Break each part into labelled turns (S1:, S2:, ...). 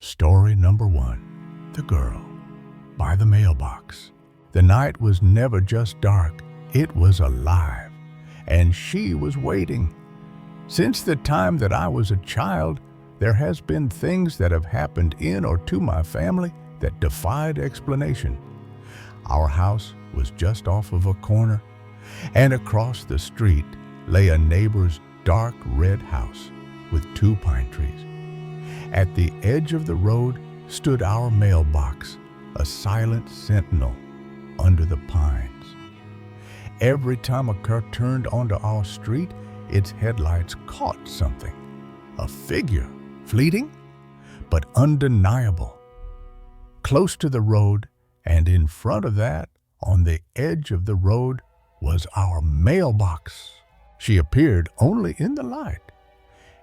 S1: Story number 1. The Girl by the Mailbox. The night was never just dark, it was alive, and she was waiting. Since the time that I was a child, there has been things that have happened in or to my family that defied explanation. Our house was just off of a corner, and across the street lay a neighbor's dark red house with 2 pine trees. At the edge of the road stood our mailbox, a silent sentinel under the pines. Every time a car turned onto our street, its headlights caught something. A figure, fleeting, but undeniable. Close to the road, and in front of that, on the edge of the road, was our mailbox. She appeared only in the light.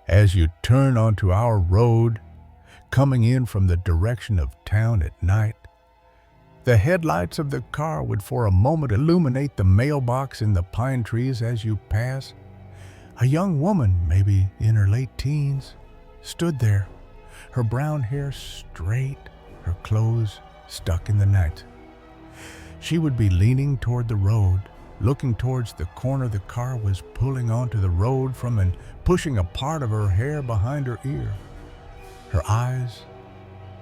S1: As you turn onto our road, coming in from the direction of town at night, the headlights of the car would for a moment illuminate the mailbox in the pine trees as you pass. A young woman, maybe in her late teens, stood there, her brown hair straight, her clothes stuck in the night. She would be leaning toward the road, looking towards the corner the car was pulling onto the road from and pushing a part of her hair behind her ear. Her eyes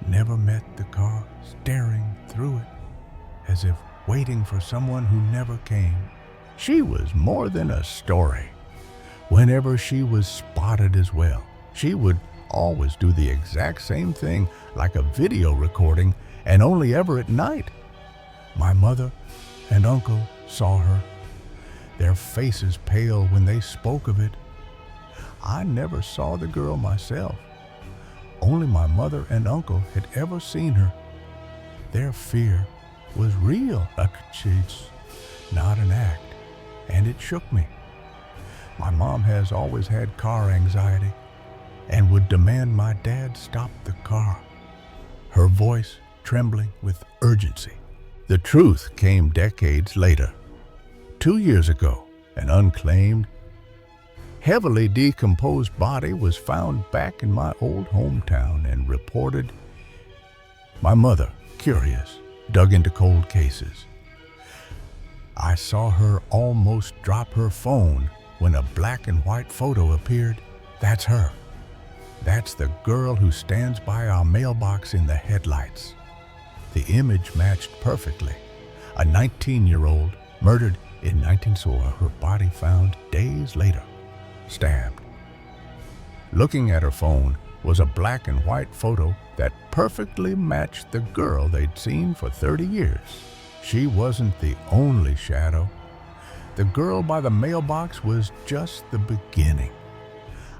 S1: never met the car, staring through it, as if waiting for someone who never came. She was more than a story. Whenever she was spotted as well, she would always do the exact same thing, like a video recording, and only ever at night. My mother and uncle saw her, their faces pale when they spoke of it. I never saw the girl myself. Only my mother and uncle had ever seen her. Their fear was real. It's not an act, and it shook me. My mom has always had car anxiety and would demand my dad stop the car, her voice trembling with urgency. The truth came decades later. 2 years ago, an unclaimed, heavily decomposed body was found back in my old hometown and reported. My mother, curious, dug into cold cases. I saw her almost drop her phone when a black and white photo appeared. That's her. That's the girl who stands by our mailbox in the headlights. The image matched perfectly. A 19-year-old murdered in 1904, her body found days later, stabbed. Looking at her phone was a black and white photo that perfectly matched the girl they'd seen for 30 years. She wasn't the only shadow. The girl by the mailbox was just the beginning.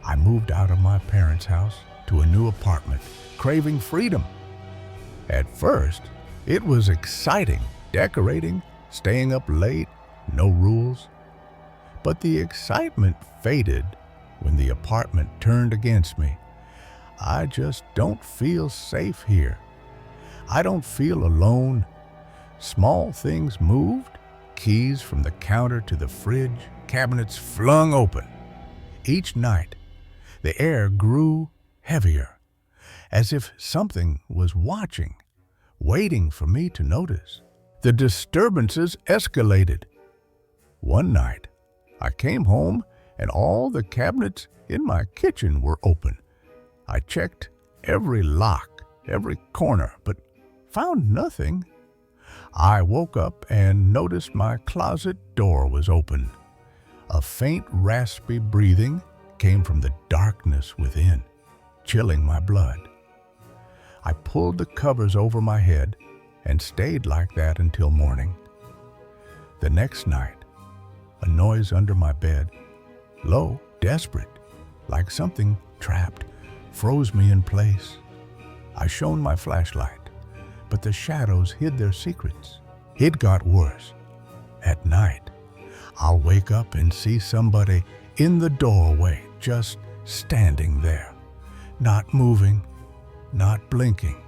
S1: I moved out of my parents' house to a new apartment, craving freedom. At first, it was exciting, decorating, staying up late, no rules. But the excitement faded when the apartment turned against me. I just don't feel safe here. I don't feel alone. Small things moved, keys from the counter to the fridge, cabinets flung open. Each night, the air grew heavier, as if something was watching, waiting for me to notice. The disturbances escalated. One night, I came home and all the cabinets in my kitchen were open. I checked every lock, every corner, but found nothing. I woke up and noticed my closet door was open. A faint, raspy breathing came from the darkness within, chilling my blood. I pulled the covers over my head and stayed like that until morning. The next night, a noise under my bed, low, desperate, like something trapped, froze me in place. I shone my flashlight, but the shadows hid their secrets. It got worse. At night, I'll wake up and see somebody in the doorway, just standing there, not moving, not blinking.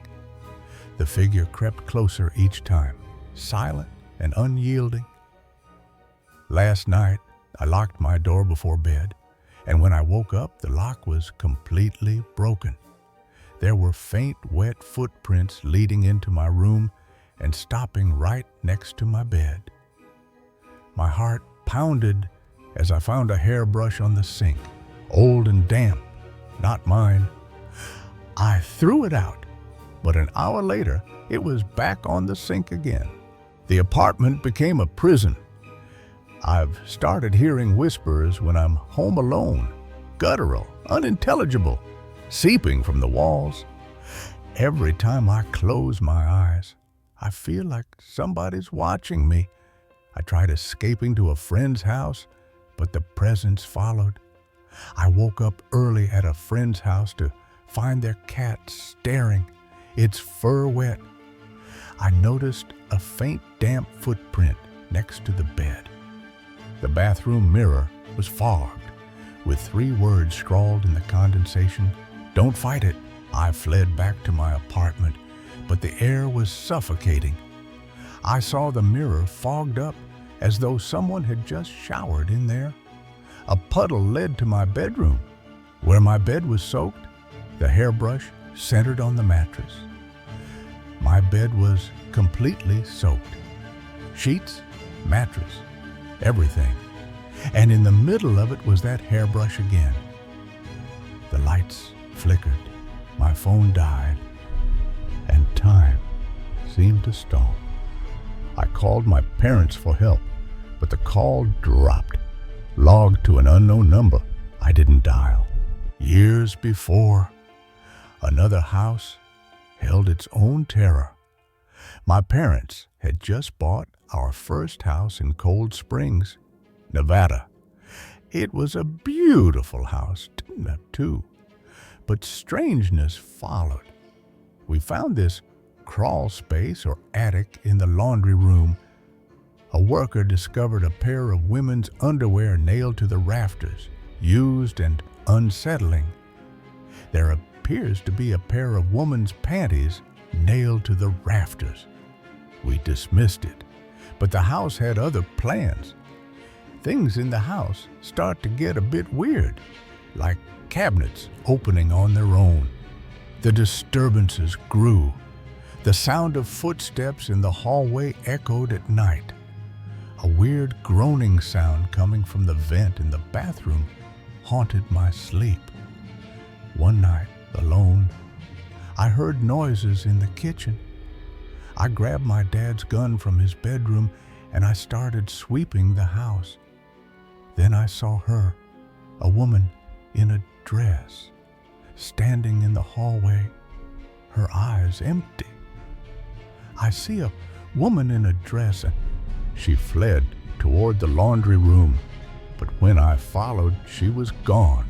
S1: The figure crept closer each time, silent and unyielding. Last night, I locked my door before bed, and when I woke up, the lock was completely broken. There were faint, wet footprints leading into my room and stopping right next to my bed. My heart pounded as I found a hairbrush on the sink, old and damp, not mine. I threw it out, but an hour later, it was back on the sink again. The apartment became a prison. I've started hearing whispers when I'm home alone, guttural, unintelligible, seeping from the walls. Every time I close my eyes, I feel like somebody's watching me. I tried escaping to a friend's house, but the presence followed. I woke up early at a friend's house to find their cat staring, its fur wet. I noticed a faint, damp footprint next to the bed. The bathroom mirror was fogged, with 3 words scrawled in the condensation. "Don't fight it." I fled back to my apartment, but the air was suffocating. I saw the mirror fogged up as though someone had just showered in there. A puddle led to my bedroom. Where my bed was soaked, the hairbrush centered on the mattress. My bed was completely soaked. Sheets, mattress, everything. And in the middle of it was that hairbrush again. The lights flickered, my phone died, and time seemed to stall. I called my parents for help, but the call dropped, logged to an unknown number I didn't dial. Years before, another house held its own terror. My parents had just bought our first house in Cold Springs, Nevada. It was a beautiful house, too, but strangeness followed. We found this crawl space or attic in the laundry room. A worker discovered a pair of women's underwear nailed to the rafters, used and unsettling. There appears to be a pair of women's panties nailed to the rafters. We dismissed it, but the house had other plans. Things in the house start to get a bit weird, like cabinets opening on their own. The disturbances grew. The sound of footsteps in the hallway echoed at night. A weird groaning sound coming from the vent in the bathroom haunted my sleep. One night, alone, I heard noises in the kitchen. I grabbed my dad's gun from his bedroom and I started sweeping the house. Then I saw her, a woman in a dress, standing in the hallway, her eyes empty. I see a woman in a dress and she fled toward the laundry room, but when I followed, she was gone.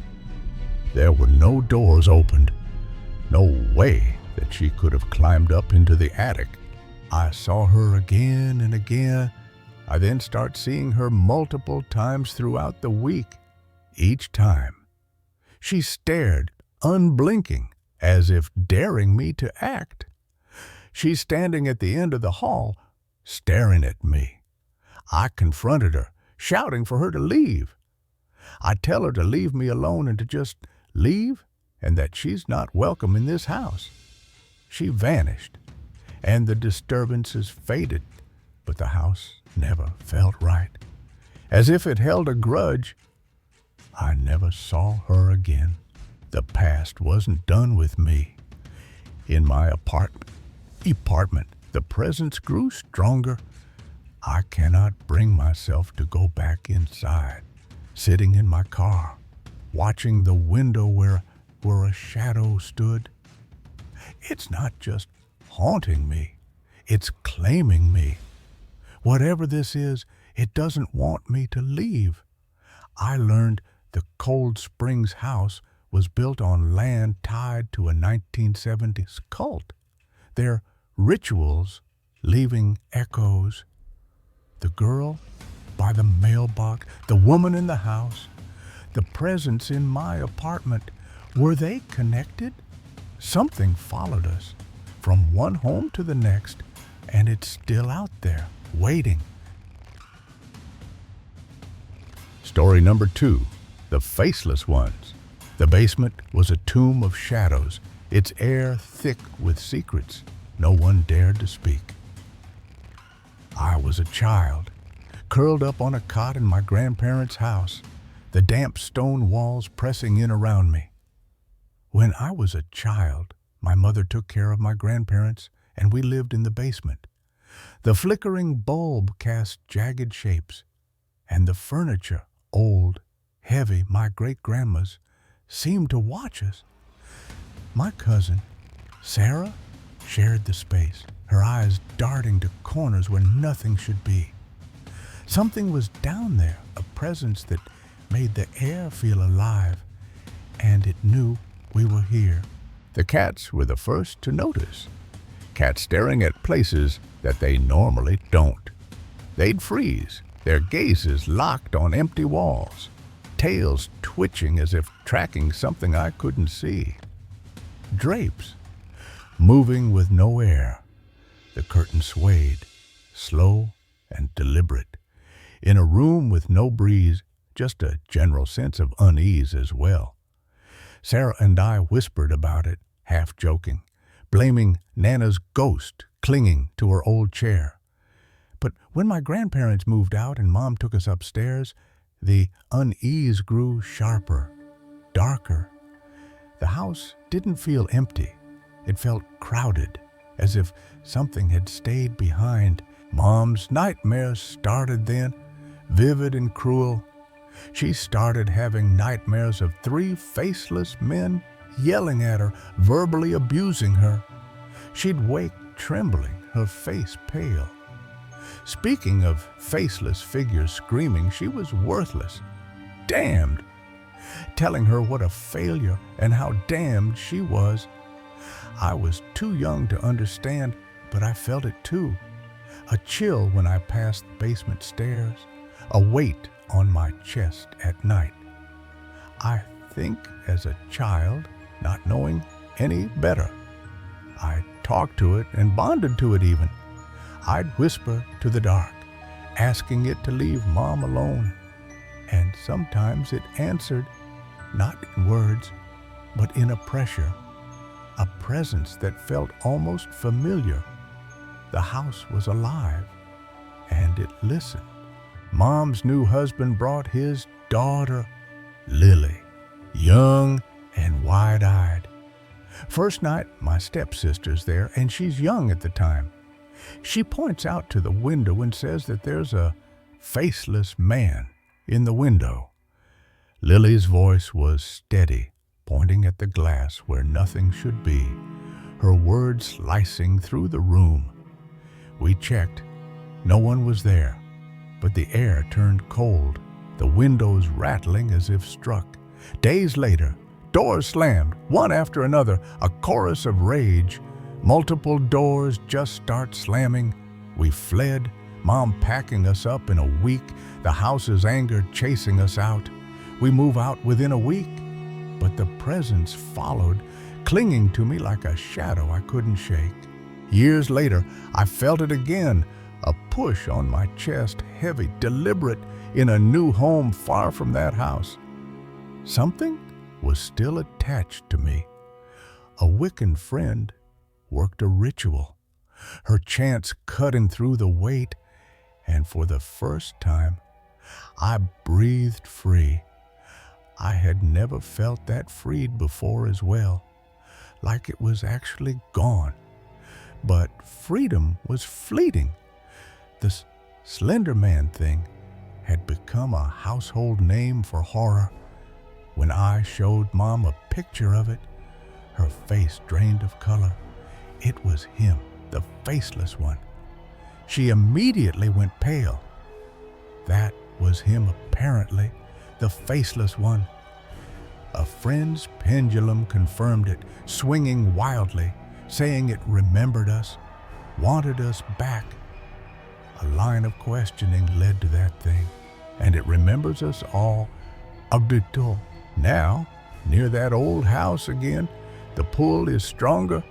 S1: There were no doors opened, no way that she could have climbed up into the attic. I saw her again and again. I then start seeing her multiple times throughout the week. Each time, she stared, unblinking, as if daring me to act. She's standing at the end of the hall, staring at me. I confronted her, shouting for her to leave. I tell her to leave me alone and to just leave, and that she's not welcome in this house. She vanished, and the disturbances faded, but the house never felt right. As if it held a grudge, I never saw her again. The past wasn't done with me. In my apartment, the presence grew stronger. I cannot bring myself to go back inside. Sitting in my car, watching the window where a shadow stood. It's not just haunting me, it's claiming me. Whatever this is, it doesn't want me to leave. I learned the Cold Springs house was built on land tied to a 1970s cult. Their rituals leaving echoes. The girl by the mailbox, the woman in the house, the presence in my apartment. Were they connected? Something followed us from one home to the next, and it's still out there, waiting. Story number 2, The Faceless Ones. The basement was a tomb of shadows, its air thick with secrets no one dared to speak. I was a child, curled up on a cot in my grandparents' house, the damp stone walls pressing in around me. When I was a child, my mother took care of my grandparents, and we lived in the basement. The flickering bulb cast jagged shapes, and the furniture, old, heavy, my great-grandma's, seemed to watch us. My cousin, Sarah, shared the space, her eyes darting to corners where nothing should be. Something was down there, a presence that made the air feel alive, and it knew we were here. The cats were the first to notice. Cats staring at places that they normally don't. They'd freeze, their gazes locked on empty walls, tails twitching as if tracking something I couldn't see. Drapes, moving with no air. The curtain swayed, slow and deliberate. In a room with no breeze, just a general sense of unease as well. Sarah and I whispered about it, half joking, blaming Nana's ghost clinging to her old chair. But when my grandparents moved out and Mom took us upstairs, the unease grew sharper, darker. The house didn't feel empty. It felt crowded, as if something had stayed behind. Mom's nightmares started then, vivid and cruel. She started having nightmares of 3 faceless men yelling at her, verbally abusing her. She'd wake trembling, her face pale. Speaking of faceless figures screaming she was worthless, damned, telling her what a failure and how damned she was. I was too young to understand, but I felt it too. A chill when I passed the basement stairs, a weight on my chest at night. I think as a child, not knowing any better, I talked to it and bonded to it even. I'd whisper to the dark, asking it to leave Mom alone. And sometimes it answered, not in words, but in a pressure, a presence that felt almost familiar. The house was alive, and it listened. Mom's new husband brought his daughter, Lily, young and wide-eyed. First night, my stepsister's there, and she's young at the time. She points out to the window and says that there's a faceless man in the window. Lily's voice was steady, pointing at the glass where nothing should be, her words slicing through the room. We checked. No one was there, but the air turned cold, the windows rattling as if struck. Days later, doors slammed, one after another, a chorus of rage. Multiple doors just start slamming. We fled, Mom packing us up in a week, the house's anger chasing us out. We move out within a week, but the presence followed, clinging to me like a shadow I couldn't shake. Years later, I felt it again, a push on my chest, heavy, deliberate, in a new home far from that house. Something was still attached to me. A Wiccan friend worked a ritual, her chants cutting through the weight, and for the first time, I breathed free. I had never felt that freed before as well, like it was actually gone. But freedom was fleeting. The Slender Man thing had become a household name for horror. When I showed Mom a picture of it, her face drained of color. It was him, the faceless one. She immediately went pale. That was him apparently, the faceless one. A friend's pendulum confirmed it, swinging wildly, saying it remembered us, wanted us back. A line of questioning led to that thing, and it remembers us all a little. Now, near that old house again, the pull is stronger.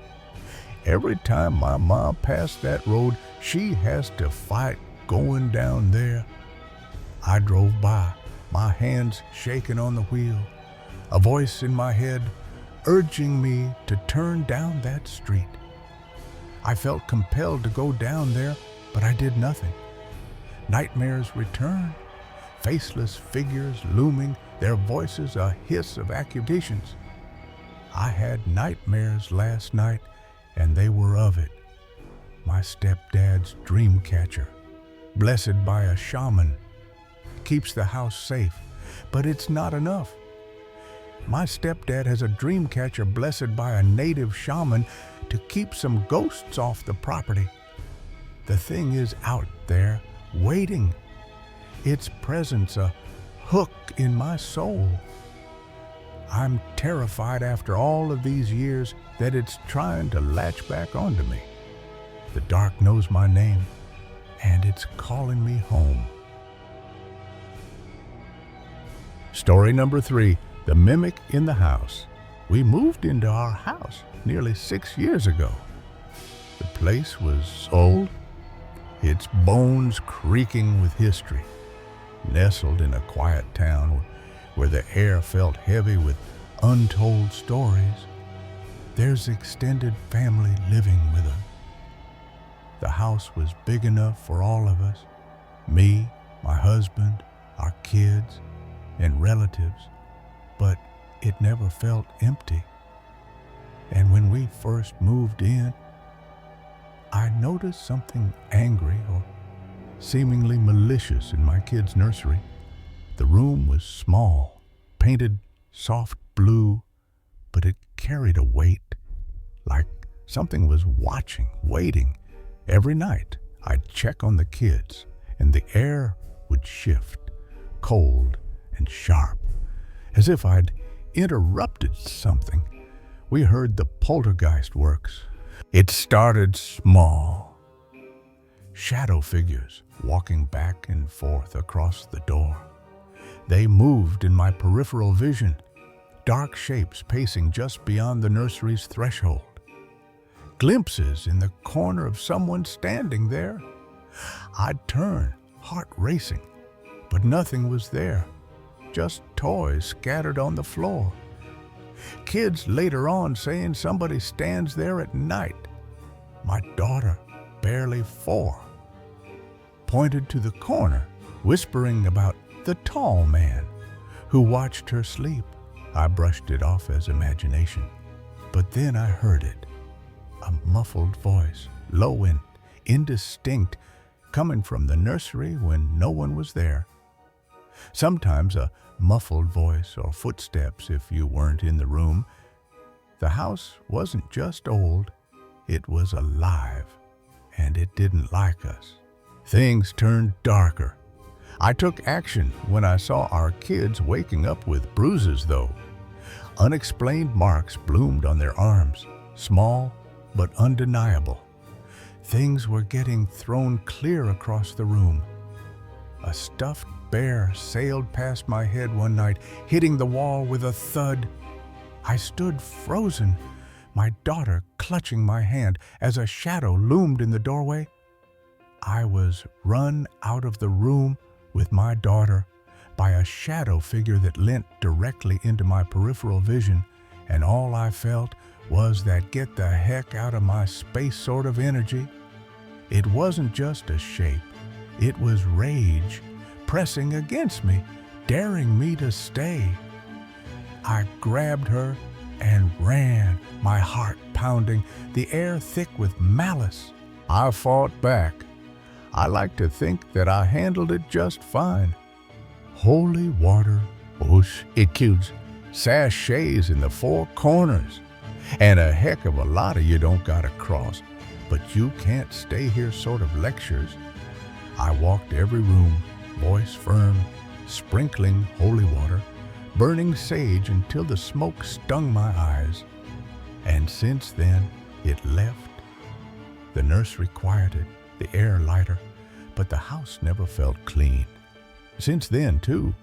S1: Every time my mom passed that road, she has to fight going down there. I drove by, my hands shaking on the wheel, a voice in my head, urging me to turn down that street. I felt compelled to go down there, but I did nothing. Nightmares returned, faceless figures looming, their voices a hiss of accusations. I had nightmares last night, and they were of it. My stepdad's dream catcher, blessed by a shaman, keeps the house safe, but it's not enough. My stepdad has a dream catcher blessed by a native shaman to keep some ghosts off the property. The thing is out there, waiting. Its presence a hook in my soul. I'm terrified after all of these years that it's trying to latch back onto me. The dark knows my name, and it's calling me home. Story number 3, The Mimic in the House. We moved into our house nearly 6 years ago. The place was old, its bones creaking with history. Nestled in a quiet town where the air felt heavy with untold stories, there's extended family living with us. The house was big enough for all of us, me, my husband, our kids, and relatives, but it never felt empty. And when we first moved in, I noticed something angry or seemingly malicious in my kids' nursery. The room was small, painted soft blue, but it carried a weight, like something was watching, waiting. Every night, I'd check on the kids, and the air would shift, cold and sharp, as if I'd interrupted something. We heard the poltergeist works. It started small. Shadow figures walking back and forth across the door. They moved in my peripheral vision, dark shapes pacing just beyond the nursery's threshold. Glimpses in the corner of someone standing there. I'd turn, heart racing, but nothing was there, just toys scattered on the floor. Kids later on saying somebody stands there at night. My daughter, barely 4, pointed to the corner, whispering about the tall man who watched her sleep. I brushed it off as imagination, but then I heard it. A muffled voice, low and indistinct, coming from the nursery when no one was there. Sometimes a muffled voice or footsteps if you weren't in the room. The house wasn't just old, it was alive, and it didn't like us. Things turned darker. I took action when I saw our kids waking up with bruises, though. Unexplained marks bloomed on their arms, small but undeniable. Things were getting thrown clear across the room. A stuffed bear sailed past my head one night, hitting the wall with a thud. I stood frozen, my daughter clutching my hand as a shadow loomed in the doorway. I was run out of the room with my daughter by a shadow figure that leant directly into my peripheral vision, and all I felt was that get the heck out of my space sort of energy. It wasn't just a shape, it was rage, pressing against me, daring me to stay. I grabbed her and ran, my heart pounding, the air thick with malice. I fought back. I like to think that I handled it just fine. Holy water, it kills sachets in the 4 corners, and a heck of a lot of you don't gotta cross, but you can't stay here sort of lectures. I walked every room, voice firm, sprinkling holy water, burning sage until the smoke stung my eyes. And since then, it left. The nursery quieted, the air lighter, but the house never felt clean. Since then, too,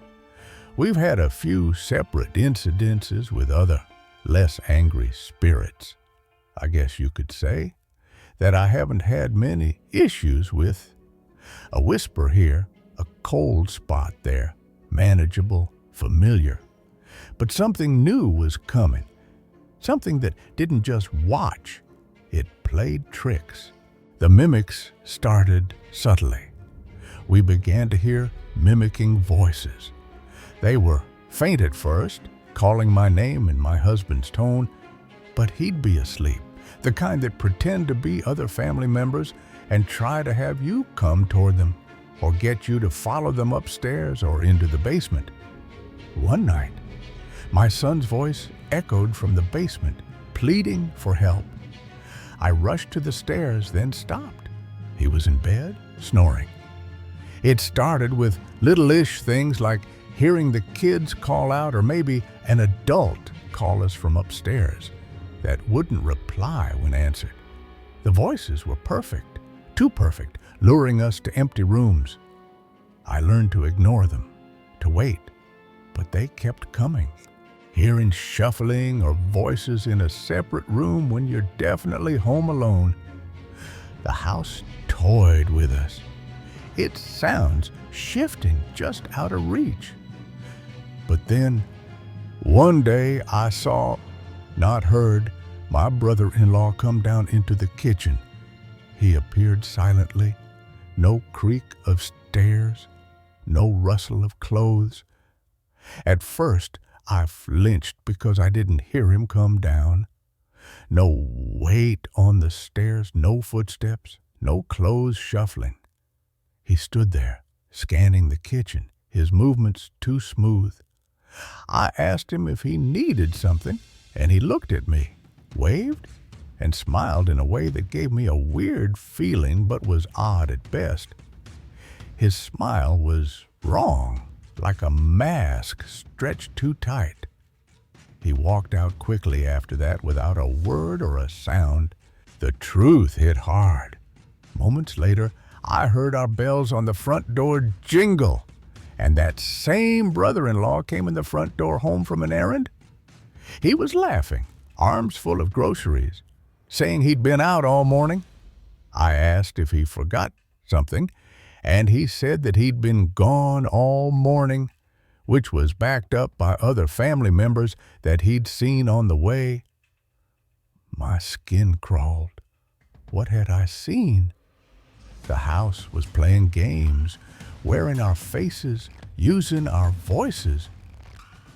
S1: we've had a few separate incidences with other, less angry spirits, I guess you could say, that I haven't had many issues with. A whisper here, a cold spot there, manageable, familiar. But something new was coming, something that didn't just watch, it played tricks. The mimics started subtly. We began to hear mimicking voices. They were faint at first, calling my name in my husband's tone, but he'd be asleep, the kind that pretend to be other family members and try to have you come toward them or get you to follow them upstairs or into the basement. One night, my son's voice echoed from the basement, pleading for help. I rushed to the stairs, then stopped. He was in bed, snoring. It started with little-ish things like hearing the kids call out or maybe an adult call us from upstairs that wouldn't reply when answered. The voices were perfect, too perfect, luring us to empty rooms. I learned to ignore them, to wait, but they kept coming. Hearing shuffling or voices in a separate room when you're definitely home alone. The house toyed with us, its sounds shifting just out of reach. But then, one day I saw, not heard, my brother-in-law come down into the kitchen. He appeared silently, no creak of stairs, no rustle of clothes. At first, I flinched because I didn't hear him come down. No weight on the stairs, no footsteps, no clothes shuffling. He stood there, scanning the kitchen, his movements too smooth. I asked him if he needed something, and he looked at me, waved, and smiled in a way that gave me a weird feeling but was odd at best. His smile was wrong, like a mask stretched too tight. He walked out quickly after that without a word or a sound. The truth hit hard. Moments later, I heard our bells on the front door jingle, and that same brother-in-law came in the front door home from an errand. He was laughing, arms full of groceries, saying he'd been out all morning. I asked if he forgot something, and he said that he'd been gone all morning, which was backed up by other family members that he'd seen on the way. My skin crawled. What had I seen? The house was playing games, wearing our faces, using our voices.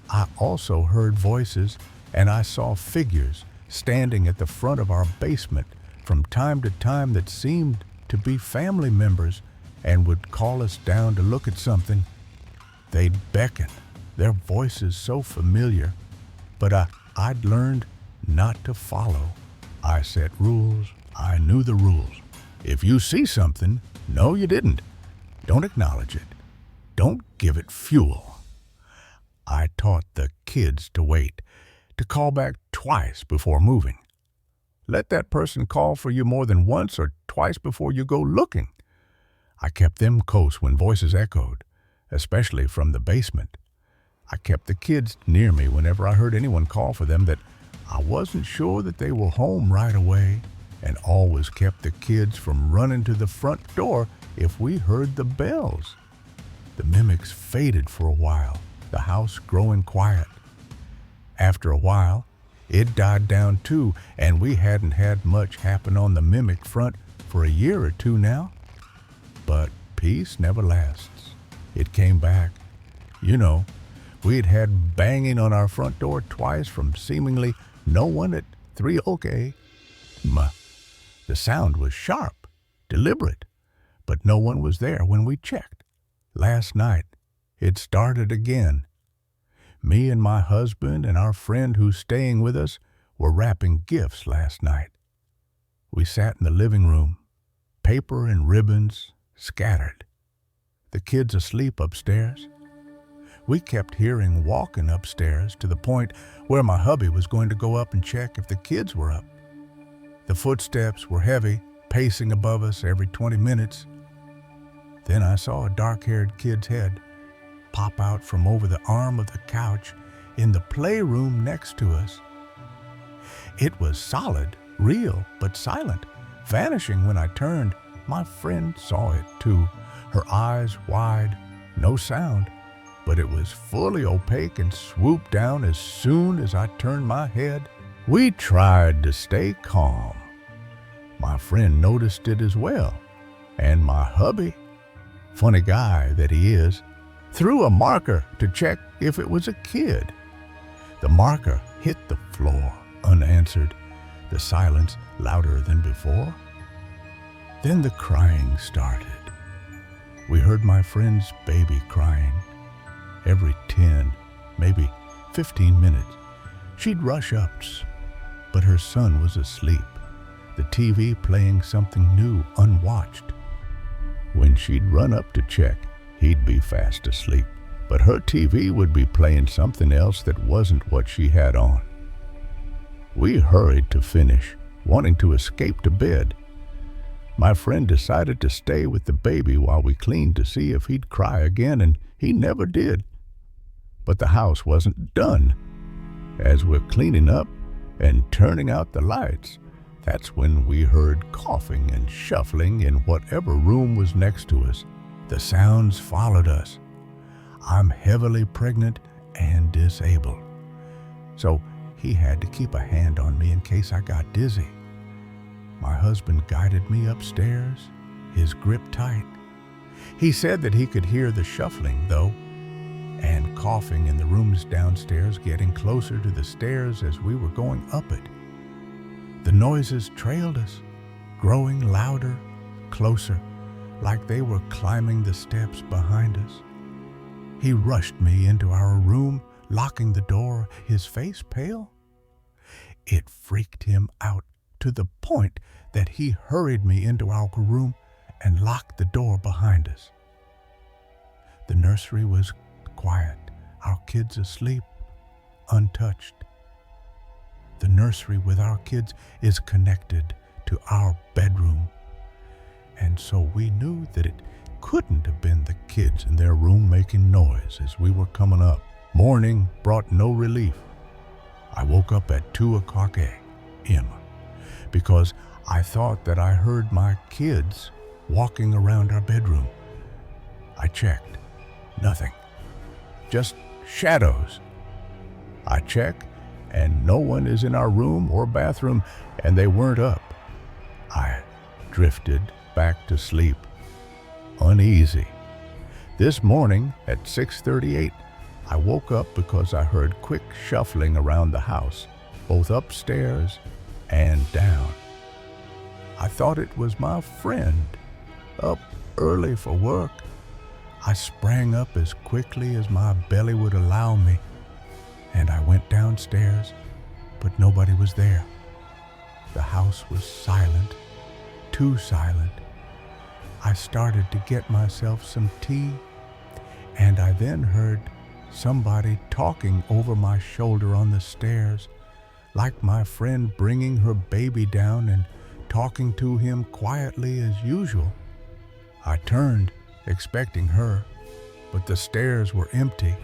S1: I also heard voices, and I saw figures standing at the front of our basement from time to time that seemed to be family members and would call us down to look at something. They'd beckon, their voices so familiar, but I'd learned not to follow. I set rules. I knew the rules. If you see something, no, you didn't. Don't acknowledge it. Don't give it fuel. I taught the kids to wait, to call back twice before moving. Let that person call for you more than once or twice before you go looking. I kept them close when voices echoed, especially from the basement. I kept the kids near me whenever I heard anyone call for them that I wasn't sure that they were home right away, and always kept the kids from running to the front door if we heard the bells. The mimics faded for a while, the house growing quiet. After a while, it died down too, and we hadn't had much happen on the mimic front for a year or two now. But peace never lasts. It came back. You know, we'd had banging on our front door twice from seemingly no one at 3 OK. The sound was sharp, deliberate, but no one was there when we checked. Last night, it started again. Me and my husband and our friend who's staying with us were wrapping gifts last night. We sat in the living room, paper and ribbons scattered. The kids asleep upstairs. We kept hearing walking upstairs to the point where my hubby was going to go up and check if the kids were up. The footsteps were heavy, pacing above us every 20 minutes. Then I saw a dark-haired kid's head pop out from over the arm of the couch in the playroom next to us. It was solid, real, but silent, vanishing when I turned. My friend saw it too, her eyes wide, no sound, but it was fully opaque and swooped down as soon as I turned my head We tried to stay calm. My friend noticed it as well, and my hubby, funny guy that he is, threw a marker to check if it was a kid. The marker hit the floor unanswered, the silence louder than before. Then the crying started. We heard my friend's baby crying. Every 10, maybe 15 minutes, she'd rush up, but her son was asleep, the TV playing something new, unwatched. When she'd run up to check, he'd be fast asleep, but her TV would be playing something else that wasn't what she had on. We hurried to finish, wanting to escape to bed. My friend decided to stay with the baby while we cleaned to see if he'd cry again, and he never did. But the house wasn't done. As we're cleaning up and turning out the lights, that's when we heard coughing and shuffling in whatever room was next to us. The sounds followed us. I'm heavily pregnant and disabled, so he had to keep a hand on me in case I got dizzy. My husband guided me upstairs, his grip tight. He said that he could hear the shuffling, though, and coughing in the rooms downstairs, getting closer to the stairs as we were going up it. The noises trailed us, growing louder, closer, like they were climbing the steps behind us. He rushed me into our room, locking the door, his face pale. It freaked him out to the point that he hurried me into our room and locked the door behind us. The nursery was quiet, our kids asleep, untouched. The nursery with our kids is connected to our bedroom, and so we knew that it couldn't have been the kids in their room making noise as we were coming up. Morning brought no relief. I woke up at 2:00 a.m. because I thought that I heard my kids walking around our bedroom. I checked. Nothing. Just shadows. I check, and no one is in our room or bathroom, and they weren't up. I drifted back to sleep, uneasy. This morning at 6:38, I woke up because I heard quick shuffling around the house, both upstairs and down. I thought it was my friend, up early for work. I sprang up as quickly as my belly would allow me, and I went downstairs, but nobody was there. The house was silent, too silent. I started to get myself some tea, and I then heard somebody talking over my shoulder on the stairs, like my friend bringing her baby down and talking to him quietly as usual. I turned, expecting her, but the stairs were empty.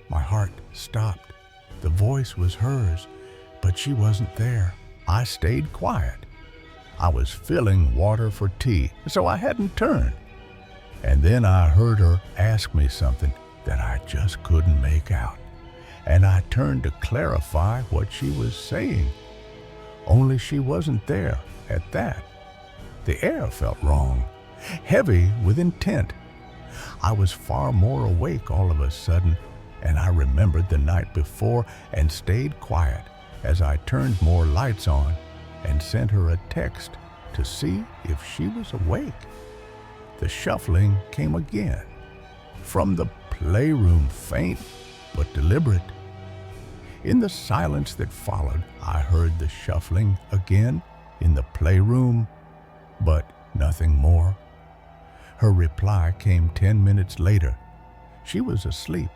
S1: My heart stopped. The voice was hers, but she wasn't there. I stayed quiet. I was filling water for tea, so I hadn't turned. And then I heard her ask me something that I just couldn't make out, and I turned to clarify what she was saying. Only she wasn't there at that. The air felt wrong, heavy with intent. I was far more awake all of a sudden, and I remembered the night before and stayed quiet as I turned more lights on and sent her a text to see if she was awake. The shuffling came again, from the playroom, faint but deliberate. In the silence that followed, I heard the shuffling again in the playroom, but nothing more. Her reply came 10 minutes later. She was asleep,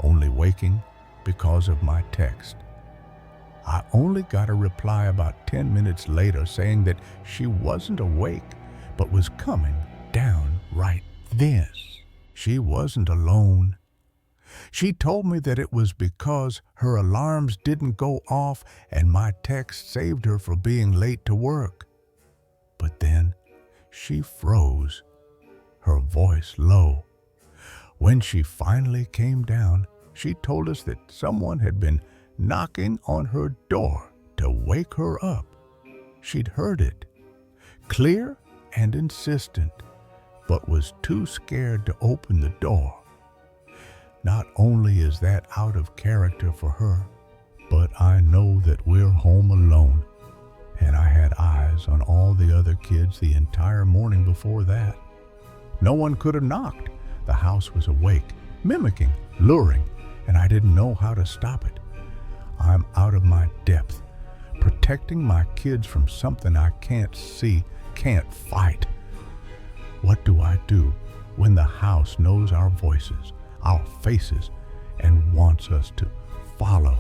S1: only waking because of my text. I only got a reply about 10 minutes later saying that she wasn't awake, but was coming down right then. She wasn't alone. She told me that it was because her alarms didn't go off and my text saved her from being late to work. But then she froze, her voice low. When she finally came down, she told us that someone had been knocking on her door to wake her up. She'd heard it, clear and insistent, but was too scared to open the door. Not only is that out of character for her, but I know that we're home alone, and I had eyes on all the other kids the entire morning before that. No one could have knocked. The house was awake, mimicking, luring, and I didn't know how to stop it. I'm out of my depth, protecting my kids from something I can't see, can't fight. What do I do when the house knows our voices, our faces, and wants us to follow?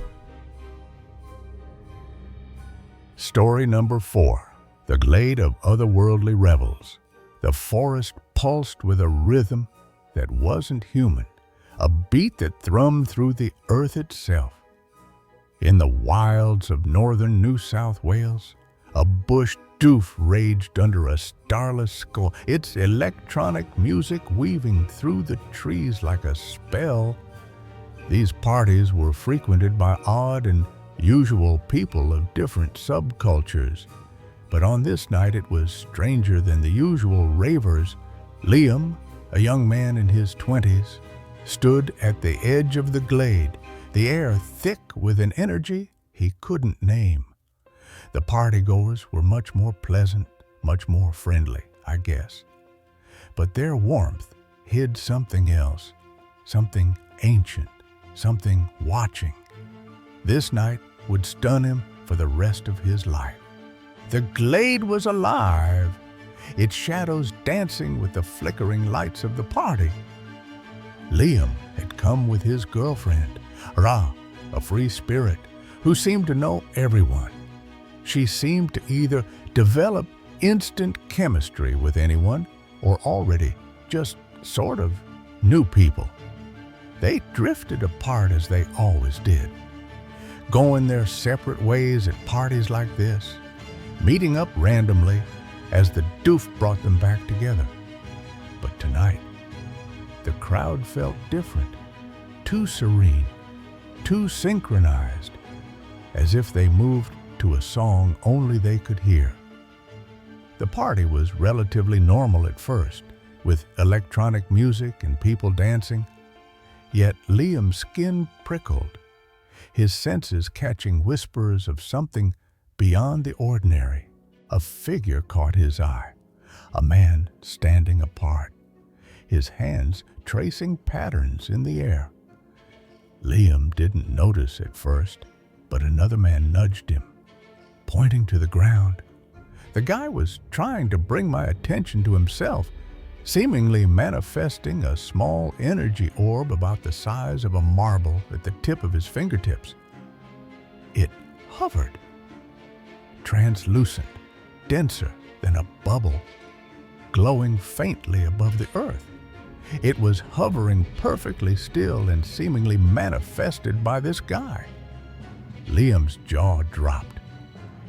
S1: Story number 4. The glade of otherworldly revels. The forest pulsed with a rhythm that wasn't human, a beat that thrummed through the earth itself. In the wilds of northern New South Wales, a bush doof raged under a starless sky, its electronic music weaving through the trees like a spell. These parties were frequented by odd and usual people of different subcultures, but on this night it was stranger than the usual ravers. Liam, a young man in his 20s, stood at the edge of the glade, the air thick with an energy he couldn't name. The partygoers were much more pleasant, much more friendly, I guess. But their warmth hid something else, something ancient, something watching. This night would stun him for the rest of his life. The glade was alive, its shadows dancing with the flickering lights of the party. Liam had come with his girlfriend, Ra, a free spirit who seemed to know everyone. She seemed to either develop instant chemistry with anyone or already just sort of knew people. They drifted apart as they always did, going their separate ways at parties like this, meeting up randomly as the doof brought them back together. But tonight, the crowd felt different, too serene, too synchronized, as if they moved to a song only they could hear. The party was relatively normal at first, with electronic music and people dancing, yet Liam's skin prickled, his senses catching whispers of something beyond the ordinary. A figure caught his eye, a man standing apart, his hands tracing patterns in the air. Liam didn't notice at first, but another man nudged him, pointing to the ground. The guy was trying to bring my attention to himself, seemingly manifesting a small energy orb about the size of a marble at the tip of his fingertips. It hovered, translucent, denser than a bubble, glowing faintly above the earth. It was hovering perfectly still and seemingly manifested by this guy. Liam's jaw dropped,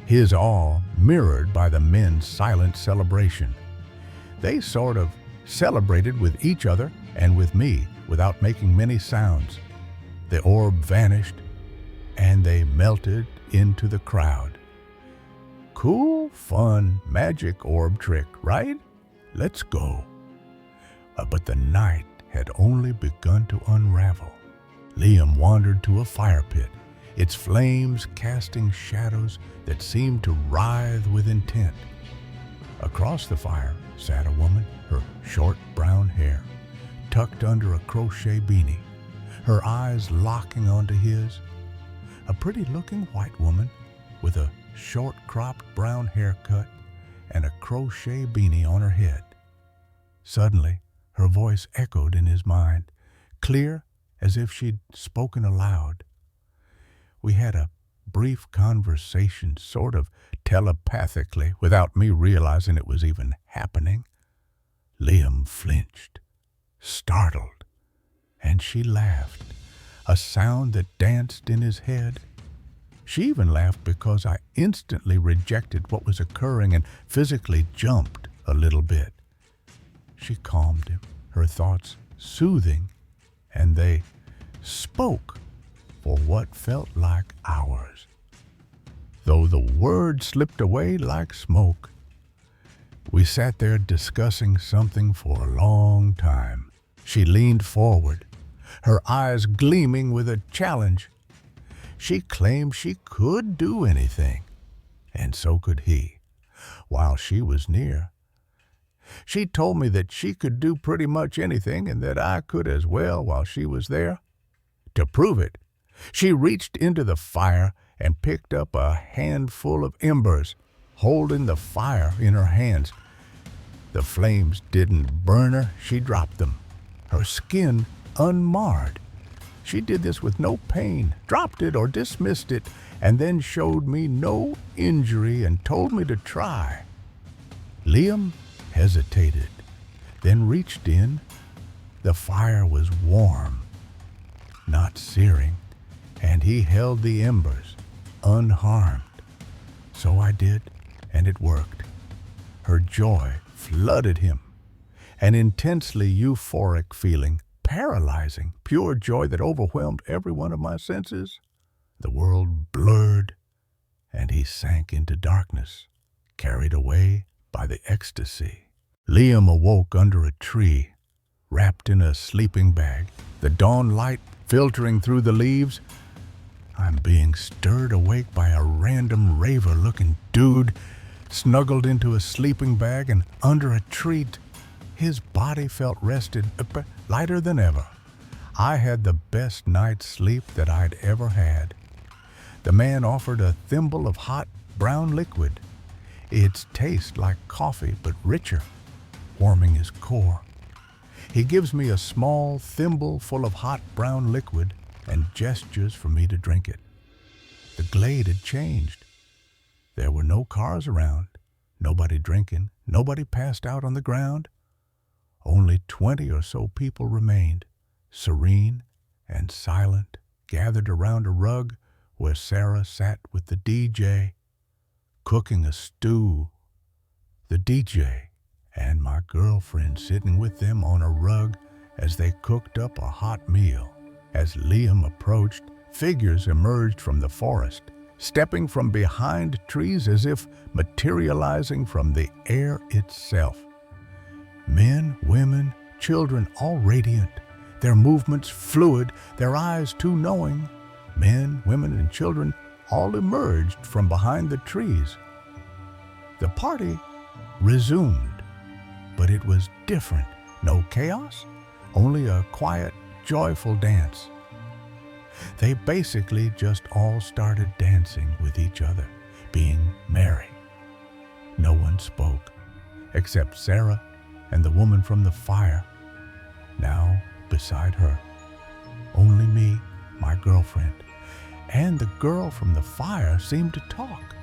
S1: his awe mirrored by the men's silent celebration. They sort of celebrated with each other and with me without making many sounds. The orb vanished, and they melted into the crowd. Cool, fun, magic orb trick, right? Let's go. But the night had only begun to unravel. Liam wandered to a fire pit, its flames casting shadows that seemed to writhe with intent. Across the fire sat a woman, her short brown hair tucked under a crochet beanie, her eyes locking onto his. A pretty-looking white woman with a short-cropped brown haircut and a crochet beanie on her head. Suddenly, her voice echoed in his mind, clear as if she'd spoken aloud. We had a brief conversation, sort of telepathically, without me realizing it was even happening. Liam flinched, startled, and she laughed, a sound that danced in his head. She even laughed because I instantly rejected what was occurring and physically jumped a little bit. She calmed him, her thoughts soothing, and they spoke for what felt like hours, though the words slipped away like smoke. We sat there discussing something for a long time. She leaned forward, her eyes gleaming with a challenge. She claimed she could do anything, and so could he, while she was near. She told me that she could do pretty much anything and that I could as well while she was there. To prove it, she reached into the fire and picked up a handful of embers, holding the fire in her hands. The flames didn't burn her, she dropped them, her skin unmarred. She did this with no pain, dropped it or dismissed it, and then showed me no injury and told me to try. Liam hesitated, then reached in. The fire was warm, not searing, and he held the embers unharmed. So I did, and it worked. Her joy flooded him, an intensely euphoric feeling, paralyzing, pure joy that overwhelmed every one of my senses. The world blurred, and he sank into darkness, carried away by the ecstasy. Liam awoke under a tree, wrapped in a sleeping bag, the dawn light filtering through the leaves. I'm being stirred awake by a random raver-looking dude, snuggled into a sleeping bag and under a tree. His body felt rested, lighter than ever. I had the best night's sleep that I'd ever had. The man offered a thimble of hot brown liquid. Its taste like coffee, but richer, warming his core. He gives me a small thimble full of hot brown liquid and gestures for me to drink it. The glade had changed. There were no cars around, nobody drinking, nobody passed out on the ground. Only 20 or so people remained, serene and silent, gathered around a rug where Sarah sat with the DJ, cooking a stew. The DJ and my girlfriend sitting with them on a rug as they cooked up a hot meal. As Liam approached, figures emerged from the forest, stepping from behind trees as if materializing from the air itself. Men, women, children, all radiant, their movements fluid, their eyes too knowing. Men, women, and children all emerged from behind the trees. The party resumed, but it was different. No chaos, only a quiet, joyful dance. They basically just all started dancing with each other, being merry. No one spoke, except Sarah and the woman from the fire, now beside her. Only me, my girlfriend, and the girl from the fire seemed to talk.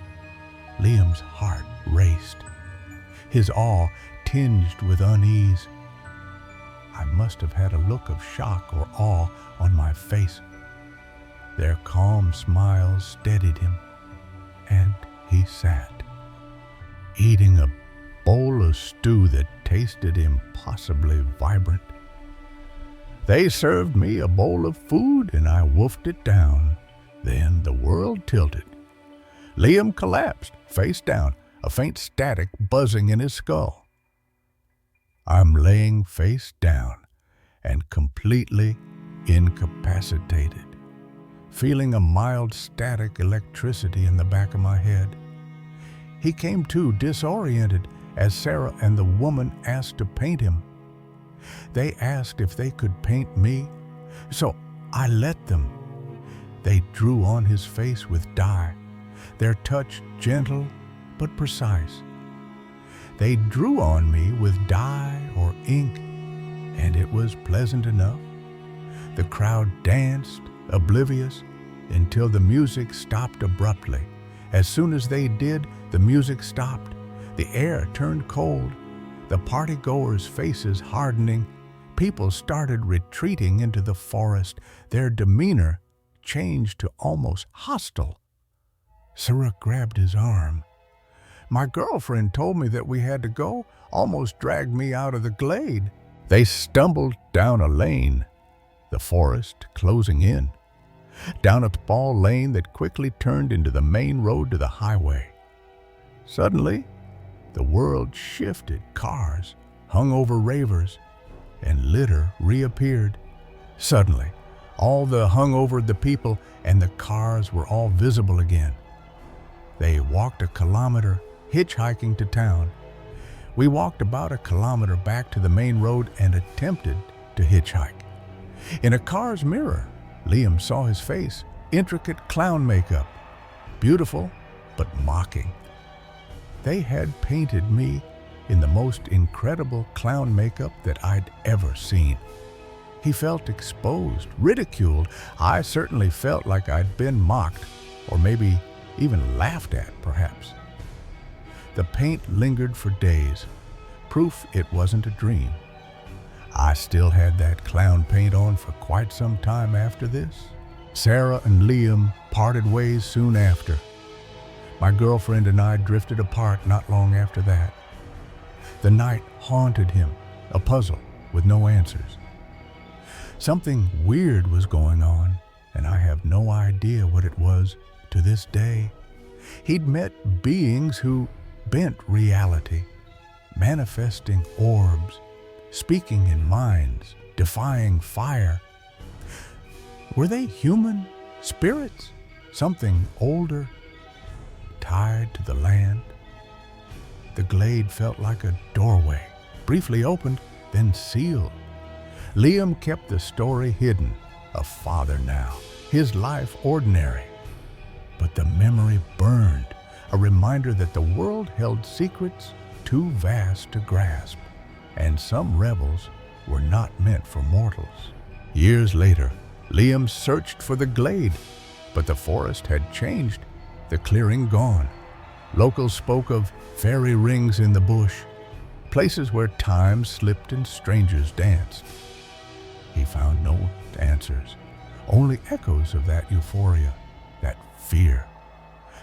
S1: Liam's heart raced, his awe tinged with unease. I must have had a look of shock or awe on my face. Their calm smiles steadied him, and he sat, eating a bowl of stew that tasted impossibly vibrant. They served me a bowl of food, and I wolfed it down. Then the world tilted. Liam collapsed, face down, a faint static buzzing in his skull. I'm laying face down and completely incapacitated, feeling a mild static electricity in the back of my head. He came to disoriented as Sarah and the woman asked to paint him. They asked if they could paint me, so I let them. They drew on his face with dye, their touch gentle but precise. They drew on me with dye or ink, and it was pleasant enough. The crowd danced, oblivious, until the music stopped abruptly. As soon as they did, the music stopped. The air turned cold, the partygoers' faces hardening. People started retreating into the forest, their demeanor changed to almost hostile. Sarah grabbed his arm. My girlfriend told me that we had to go, almost dragged me out of the glade. They stumbled down a lane, the forest closing in. down a small lane that quickly turned into the main road to the highway. Suddenly, the world shifted. Cars hung over ravers, and litter reappeared. Suddenly, all the hung over the people and the cars were all visible again. They walked a kilometer, hitchhiking to town. We walked about a kilometer back to the main road and attempted to hitchhike. In a car's mirror, Liam saw his face, intricate clown makeup, beautiful but mocking. They had painted me in the most incredible clown makeup that I'd ever seen. He felt exposed, ridiculed. I certainly felt like I'd been mocked, or maybe even laughed at, perhaps. The paint lingered for days, proof it wasn't a dream. I still had that clown paint on for quite some time after this. Sarah and Liam parted ways soon after. My girlfriend and I drifted apart not long after that. The night haunted him, a puzzle with no answers. Something weird was going on, and I have no idea what it was to this day. He'd met beings who bent reality, manifesting orbs, speaking in minds, defying fire. Were they human spirits? Something older, tied to the land? The glade felt like a doorway, briefly opened, then sealed. Liam kept the story hidden, a father now, his life ordinary. But the memory burned, a reminder that the world held secrets too vast to grasp, and some revels were not meant for mortals. Years later, Liam searched for the glade, but the forest had changed, the clearing gone. Locals spoke of fairy rings in the bush, places where time slipped and strangers danced. He found no answers, only echoes of that euphoria, that fear.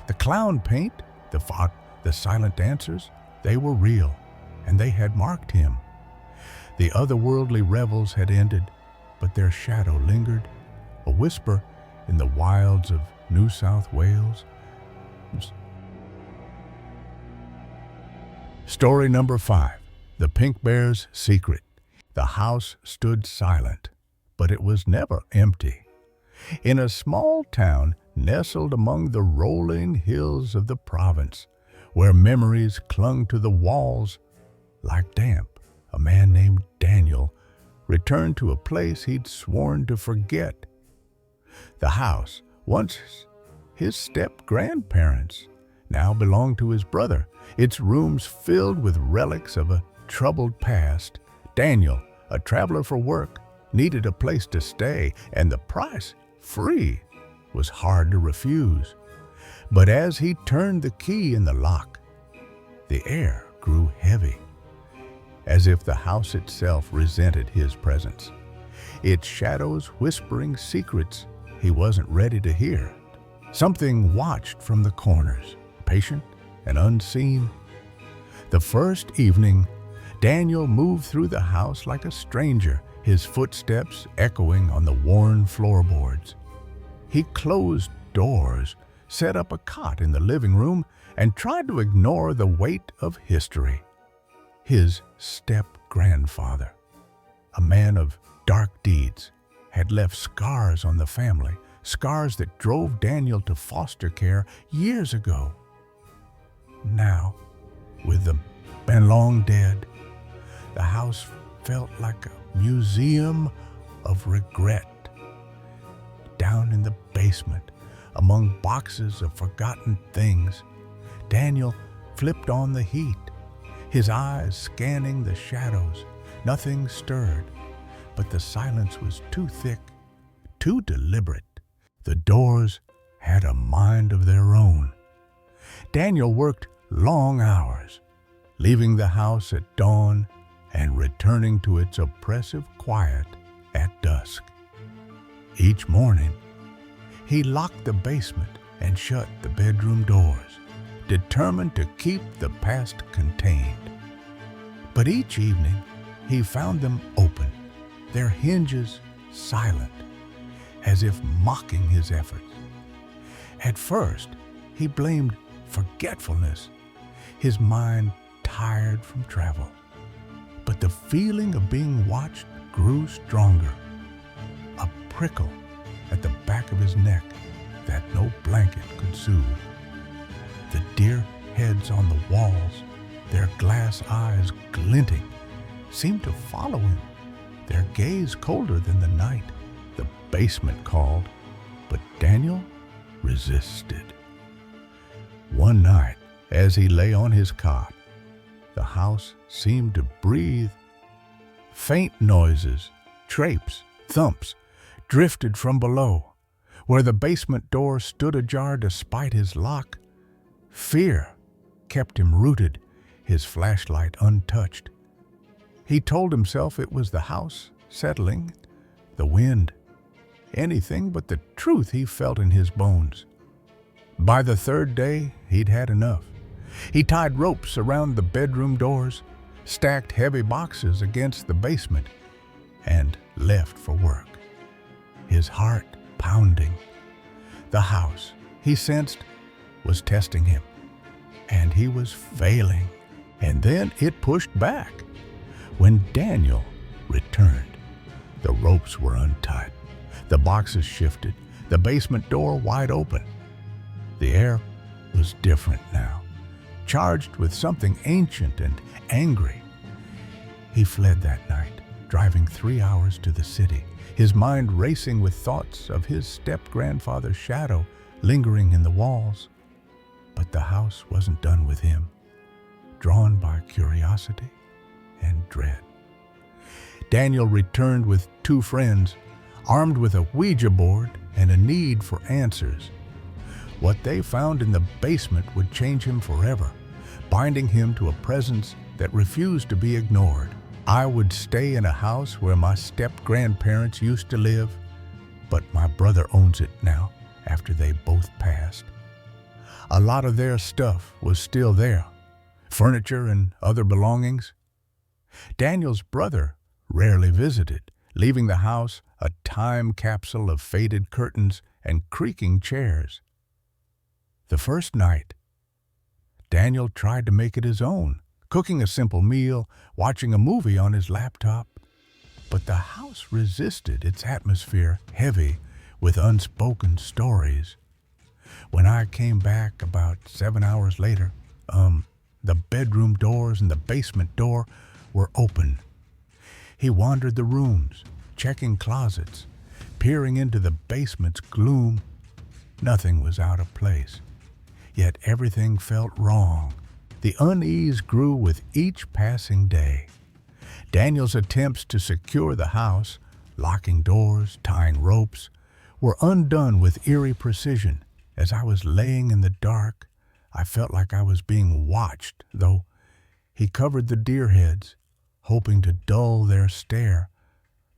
S1: The clown paint, the silent dancers, they were real, and they had marked him. The otherworldly revels had ended, but their shadow lingered, a whisper in the wilds of New South Wales. Story number 5, The Pink Bear's Secret. The house stood silent, but it was never empty. In a small town nestled among the rolling hills of the province, where memories clung to the walls like damp, a man named Daniel returned to a place he'd sworn to forget. The house, once his step-grandparents', now belonged to his brother, its rooms filled with relics of a troubled past. Daniel, a traveler for work, needed a place to stay, and the price, free, was hard to refuse. But as he turned the key in the lock, the air grew heavy, as if the house itself resented his presence, its shadows whispering secrets he wasn't ready to hear. Something watched from the corners, patient and unseen. The first evening, Daniel moved through the house like a stranger, his footsteps echoing on the worn floorboards. He closed doors, set up a cot in the living room, and tried to ignore the weight of history. His step-grandfather, a man of dark deeds, had left scars on the family, scars that drove Daniel to foster care years ago. Now, with them been long dead, the house felt like a museum of regret. Down in the basement, among boxes of forgotten things, Daniel flipped on the heat, his eyes scanning the shadows. Nothing stirred, but the silence was too thick, too deliberate. The doors had a mind of their own. Daniel worked long hours, leaving the house at dawn and returning to its oppressive quiet at dusk. Each morning, he locked the basement and shut the bedroom doors, determined to keep the past contained. But each evening, he found them open, their hinges silent, as if mocking his efforts. At first, he blamed forgetfulness, his mind tired from travel. But the feeling of being watched grew stronger, a prickle at the back of his neck that no blanket could soothe. The deer heads on the walls, their glass eyes glinting, seemed to follow him, their gaze colder than the night. The basement called, but Daniel resisted. One night, as he lay on his cot, the house seemed to breathe. Faint noises, traps, thumps, drifted from below, where the basement door stood ajar despite his lock. Fear kept him rooted, his flashlight untouched. He told himself it was the house settling, the wind, anything but the truth he felt in his bones. By the third day, he'd had enough. He tied ropes around the bedroom doors, stacked heavy boxes against the basement, and left for work, his heart pounding. The house, he sensed, was testing him, and he was failing. And then it pushed back. When Daniel returned, the ropes were untied, the boxes shifted, the basement door wide open. The air was different now, charged with something ancient and angry. He fled that night, driving 3 hours to the city, his mind racing with thoughts of his step-grandfather's shadow lingering in the walls. But the house wasn't done with him, drawn by curiosity and dread. Daniel returned with 2 friends, armed with a Ouija board and a need for answers. What they found in the basement would change him forever, binding him to a presence that refused to be ignored. I would stay in a house where my step-grandparents used to live, but my brother owns it now after they both passed. A lot of their stuff was still there, furniture and other belongings. Daniel's brother rarely visited, leaving the house a time capsule of faded curtains and creaking chairs. The first night, Daniel tried to make it his own, cooking a simple meal, watching a movie on his laptop. But the house resisted, its atmosphere heavy with unspoken stories. When I came back about 7 hours later, the bedroom doors and the basement door were open. He wandered the rooms, checking closets, peering into the basement's gloom. Nothing was out of place, yet everything felt wrong. The unease grew with each passing day. Daniel's attempts to secure the house, locking doors, tying ropes, were undone with eerie precision. As I was laying in the dark, I felt like I was being watched, though he covered the deer heads, hoping to dull their stare.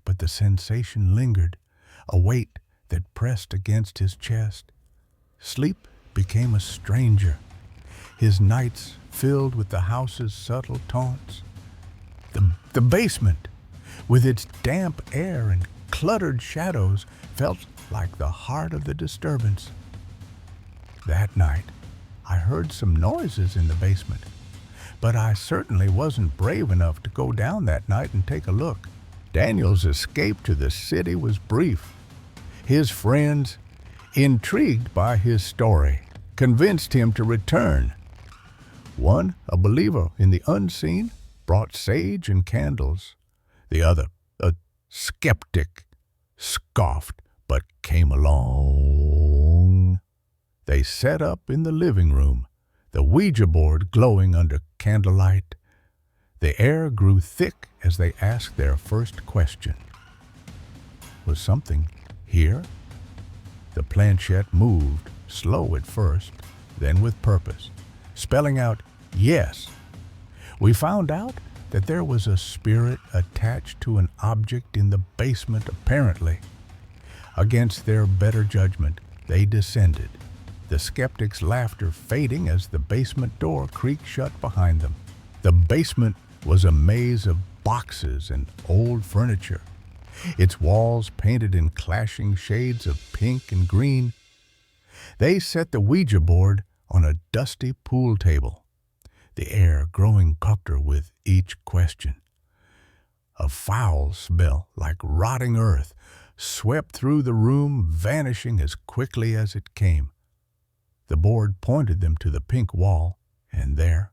S1: But the sensation lingered, a weight that pressed against his chest. Sleep became a stranger, his nights filled with the house's subtle taunts. The basement, with its damp air and cluttered shadows, felt like the heart of the disturbance. That night, I heard some noises in the basement, but I certainly wasn't brave enough to go down that night and take a look. Daniel's escape to the city was brief. His friends, intrigued by his story, convinced him to return. One, a believer in the unseen, brought sage and candles. The other, a skeptic, scoffed but came along. They set up in the living room, the Ouija board glowing under candlelight. The air grew thick as they asked their first question. Was something here? The planchette moved, slow at first, then with purpose, spelling out yes. We found out that there was a spirit attached to an object in the basement, apparently. Against their better judgment, they descended, the skeptics' laughter fading as the basement door creaked shut behind them. The basement was a maze of boxes and old furniture. its walls painted in clashing shades of pink and green. They set the Ouija board on a dusty pool table, the air growing colder with each question. A foul smell like rotting earth swept through the room, vanishing as quickly as it came. The board pointed them to the pink wall, and there,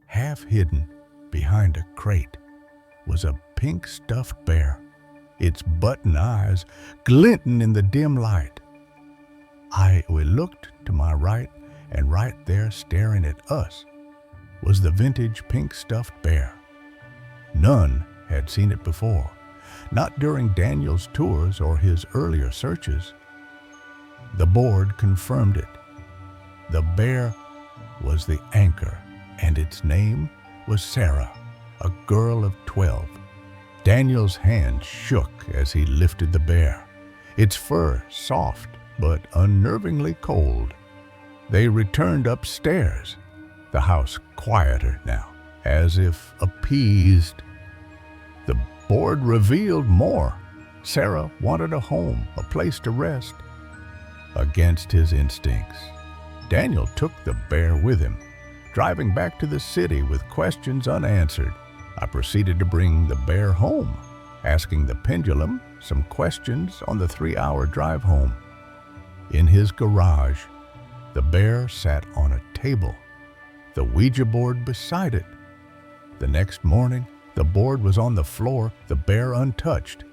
S1: half hidden behind a crate, was a pink stuffed bear, its button eyes glinting in the dim light. I looked to my right, and right there staring at us was the vintage pink stuffed bear. None had seen it before, not during Daniel's tours or his earlier searches. The board confirmed it. The bear was the anchor, and its name was Sarah, a girl of 12. Daniel's hand shook as he lifted the bear, its fur soft but unnervingly cold. They returned upstairs, the house quieter now, as if appeased. The board revealed more. Sarah wanted a home, a place to rest. Against his instincts, Daniel took the bear with him, driving back to the city with questions unanswered. I proceeded to bring the bear home, asking the pendulum some questions on the 3-hour drive home. In his garage, the bear sat on a table, the Ouija board beside it. The next morning, the board was on the floor, the bear untouched,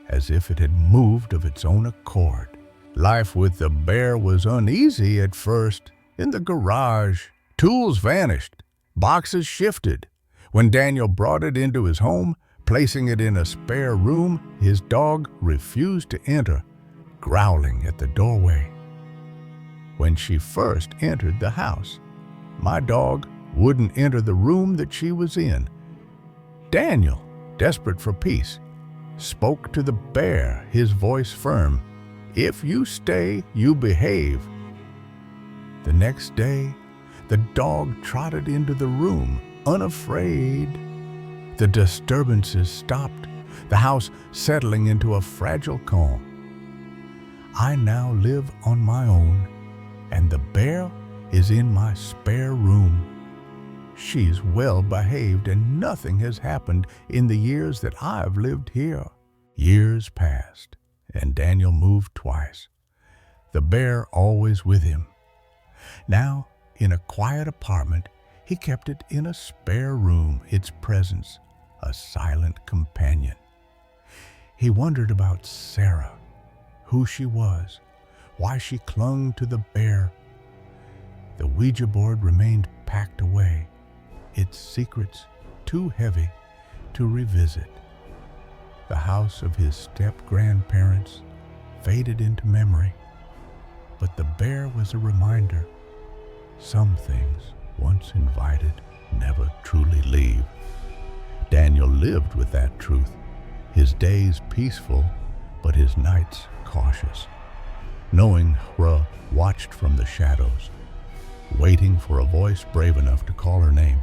S1: as if it had moved of its own accord. Life with the bear was uneasy at first. In the garage, tools vanished, boxes shifted. When Daniel brought it into his home, placing it in a spare room, his dog refused to enter, growling at the doorway. When she first entered the house, my dog wouldn't enter the room that she was in. Daniel, desperate for peace, spoke to the bear, his voice firm. "If you stay, you behave." The next day, the dog trotted into the room, unafraid. The disturbances stopped, the house settling into a fragile calm. I now live on my own, and the bear is in my spare room. She's well behaved, and nothing has happened in the years that I've lived here. Years passed, and Daniel moved twice, the bear always with him. Now, in a quiet apartment, he kept it in a spare room, its presence a silent companion. He wondered about Sarah, who she was, why she clung to the bear. The Ouija board remained packed away, its secrets too heavy to revisit. The house of his step-grandparents faded into memory, but the bear was a reminder. Some things, once invited, never truly leave. Daniel lived with that truth, his days peaceful, but his nights cautious, knowing Hra watched from the shadows, waiting for a voice brave enough to call her name.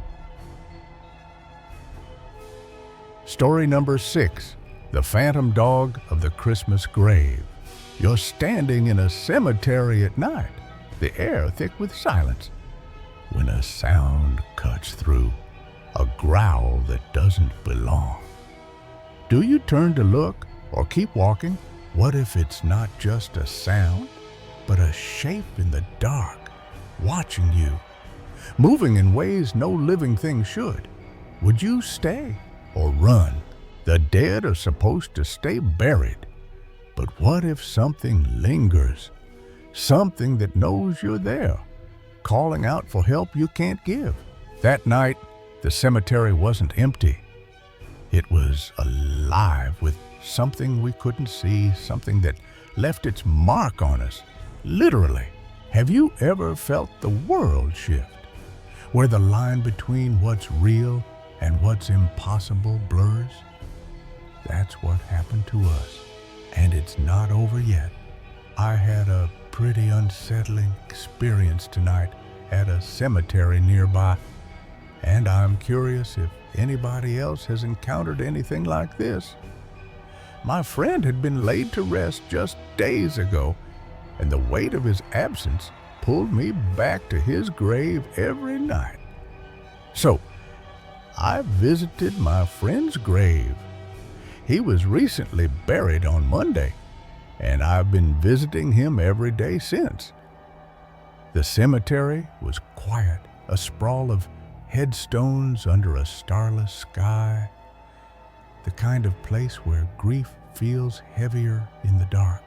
S1: Story number 6, The Phantom Dog of the Christmas Grave. You're standing in a cemetery at night, the air thick with silence, when a sound cuts through, a growl that doesn't belong. Do you turn to look or keep walking? What if it's not just a sound, but a shape in the dark, watching you, moving in ways no living thing should? Would you stay or run? The dead are supposed to stay buried. But what if something lingers, something that knows you're there, calling out for help you can't give? That night, the cemetery wasn't empty. It was alive with something we couldn't see, something that left its mark on us, literally. Have you ever felt the world shift, where the line between what's real and what's impossible blurs? That's what happened to us, and it's not over yet. I had a pretty unsettling experience tonight at a cemetery nearby, and I'm curious if anybody else has encountered anything like this. My friend had been laid to rest just days ago, and the weight of his absence pulled me back to his grave every night. So, I visited my friend's grave. He was recently buried on Monday, and I've been visiting him every day since. The cemetery was quiet, a sprawl of headstones under a starless sky, the kind of place where grief feels heavier in the dark.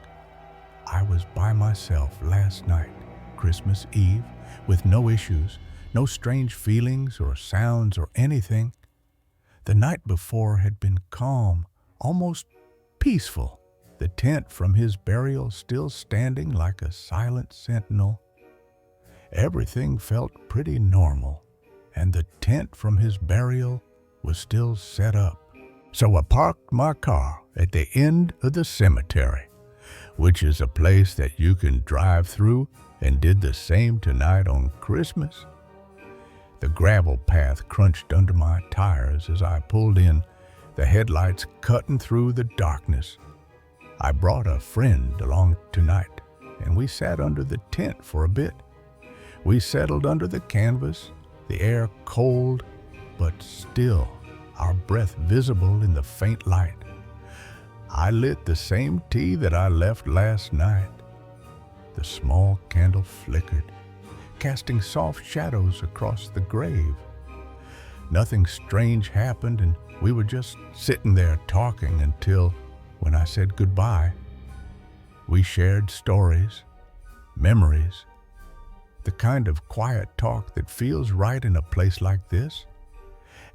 S1: I was by myself last night, Christmas Eve, with no issues, no strange feelings or sounds or anything. The night before had been calm, almost peaceful, the tent from his burial still standing like a silent sentinel. Everything felt pretty normal, and the tent from his burial was still set up. So I parked my car at the end of the cemetery, which is a place that you can drive through, and did the same tonight on Christmas. The gravel path crunched under my tires as I pulled in, the headlights cutting through the darkness. I brought a friend along tonight, and we sat under the tent for a bit. We settled under the canvas, the air cold, but still, our breath visible in the faint light. I lit the same tea that I left last night. The small candle flickered, casting soft shadows across the grave. Nothing strange happened, and we were just sitting there talking until, when I said goodbye, we shared stories, memories, the kind of quiet talk that feels right in a place like this.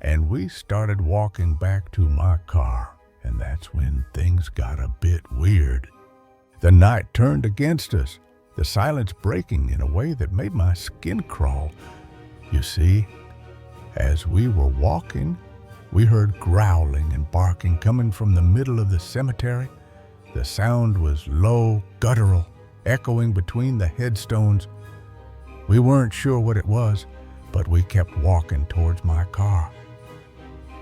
S1: And we started walking back to my car, and that's when things got a bit weird. The night turned against us, the silence breaking in a way that made my skin crawl. You see, as we were walking, we heard growling and barking coming from the middle of the cemetery. The sound was low, guttural, echoing between the headstones. We weren't sure what it was, but we kept walking towards my car.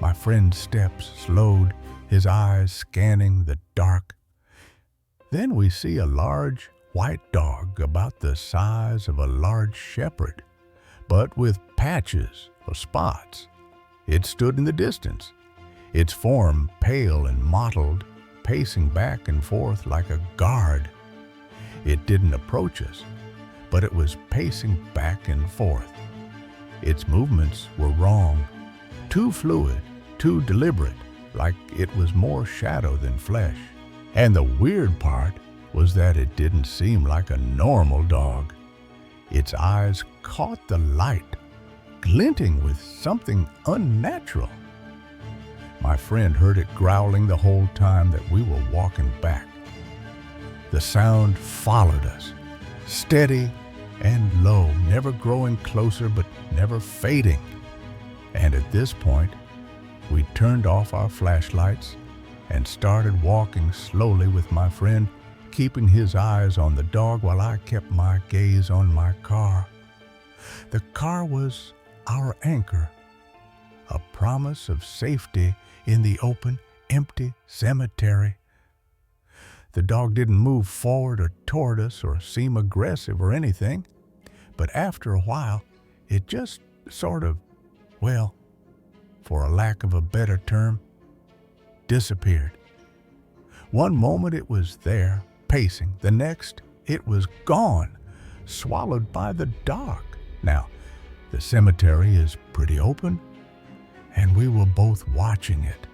S1: My friend's steps slowed, his eyes scanning the dark. Then we see a large white dog about the size of a large shepherd, but with patches or spots. It stood in the distance, its form pale and mottled, pacing back and forth like a guard. It didn't approach us, but it was pacing back and forth. Its movements were wrong, too fluid, too deliberate, like it was more shadow than flesh. And the weird part was that it didn't seem like a normal dog. Its eyes caught the light, glinting with something unnatural. My friend heard it growling the whole time that we were walking back. The sound followed us, steady and low, never growing closer but never fading. And at this point, we turned off our flashlights and started walking slowly with my friend, keeping his eyes on the dog while I kept my gaze on my car. The car was our anchor, a promise of safety in the open, empty cemetery. The dog didn't move forward or toward us or seem aggressive or anything, but after a while, it just sort of, well, for a lack of a better term, disappeared. One moment it was there, pacing. The next, it was gone, swallowed by the dark. Now, the cemetery is pretty open, and we were both watching it.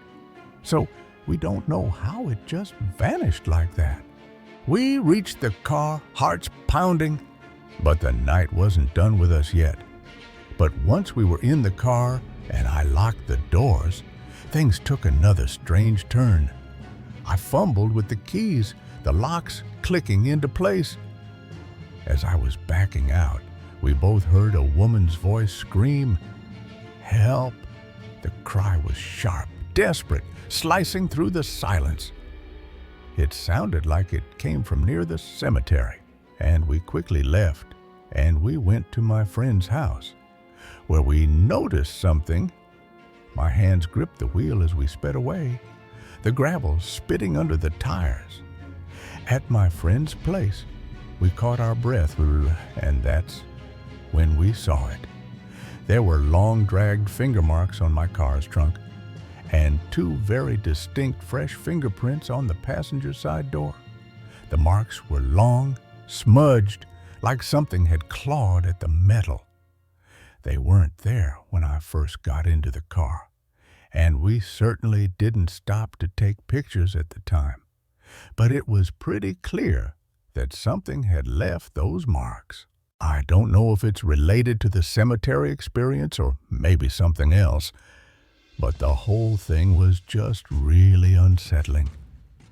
S1: So we don't know how it just vanished like that. We reached the car, hearts pounding, but the night wasn't done with us yet. But once we were in the car and I locked the doors, things took another strange turn. I fumbled with the keys, the locks clicking into place. As I was backing out, we both heard a woman's voice scream, "Help!" The cry was sharp, desperate, slicing through the silence. It sounded like it came from near the cemetery, and we quickly left, and we went to my friend's house, where we noticed something. My hands gripped the wheel as we sped away. the gravel spitting under the tires. At my friend's place, we caught our breath, and that's when we saw it. There were long dragged finger marks on my car's trunk and two very distinct fresh fingerprints on the passenger side door. The marks were long, smudged, like something had clawed at the metal. They weren't there when I first got into the car, and we certainly didn't stop to take pictures at the time. But it was pretty clear that something had left those marks. I don't know if it's related to the cemetery experience or maybe something else, but the whole thing was just really unsettling,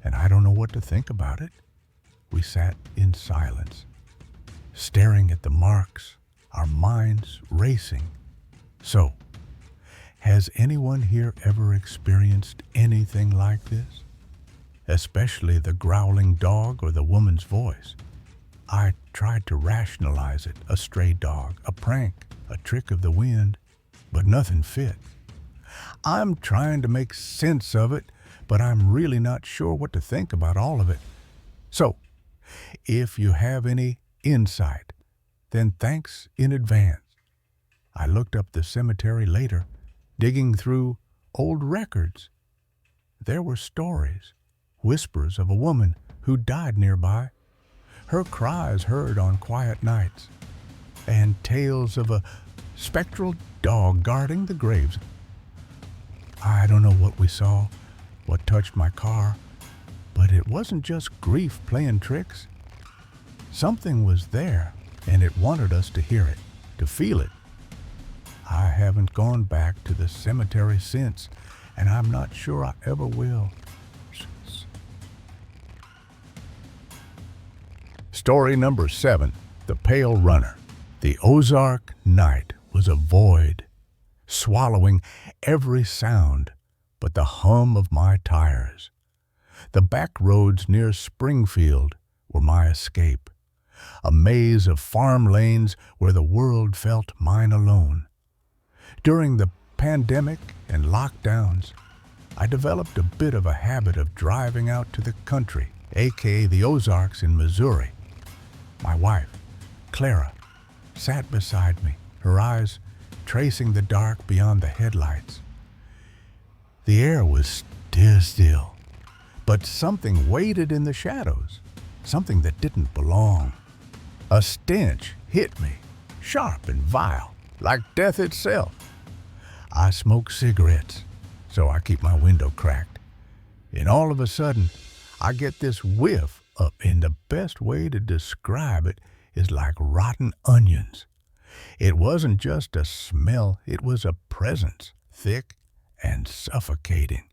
S1: and I don't know what to think about it. We sat in silence, staring at the marks, our minds racing. So, has anyone here ever experienced anything like this? Especially the growling dog or the woman's voice. I tried to rationalize it, a stray dog, a prank, a trick of the wind, but nothing fit. I'm trying to make sense of it, but I'm really not sure what to think about all of it. So, if you have any insight, then thanks in advance. I looked up the cemetery later, digging through old records. There were stories, whispers of a woman who died nearby, her cries heard on quiet nights, and tales of a spectral dog guarding the graves. I don't know what we saw, what touched my car, but it wasn't just grief playing tricks. Something was there, and it wanted us to hear it, to feel it. I haven't gone back to the cemetery since, and I'm not sure I ever will. Story number 7, The Pale Runner. The Ozark night was a void, swallowing every sound but the hum of my tires. The back roads near Springfield were my escape, a maze of farm lanes where the world felt mine alone. During the pandemic and lockdowns, I developed a bit of a habit of driving out to the country, aka the Ozarks in Missouri. My wife, Clara, sat beside me, her eyes tracing the dark beyond the headlights. The air was still, but something waited in the shadows, something that didn't belong. A stench hit me, sharp and vile, like death itself. I smoke cigarettes, so I keep my window cracked. And all of a sudden, I get this whiff up, and the best way to describe it is like rotten onions. It wasn't just a smell, it was a presence, thick and suffocating.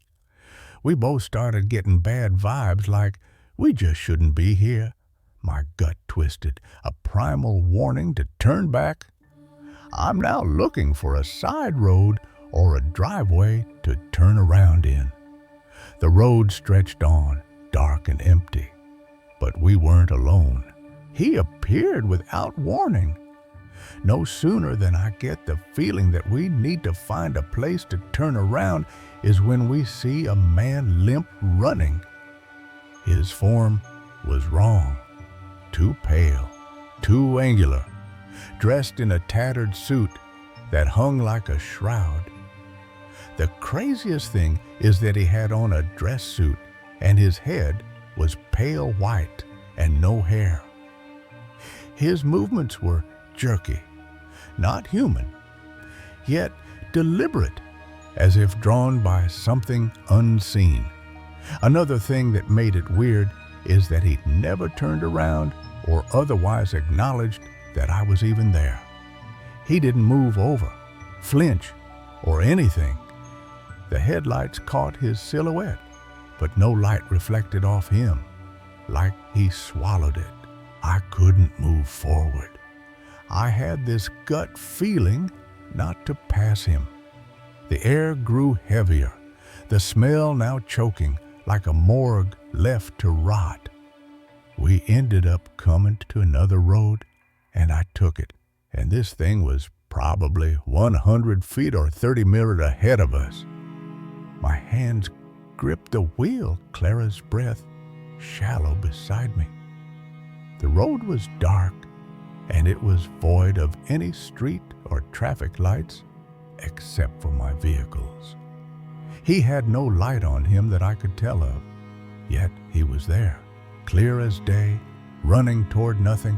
S1: We both started getting bad vibes like we just shouldn't be here. My gut twisted, a primal warning to turn back. I'm now looking for a side road or a driveway to turn around in. The road stretched on, dark and empty. But we weren't alone. He appeared without warning. No sooner than I get the feeling that we need to find a place to turn around is when we see a man limp running. His form was wrong, too pale, too angular, dressed in a tattered suit that hung like a shroud. The craziest thing is that he had on a dress suit and his head was pale white and no hair. His movements were jerky, not human, yet deliberate, as if drawn by something unseen. Another thing that made it weird is that he never turned around or otherwise acknowledged that I was even there. He didn't move over, flinch, or anything. The headlights caught his silhouette, but no light reflected off him, like he swallowed it. I couldn't move forward. I had this gut feeling not to pass him. The air grew heavier, the smell now choking like a morgue left to rot. We ended up coming to another road, and I took it, and this thing was probably 100 feet or 30 meters ahead of us. My hands gripped the wheel, Clara's breath shallow beside me. The road was dark, and it was void of any street or traffic lights except for my vehicle's. He had no light on him that I could tell of, yet he was there, clear as day, running toward nothing,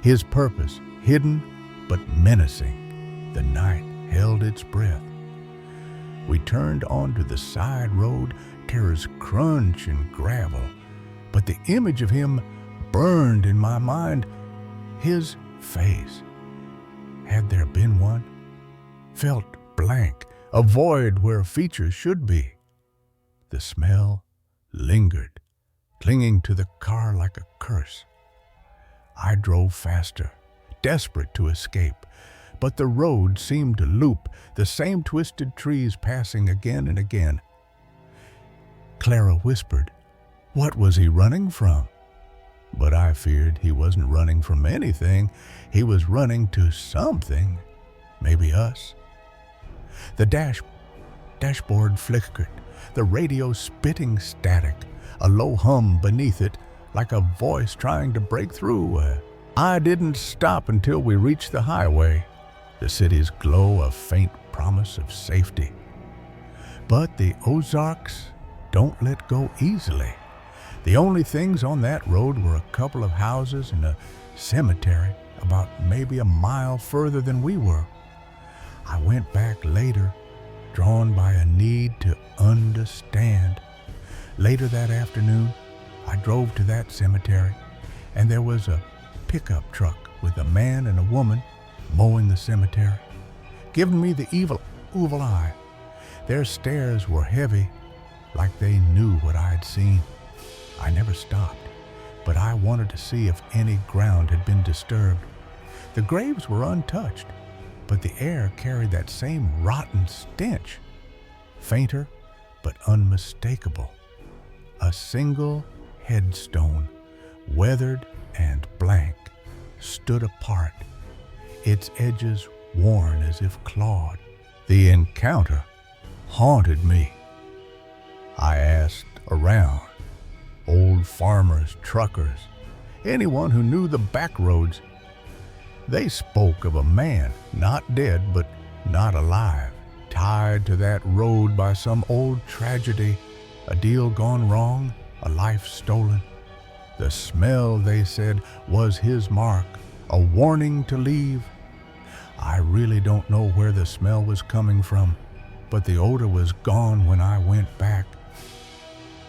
S1: his purpose hidden but menacing. The night held its breath. We turned onto the side road, terrors crunch and gravel, but the image of him burned in my mind. His face, had there been one, felt blank, a void where features should be. The smell lingered, clinging to the car like a curse. I drove faster, desperate to escape, but the road seemed to loop, the same twisted trees passing again and again. Clara whispered, "What was he running from?" But I feared he wasn't running from anything. He was running to something, maybe us. The dashboard flickered, the radio spitting static, a low hum beneath it, like a voice trying to break through. I didn't stop until we reached the highway, the city's glow a faint promise of safety. But the Ozarks don't let go easily. The only things on that road were a couple of houses and a cemetery about maybe a mile further than we were. I went back later, drawn by a need to understand. Later that afternoon, I drove to that cemetery, and there was a pickup truck with a man and a woman mowing the cemetery, giving me the evil eye. Their stares were heavy, like they knew what I had seen. I never stopped, but I wanted to see if any ground had been disturbed. The graves were untouched, but the air carried that same rotten stench, fainter but unmistakable. A single headstone, weathered and blank, stood apart, its edges worn as if clawed. The encounter haunted me. I asked around, old farmers, truckers, anyone who knew the back roads. They spoke of a man, not dead but not alive, tied to that road by some old tragedy, a deal gone wrong, a life stolen. The smell, they said, was his mark, a warning to leave. I really don't know where the smell was coming from, but the odor was gone when I went back.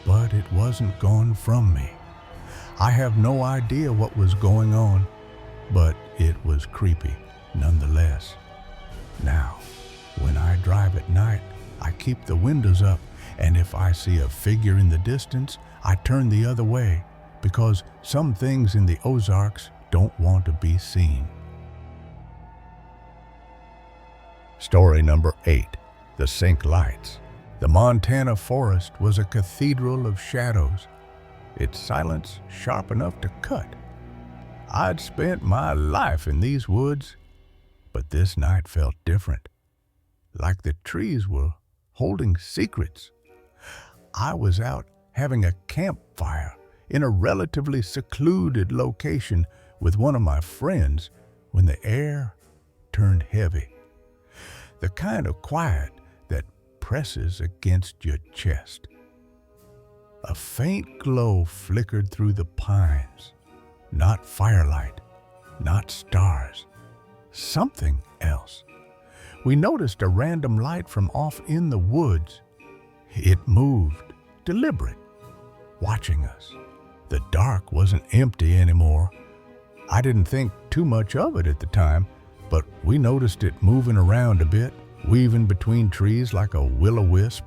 S1: But it wasn't gone from me. I have no idea what was going on, but it was creepy nonetheless. Now, when I drive at night, I keep the windows up, and if I see a figure in the distance, I turn the other way, because some things in the Ozarks don't want to be seen. Story number 8, The Sink Lights. The Montana forest was a cathedral of shadows, its silence sharp enough to cut. I'd spent my life in these woods, but this night felt different, like the trees were holding secrets. I was out having a campfire in a relatively secluded location with one of my friends when the air turned heavy. The kind of quiet that presses against your chest. A faint glow flickered through the pines. Not firelight, not stars, something else. We noticed a random light from off in the woods. It moved, deliberate, watching us. The dark wasn't empty anymore. I didn't think too much of it at the time, but we noticed it moving around a bit, weaving between trees like a will-o-wisp.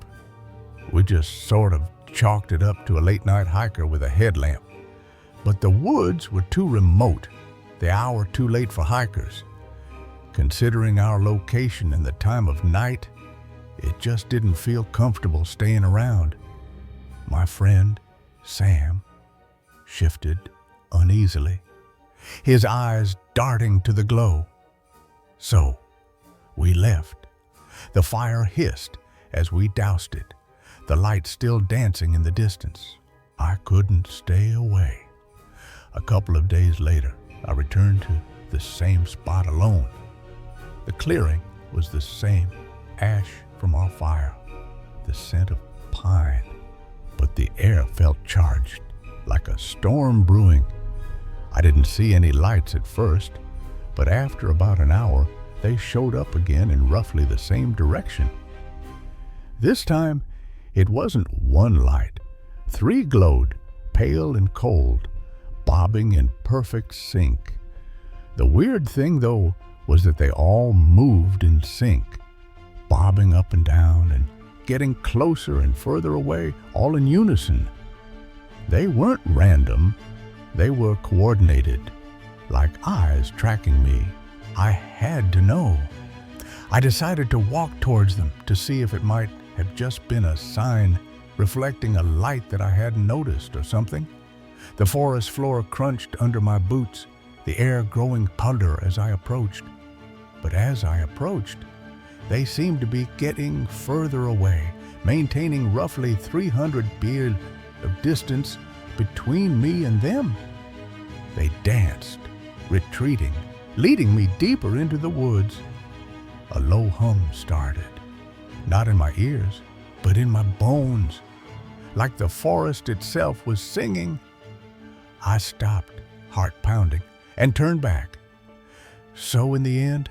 S1: We just sort of chalked it up to a late-night hiker with a headlamp. But the woods were too remote, the hour too late for hikers. Considering our location and the time of night, it just didn't feel comfortable staying around. My friend, Sam, shifted uneasily, his eyes darting to the glow. So, we left. The fire hissed as we doused it. the light still dancing in the distance. I couldn't stay away. A couple of days later, I returned to the same spot alone. The clearing was the same, ash from our fire, the scent of pine, but the air felt charged, like a storm brewing. I didn't see any lights at first, but after about an hour, they showed up again in roughly the same direction. This time, it wasn't one light. 3 glowed, pale and cold, bobbing in perfect sync. The weird thing, though, was that they all moved in sync, bobbing up and down and getting closer and further away, all in unison. They weren't random, they were coordinated, like eyes tracking me. I had to know. I decided to walk towards them to see if it might have just been a sign reflecting a light that I hadn't noticed or something. The forest floor crunched under my boots, the air growing puder as I approached. But as I approached, they seemed to be getting further away, maintaining roughly 300 feet of distance between me and them. They danced, retreating, leading me deeper into the woods. A low hum started, not in my ears, but in my bones, like the forest itself was singing. I stopped, heart pounding, and turned back. So in the end,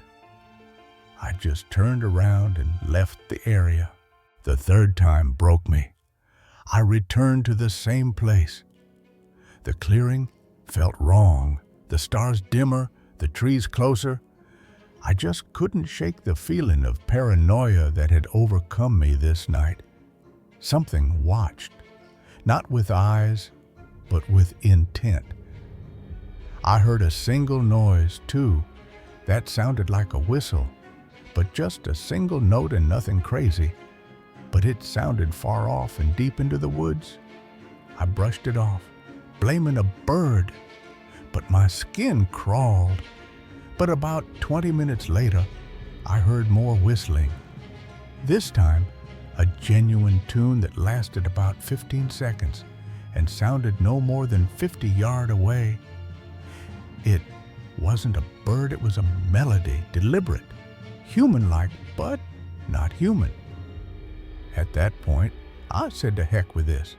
S1: I just turned around and left the area. The third time broke me. I returned to the same place. The clearing felt wrong, the stars dimmer, the trees closer. I just couldn't shake the feeling of paranoia that had overcome me this night. Something watched, not with eyes, but with intent. I heard a single noise, too. That sounded like a whistle, but just a single note and nothing crazy. But it sounded far off and deep into the woods. I brushed it off, blaming a bird, but my skin crawled. But about 20 minutes later, I heard more whistling. This time, a genuine tune that lasted about 15 seconds and sounded no more than 50 yards away. It wasn't a bird, it was a melody, deliberate, human-like, but not human. At that point, I said to heck with this,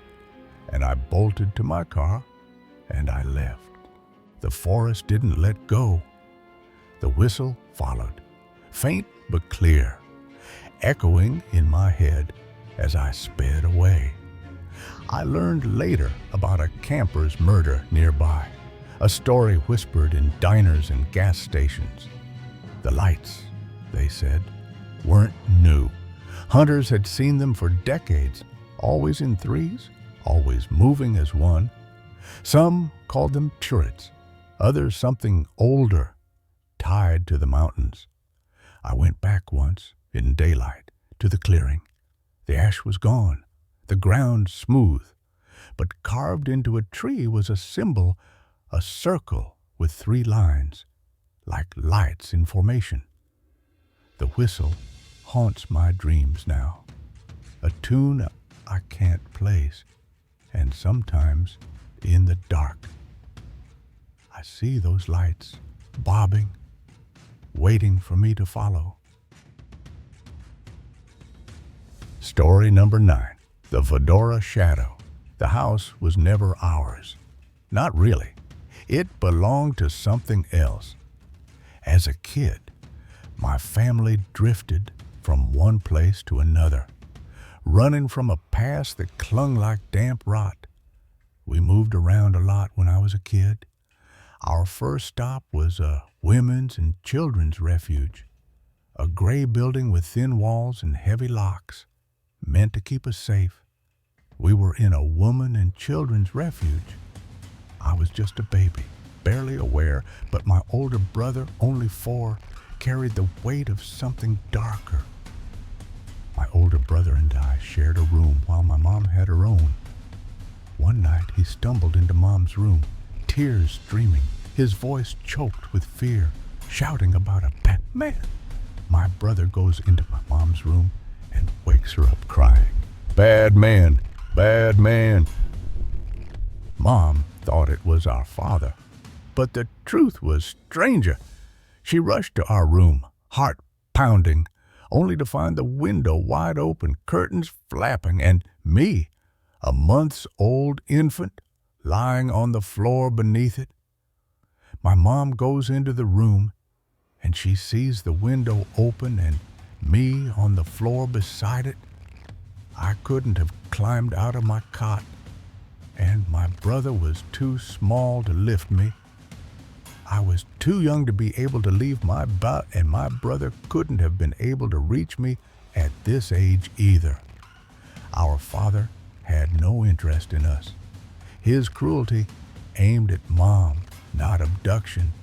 S1: and I bolted to my car and I left. The forest didn't let go. The whistle followed, faint but clear, echoing in my head as I sped away. I learned later about a camper's murder nearby, a story whispered in diners and gas stations. The lights, they said, weren't new. Hunters had seen them for decades, always in threes, always moving as one. Some called them turrets, others something older, tied to the mountains. I went back once, in daylight, to the clearing. The ash was gone, the ground smooth, but carved into a tree was a symbol, a circle with 3 lines, like lights in formation. The whistle haunts my dreams now, a tune I can't place, and sometimes in the dark, I see those lights bobbing, waiting for me to follow. Story number 9, the Fedora Shadow. The house was never ours. Not really. It belonged to something else. As a kid, my family drifted from one place to another, running from a past that clung like damp rot. We moved around a lot when I was a kid. Our first stop was a women's and children's refuge, a gray building with thin walls and heavy locks, meant to keep us safe. We were in a woman and children's refuge. I was just a baby, barely aware, but my older brother, only 4, carried the weight of something darker. My older brother and I shared a room while my mom had her own. One night he stumbled into Mom's room, tears streaming, his voice choked with fear, shouting about a Batman. My brother goes into my mom's room and wakes her up crying. Bad man, bad man. Mom thought it was our father, but the truth was stranger. She rushed to our room, heart pounding, only to find the window wide open, curtains flapping, and me, a months-old infant, lying on the floor beneath it. My mom goes into the room, and she sees the window open and me on the floor beside it. I couldn't have climbed out of my cot, and my brother was too small to lift me. I was too young to be able to leave my butt, and my brother couldn't have been able to reach me at this age either. Our father had no interest in us. His cruelty aimed at Mom, not abduction.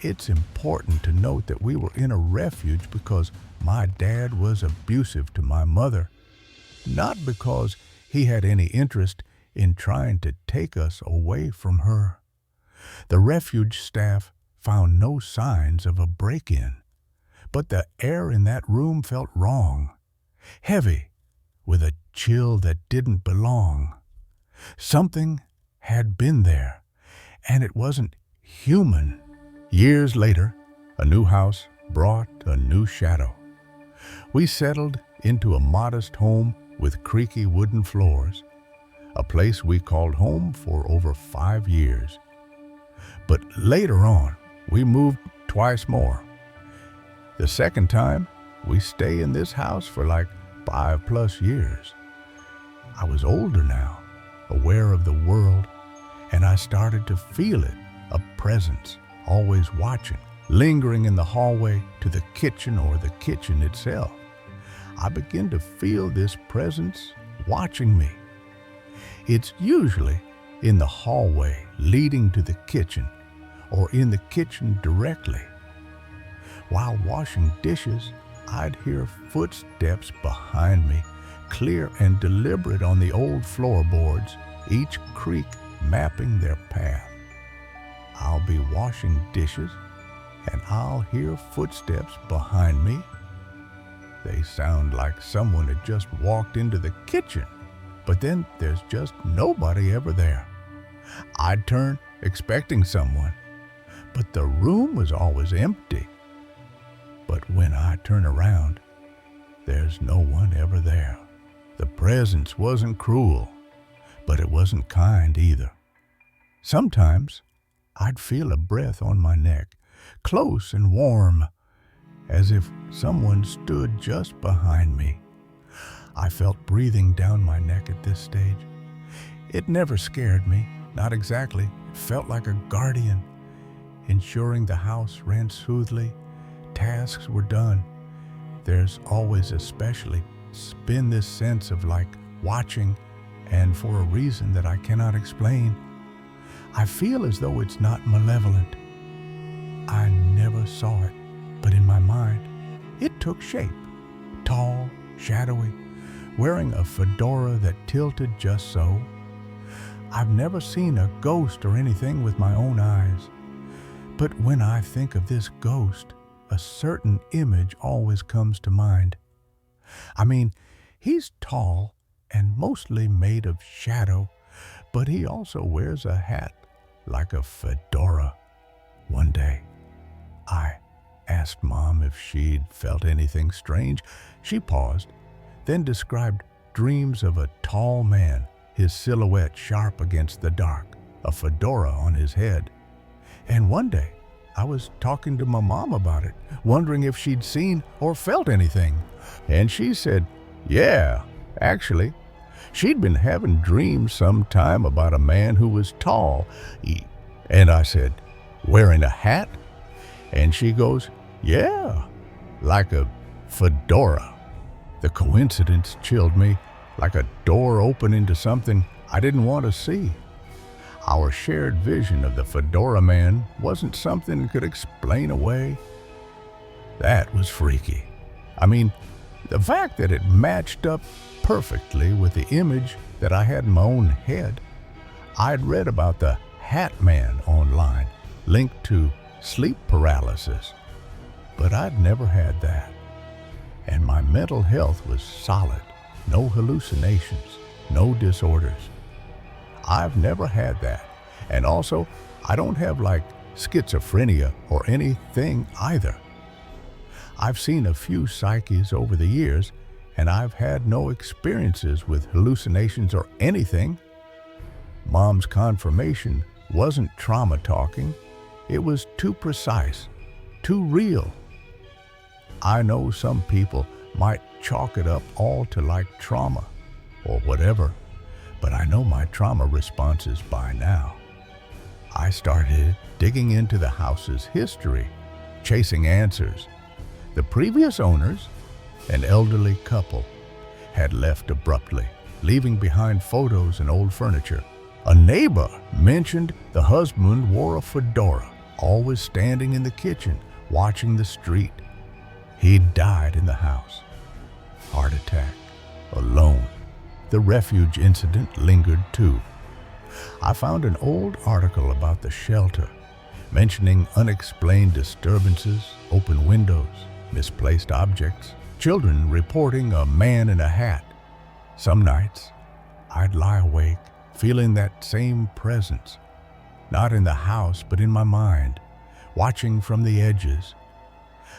S1: It's important to note that we were in a refuge because my dad was abusive to my mother, not because he had any interest in trying to take us away from her. The refuge staff found no signs of a break-in, but the air in that room felt wrong, heavy, with a chill that didn't belong. Something had been there, and it wasn't human. Years later, a new house brought a new shadow. We settled into a modest home with creaky wooden floors, a place we called home for over 5 years. But later on, we moved twice more. The second time, we stay in this house for like 5+ years. I was older now, aware of the world, and I started to feel it, a presence, always watching, lingering in the hallway to the kitchen or the kitchen itself. I begin to feel this presence watching me. It's usually in the hallway leading to the kitchen, or in the kitchen directly. While washing dishes, I'd hear footsteps behind me, clear and deliberate on the old floorboards, each creak mapping their path. I'll be washing dishes, and I'll hear footsteps behind me. They sound like someone had just walked into the kitchen, but then there's just nobody ever there. I'd turn, expecting someone, but the room was always empty. But when I turn around, there's no one ever there. The presence wasn't cruel, but it wasn't kind either. Sometimes I'd feel a breath on my neck, close and warm, as if someone stood just behind me. I felt breathing down my neck at this stage. It never scared me, not exactly. It felt like a guardian, ensuring the house ran smoothly, tasks were done. There's always especially been this sense of like watching, and for a reason that I cannot explain. I feel as though it's not malevolent. I never saw it, but in my mind, it took shape. Tall, shadowy, wearing a fedora that tilted just so. I've never seen a ghost or anything with my own eyes, but when I think of this ghost, a certain image always comes to mind. I mean, he's tall and mostly made of shadow, but he also wears a hat like a fedora. One day, I asked Mom if she'd felt anything strange. She paused, then described dreams of a tall man, his silhouette sharp against the dark, a fedora on his head. And one day, I was talking to my mom about it, wondering if she'd seen or felt anything. And she said, yeah, actually, she'd been having dreams sometime about a man who was tall. And I said, wearing a hat? And she goes, yeah, like a fedora. The coincidence chilled me, like a door opening to something I didn't want to see. Our shared vision of the fedora man wasn't something that could explain away. That was freaky. I mean, the fact that it matched up perfectly with the image that I had in my own head. I'd read about the Hat Man online, linked to sleep paralysis, but I'd never had that. And my mental health was solid, no hallucinations, no disorders. I've never had that. And also, I don't have like schizophrenia or anything either. I've seen a few psyches over the years, and I've had no experiences with hallucinations or anything. Mom's confirmation wasn't trauma talking. It was too precise, too real. I know some people might chalk it up all to like trauma or whatever, but I know my trauma responses by now. I started digging into the house's history, chasing answers. The previous owners, an elderly couple, had left abruptly, leaving behind photos and old furniture. A neighbor mentioned the husband wore a fedora, always standing in the kitchen, watching the street. He'd died in the house. Heart attack, alone. The refuge incident lingered too. I found an old article about the shelter, mentioning unexplained disturbances, open windows, misplaced objects, children reporting a man in a hat. Some nights, I'd lie awake, feeling that same presence, not in the house, but in my mind, watching from the edges.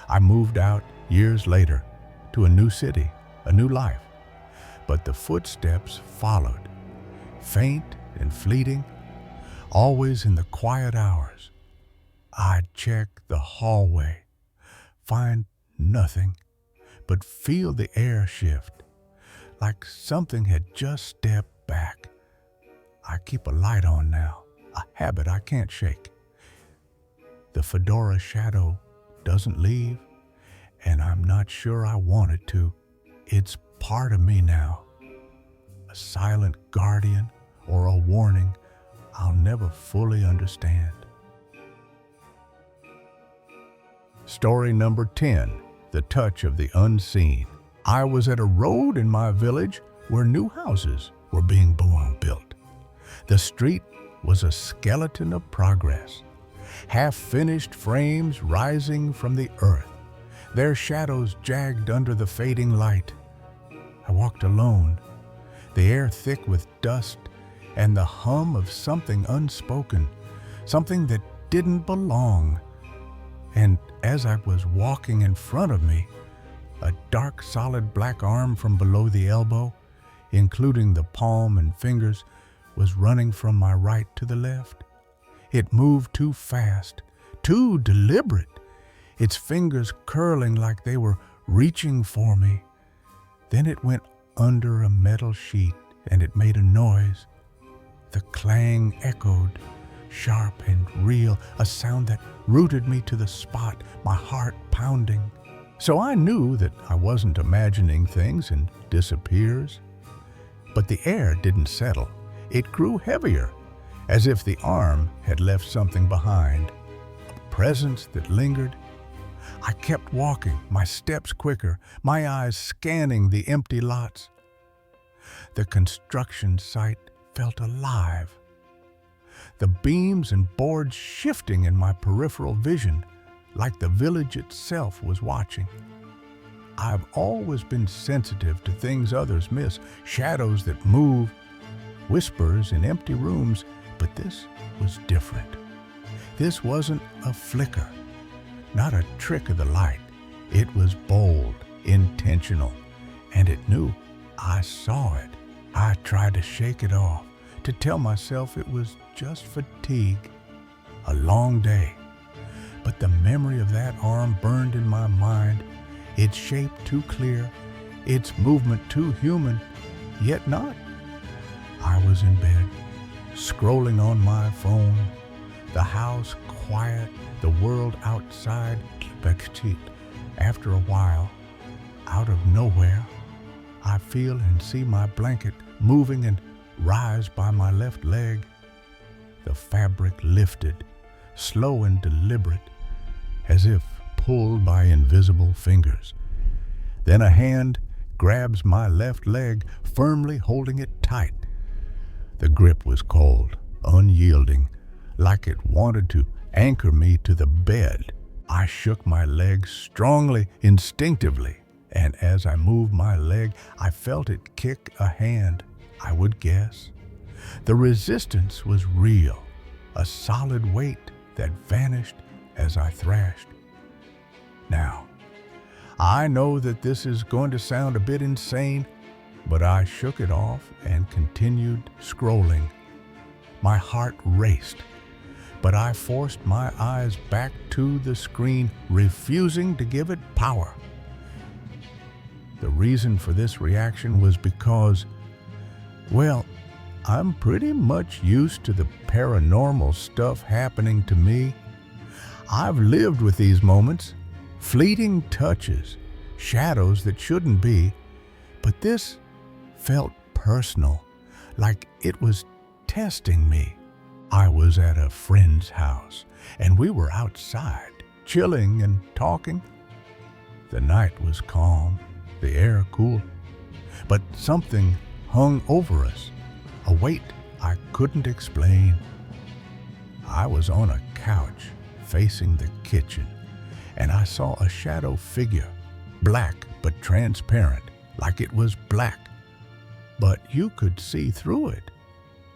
S1: I moved out years later to a new city, a new life, but the footsteps followed, faint and fleeting, always in the quiet hours. I'd check the hallway, find nothing, but feel the air shift, like something had just stepped back. I keep a light on now, a habit I can't shake. The fedora shadow doesn't leave, and I'm not sure I want it to. It's part of me now, a silent guardian or a warning I'll never fully understand. Story number 10, The Touch of the Unseen. I was at a road in my village where new houses were being built. The street was a skeleton of progress, half-finished frames rising from the earth, their shadows jagged under the fading light. I walked alone, the air thick with dust and the hum of something unspoken, something that didn't belong. And as I was walking, in front of me, a dark, solid black arm from below the elbow, including the palm and fingers, was running from my right to the left. It moved too fast, too deliberate, its fingers curling like they were reaching for me. Then it went under a metal sheet and it made a noise. The clang echoed, sharp and real, a sound that rooted me to the spot, my heart pounding. So I knew that I wasn't imagining things and disappears. But the air didn't settle. It grew heavier, as if the arm had left something behind, a presence that lingered. I kept walking, my steps quicker, my eyes scanning the empty lots. The construction site felt alive. The beams and boards shifting in my peripheral vision, like the village itself was watching. I've always been sensitive to things others miss, shadows that move, whispers in empty rooms, but this was different. This wasn't a flicker, not a trick of the light. It was bold, intentional, and it knew I saw it. I tried to shake it off, to tell myself it was just fatigue, a long day. But the memory of that arm burned in my mind, its shape too clear, its movement too human, yet not. I was in bed, scrolling on my phone, the house quiet, the world outside. After a while, out of nowhere, I feel and see my blanket moving and rise by my left leg. The fabric lifted, slow and deliberate, as if pulled by invisible fingers. Then a hand grabs my left leg, firmly holding it tight. The grip was cold, unyielding, like it wanted to anchor me to the bed. I shook my leg strongly, instinctively, And as I moved my leg, I felt it kick a hand, I would guess. The resistance was real, a solid weight that vanished as I thrashed. Now, I know that this is going to sound a bit insane, but I shook it off and continued scrolling. My heart raced, but I forced my eyes back to the screen, refusing to give it power. The reason for this reaction was because, well, I'm pretty much used to the paranormal stuff happening to me. I've lived with these moments, fleeting touches, shadows that shouldn't be, but this felt personal, like it was testing me. I was at a friend's house, and we were outside, chilling and talking. The night was calm, the air cool, but something hung over us, a weight I couldn't explain. I was on a couch facing the kitchen, and I saw a shadow figure, black but transparent, like it was black. But you could see through it.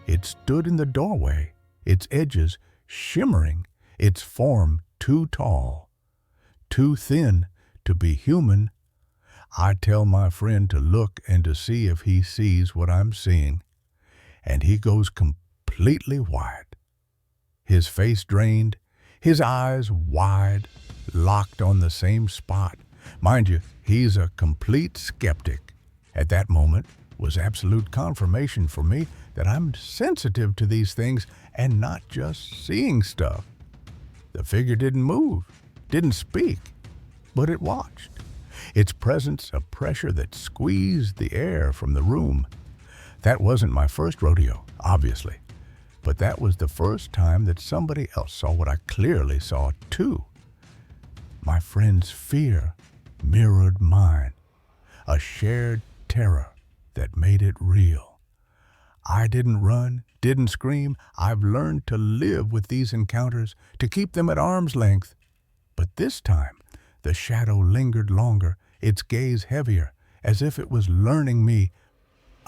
S1: It stood in the doorway, its edges shimmering, its form too tall, too thin to be human. I tell my friend to look and to see if he sees what I'm seeing, and he goes completely white. His face drained, his eyes wide, locked on the same spot. Mind you, he's a complete skeptic. At that moment was absolute confirmation for me that I'm sensitive to these things and not just seeing stuff. The figure didn't move, didn't speak, but it watched. Its presence a pressure that squeezed the air from the room. That wasn't my first rodeo, obviously, but that was the first time that somebody else saw what I clearly saw too. My friend's fear mirrored mine, a shared terror that made it real. I didn't run, didn't scream. I've learned to live with these encounters, to keep them at arm's length. But this time, the shadow lingered longer, its gaze heavier, as if it was learning me.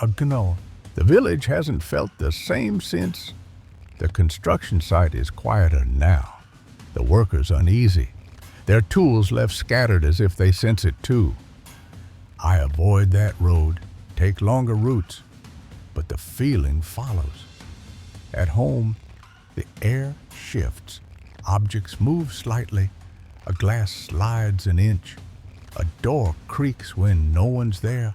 S1: The village hasn't felt the same since. The construction site is quieter now. The workers uneasy. Their tools left scattered as if they sense it too. I avoid that road, take longer routes, but the feeling follows. At home, the air shifts. Objects move slightly. A glass slides an inch. A door creaks when no one's there.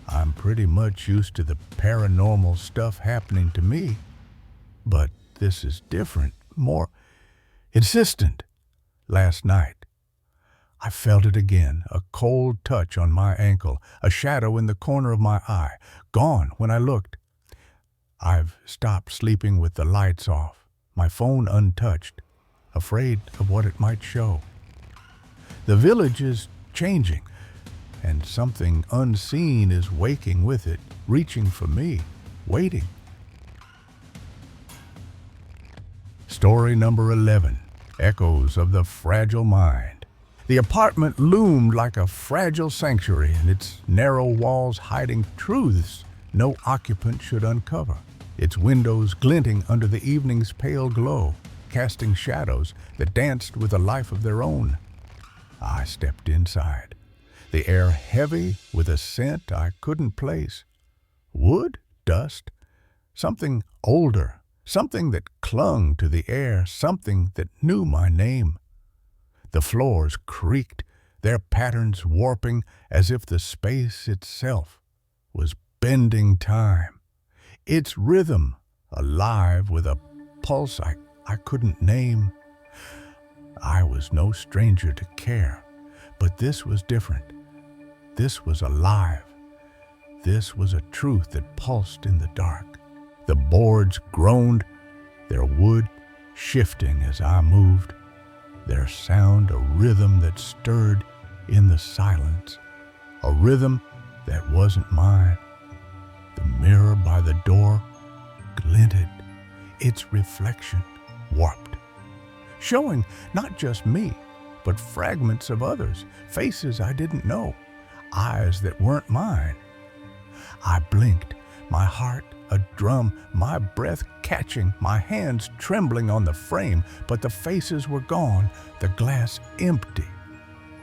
S1: I'm pretty much used to the paranormal stuff happening to me, but this is different, more insistent. Last night, I felt it again, a cold touch on my ankle, a shadow in the corner of my eye, gone when I looked. I've stopped sleeping with the lights off, my phone untouched, afraid of what it might show. The village is changing, and something unseen is waking with it, reaching for me, waiting. Story number 11, Echoes of the Fragile Mind. The apartment loomed like a fragile sanctuary, and its narrow walls hiding truths no occupant should uncover. Its windows glinting under the evening's pale glow, casting shadows that danced with a life of their own. I stepped inside, the air heavy with a scent I couldn't place. Wood, dust, something older, something that clung to the air, something that knew my name. The floors creaked, their patterns warping as if the space itself was bending time. Its rhythm alive with a pulse I couldn't name. I was no stranger to care, but this was different. This was alive. This was a truth that pulsed in the dark. The boards groaned, their wood shifting as I moved, their sound a rhythm that stirred in the silence, a rhythm that wasn't mine. The mirror by the door glinted, its reflection warped, showing not just me, but fragments of others, faces I didn't know. eyes that weren't mine. I blinked, my heart a drum, my breath catching, my hands trembling on the frame, but the faces were gone, the glass empty,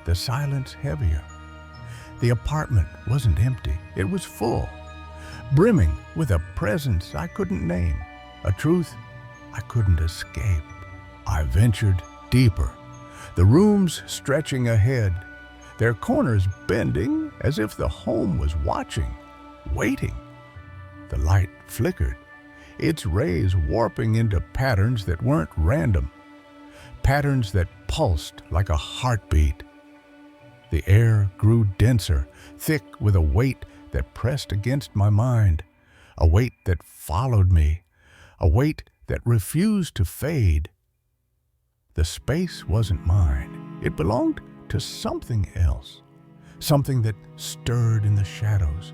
S1: the silence heavier. The apartment wasn't empty, it was full, brimming with a presence I couldn't name, a truth I couldn't escape. I ventured deeper, the rooms stretching ahead, their corners bending as if the home was watching, waiting. The light flickered, its rays warping into patterns that weren't random, patterns that pulsed like a heartbeat. The air grew denser, thick with a weight that pressed against my mind, a weight that followed me, a weight that refused to fade. The space wasn't mine. It belonged to something else, something that stirred in the shadows,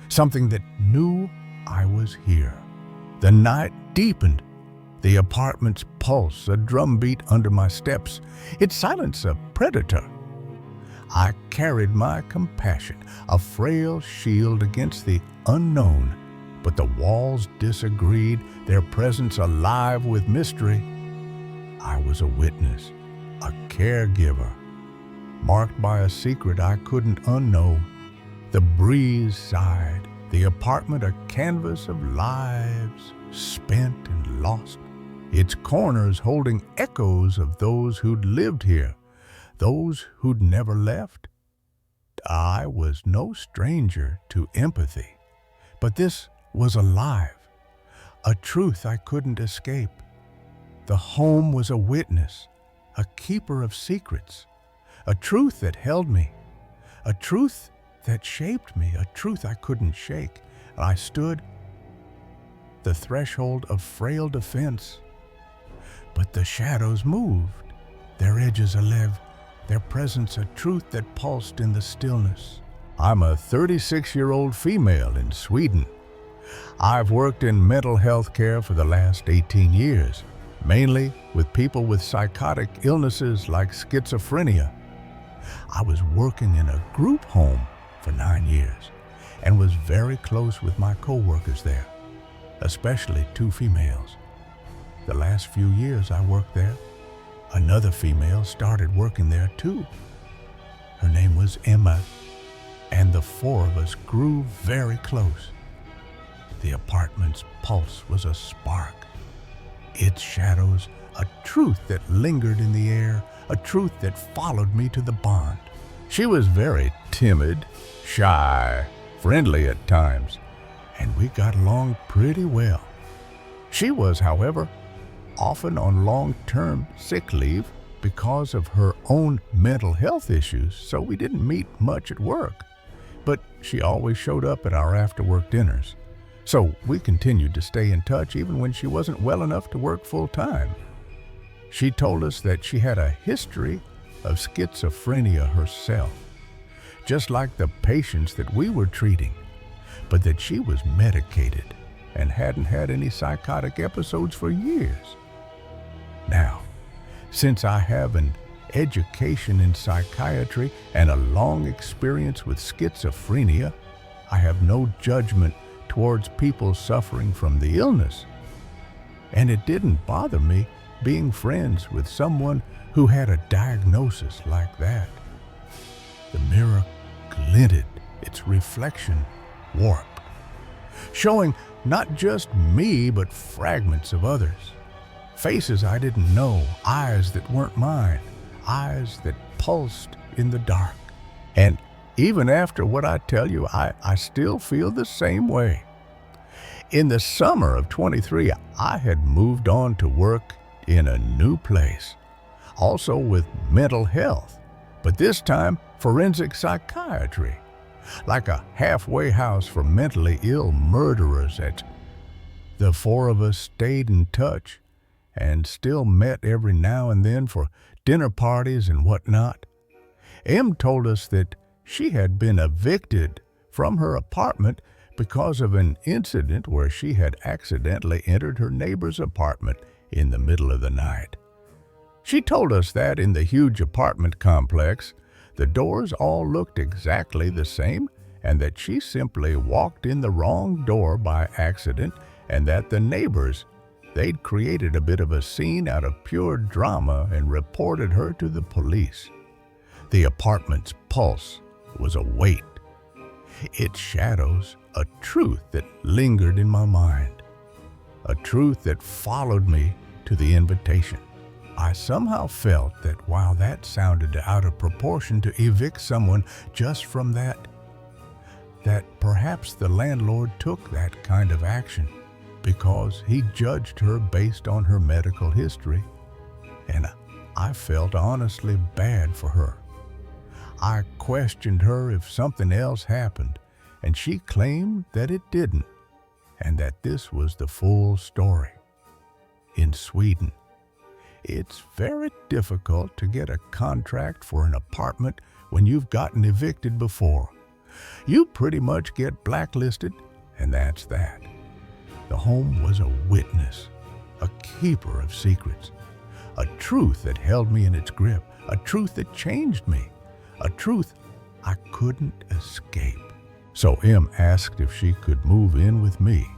S1: something that knew I was here. The night deepened, the apartment's pulse, a drumbeat under my steps. It silenced a predator. I carried my compassion, a frail shield against the unknown, but the walls disagreed, their presence alive with mystery. I was a witness, a caregiver, marked by a secret I couldn't unknow. The breeze sighed, the apartment a canvas of lives spent and lost, its corners holding echoes of those who'd lived here, those who'd never left. I was no stranger to empathy, but this was alive, a truth I couldn't escape. The home was a witness, a keeper of secrets, a truth that held me, a truth that shaped me, a truth I couldn't shake. I stood the threshold of frail defense, but the shadows moved, their edges alive, their presence a truth that pulsed in the stillness. I'm a 36-year-old female in Sweden. I've worked in mental health care for the last 18 years, mainly with people with psychotic illnesses like schizophrenia. I was working in a group home for 9 years and was very close with my co-workers there, especially 2 females. The last few years I worked there, another female started working there too. Her name was Emma, and the 4 of us grew very close. The apartment's pulse was a spark, its shadows a truth that lingered in the air, a truth that followed me to the bond. She was very timid, shy, friendly at times, and we got along pretty well. She was, however, often on long-term sick leave because of her own mental health issues, so we didn't meet much at work. But she always showed up at our after-work dinners, so we continued to stay in touch even when she wasn't well enough to work full-time. She told us that she had a history of schizophrenia herself, just like the patients that we were treating, but that she was medicated and hadn't had any psychotic episodes for years. Now, since I have an education in psychiatry and a long experience with schizophrenia, I have no judgment towards people suffering from the illness. And it didn't bother me being friends with someone who had a diagnosis like that. The mirror glinted, its reflection warped, showing not just me but fragments of others. Faces I didn't know, eyes that weren't mine, eyes that pulsed in the dark. And even after what I tell you, I still feel the same way. In the summer of 23, I had moved on to work in a new place, also with mental health, but this time forensic psychiatry, like a halfway house for mentally ill murderers. The 4 of us stayed in touch and still met every now and then for dinner parties and whatnot. Em told us that she had been evicted from her apartment because of an incident where she had accidentally entered her neighbor's apartment in the middle of the night. She told us that in the huge apartment complex, The doors all looked exactly the same, and that she simply walked in the wrong door by accident, and that the neighbors, they'd created a bit of a scene out of pure drama and reported her to the police. The apartment's pulse was a weight. Its shadows, a truth that lingered in my mind, a truth that followed me to the invitation. I somehow felt that while that sounded out of proportion to evict someone just from that perhaps the landlord took that kind of action because he judged her based on her medical history, and I felt honestly bad for her. I questioned her if something else happened, and she claimed that it didn't, and that this was the full story. In Sweden, it's very difficult to get a contract for an apartment when you've gotten evicted before. You pretty much get blacklisted, and that's that. The home was a witness, a keeper of secrets, a truth that held me in its grip, a truth that changed me, a truth I couldn't escape. So Em asked if she could move in with me,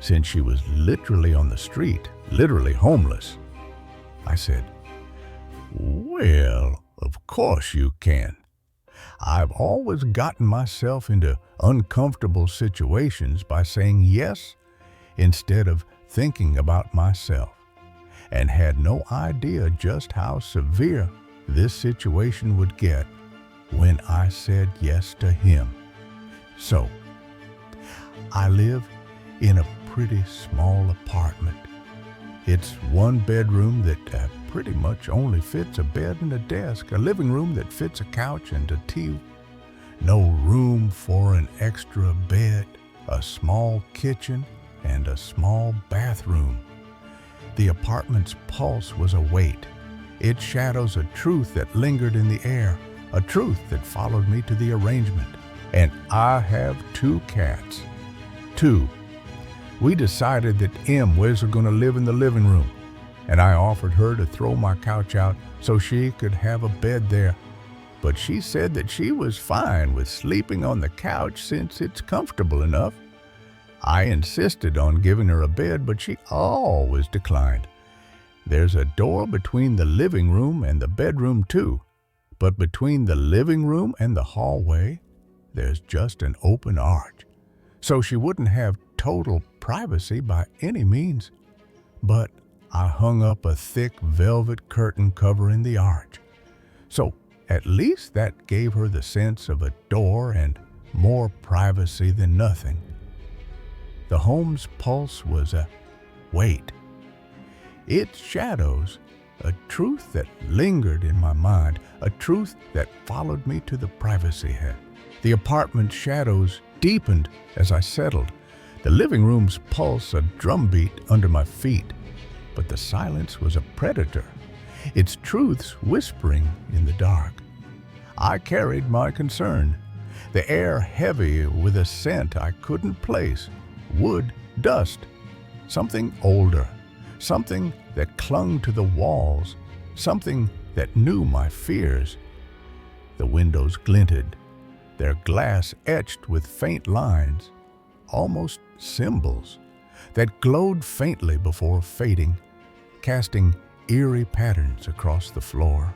S1: since she was literally on the street, literally homeless. I said, "Well, of course you can. I've always gotten myself into uncomfortable situations by saying yes instead of thinking about myself, and had no idea just how severe this situation would get when I said yes to him. So, I live in a pretty small apartment. It's one bedroom that pretty much only fits a bed and a desk, a living room that fits a couch and a TV, no room for an extra bed, a small kitchen, and a small bathroom. The apartment's pulse was a weight. Its shadows a truth that lingered in the air, a truth that followed me to the arrangement. And I have 2 cats. 2. We decided that Em was going to live in the living room, and I offered her to throw my couch out so she could have a bed there. But she said that she was fine with sleeping on the couch since it's comfortable enough. I insisted on giving her a bed, but she always declined. There's a door between the living room and the bedroom too, but between the living room and the hallway, there's just an open arch, so she wouldn't have total privacy by any means. But I hung up a thick velvet curtain covering the arch, so at least that gave her the sense of a door and more privacy than nothing. The home's pulse was a weight. Its shadows, a truth that lingered in my mind, a truth that followed me to the privacy head. The apartment's shadows deepened as I settled, the living room's pulse a drumbeat under my feet. But the silence was a predator, its truths whispering in the dark. I carried my concern, the air heavy with a scent I couldn't place, wood, dust, something older, something that clung to the walls, something that knew my fears. The windows glinted, their glass etched with faint lines, almost symbols, that glowed faintly before fading, casting eerie patterns across the floor.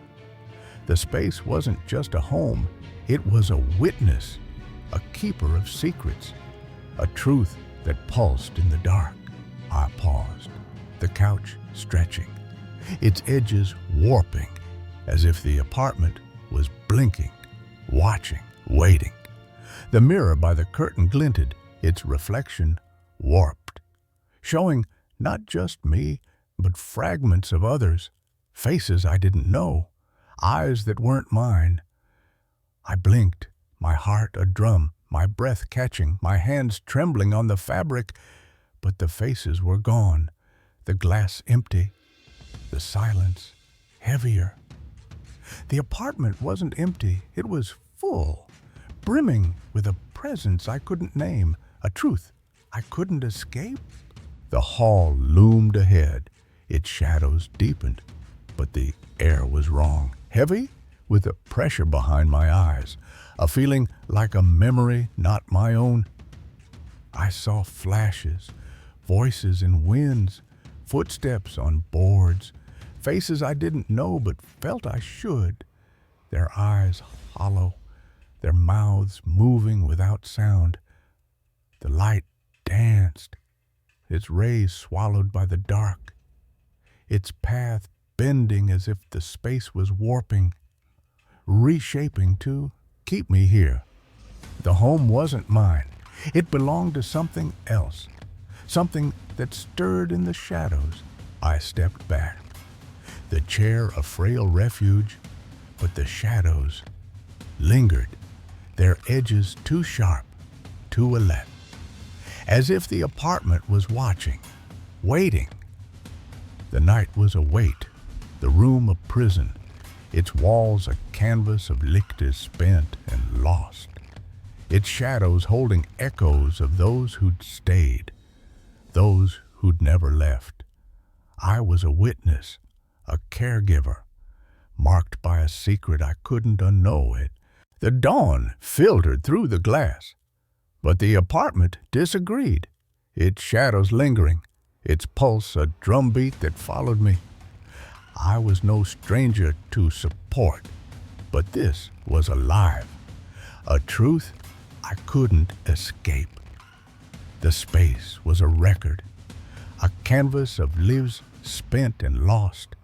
S1: The space wasn't just a home, it was a witness, a keeper of secrets, a truth that pulsed in the dark. I paused, the couch stretching, its edges warping, as if the apartment was blinking, watching, waiting. The mirror by the curtain glinted, its reflection warped, showing not just me, but fragments of others, faces I didn't know, eyes that weren't mine. I blinked, my heart a drum, my breath catching, my hands trembling on the fabric, but the faces were gone, the glass empty, the silence heavier. The apartment wasn't empty, it was full, brimming with a presence I couldn't name, a truth I couldn't escape. The hall loomed ahead, its shadows deepened, but the air was wrong, heavy with a pressure behind my eyes, a feeling like a memory not my own. I saw flashes, voices in winds, footsteps on boards, faces I didn't know but felt I should, their eyes hollow, their mouths moving without sound. The light danced, its rays swallowed by the dark, its path bending as if the space was warping, reshaping to keep me here. The home wasn't mine. It belonged to something else, something that stirred in the shadows. I stepped back, the chair a frail refuge, but the shadows lingered, their edges too sharp, too alert, as if the apartment was watching, waiting. The night was a wait, the room a prison, its walls a canvas of lictors spent and lost, its shadows holding echoes of those who'd stayed, those who'd never left. I was a witness, a caregiver, marked by a secret I couldn't unknow it. The dawn filtered through the glass, but the apartment disagreed, its shadows lingering, its pulse a drumbeat that followed me. I was no stranger to support, but this was alive, a truth I couldn't escape. The space was a record, a canvas of lives spent and lost,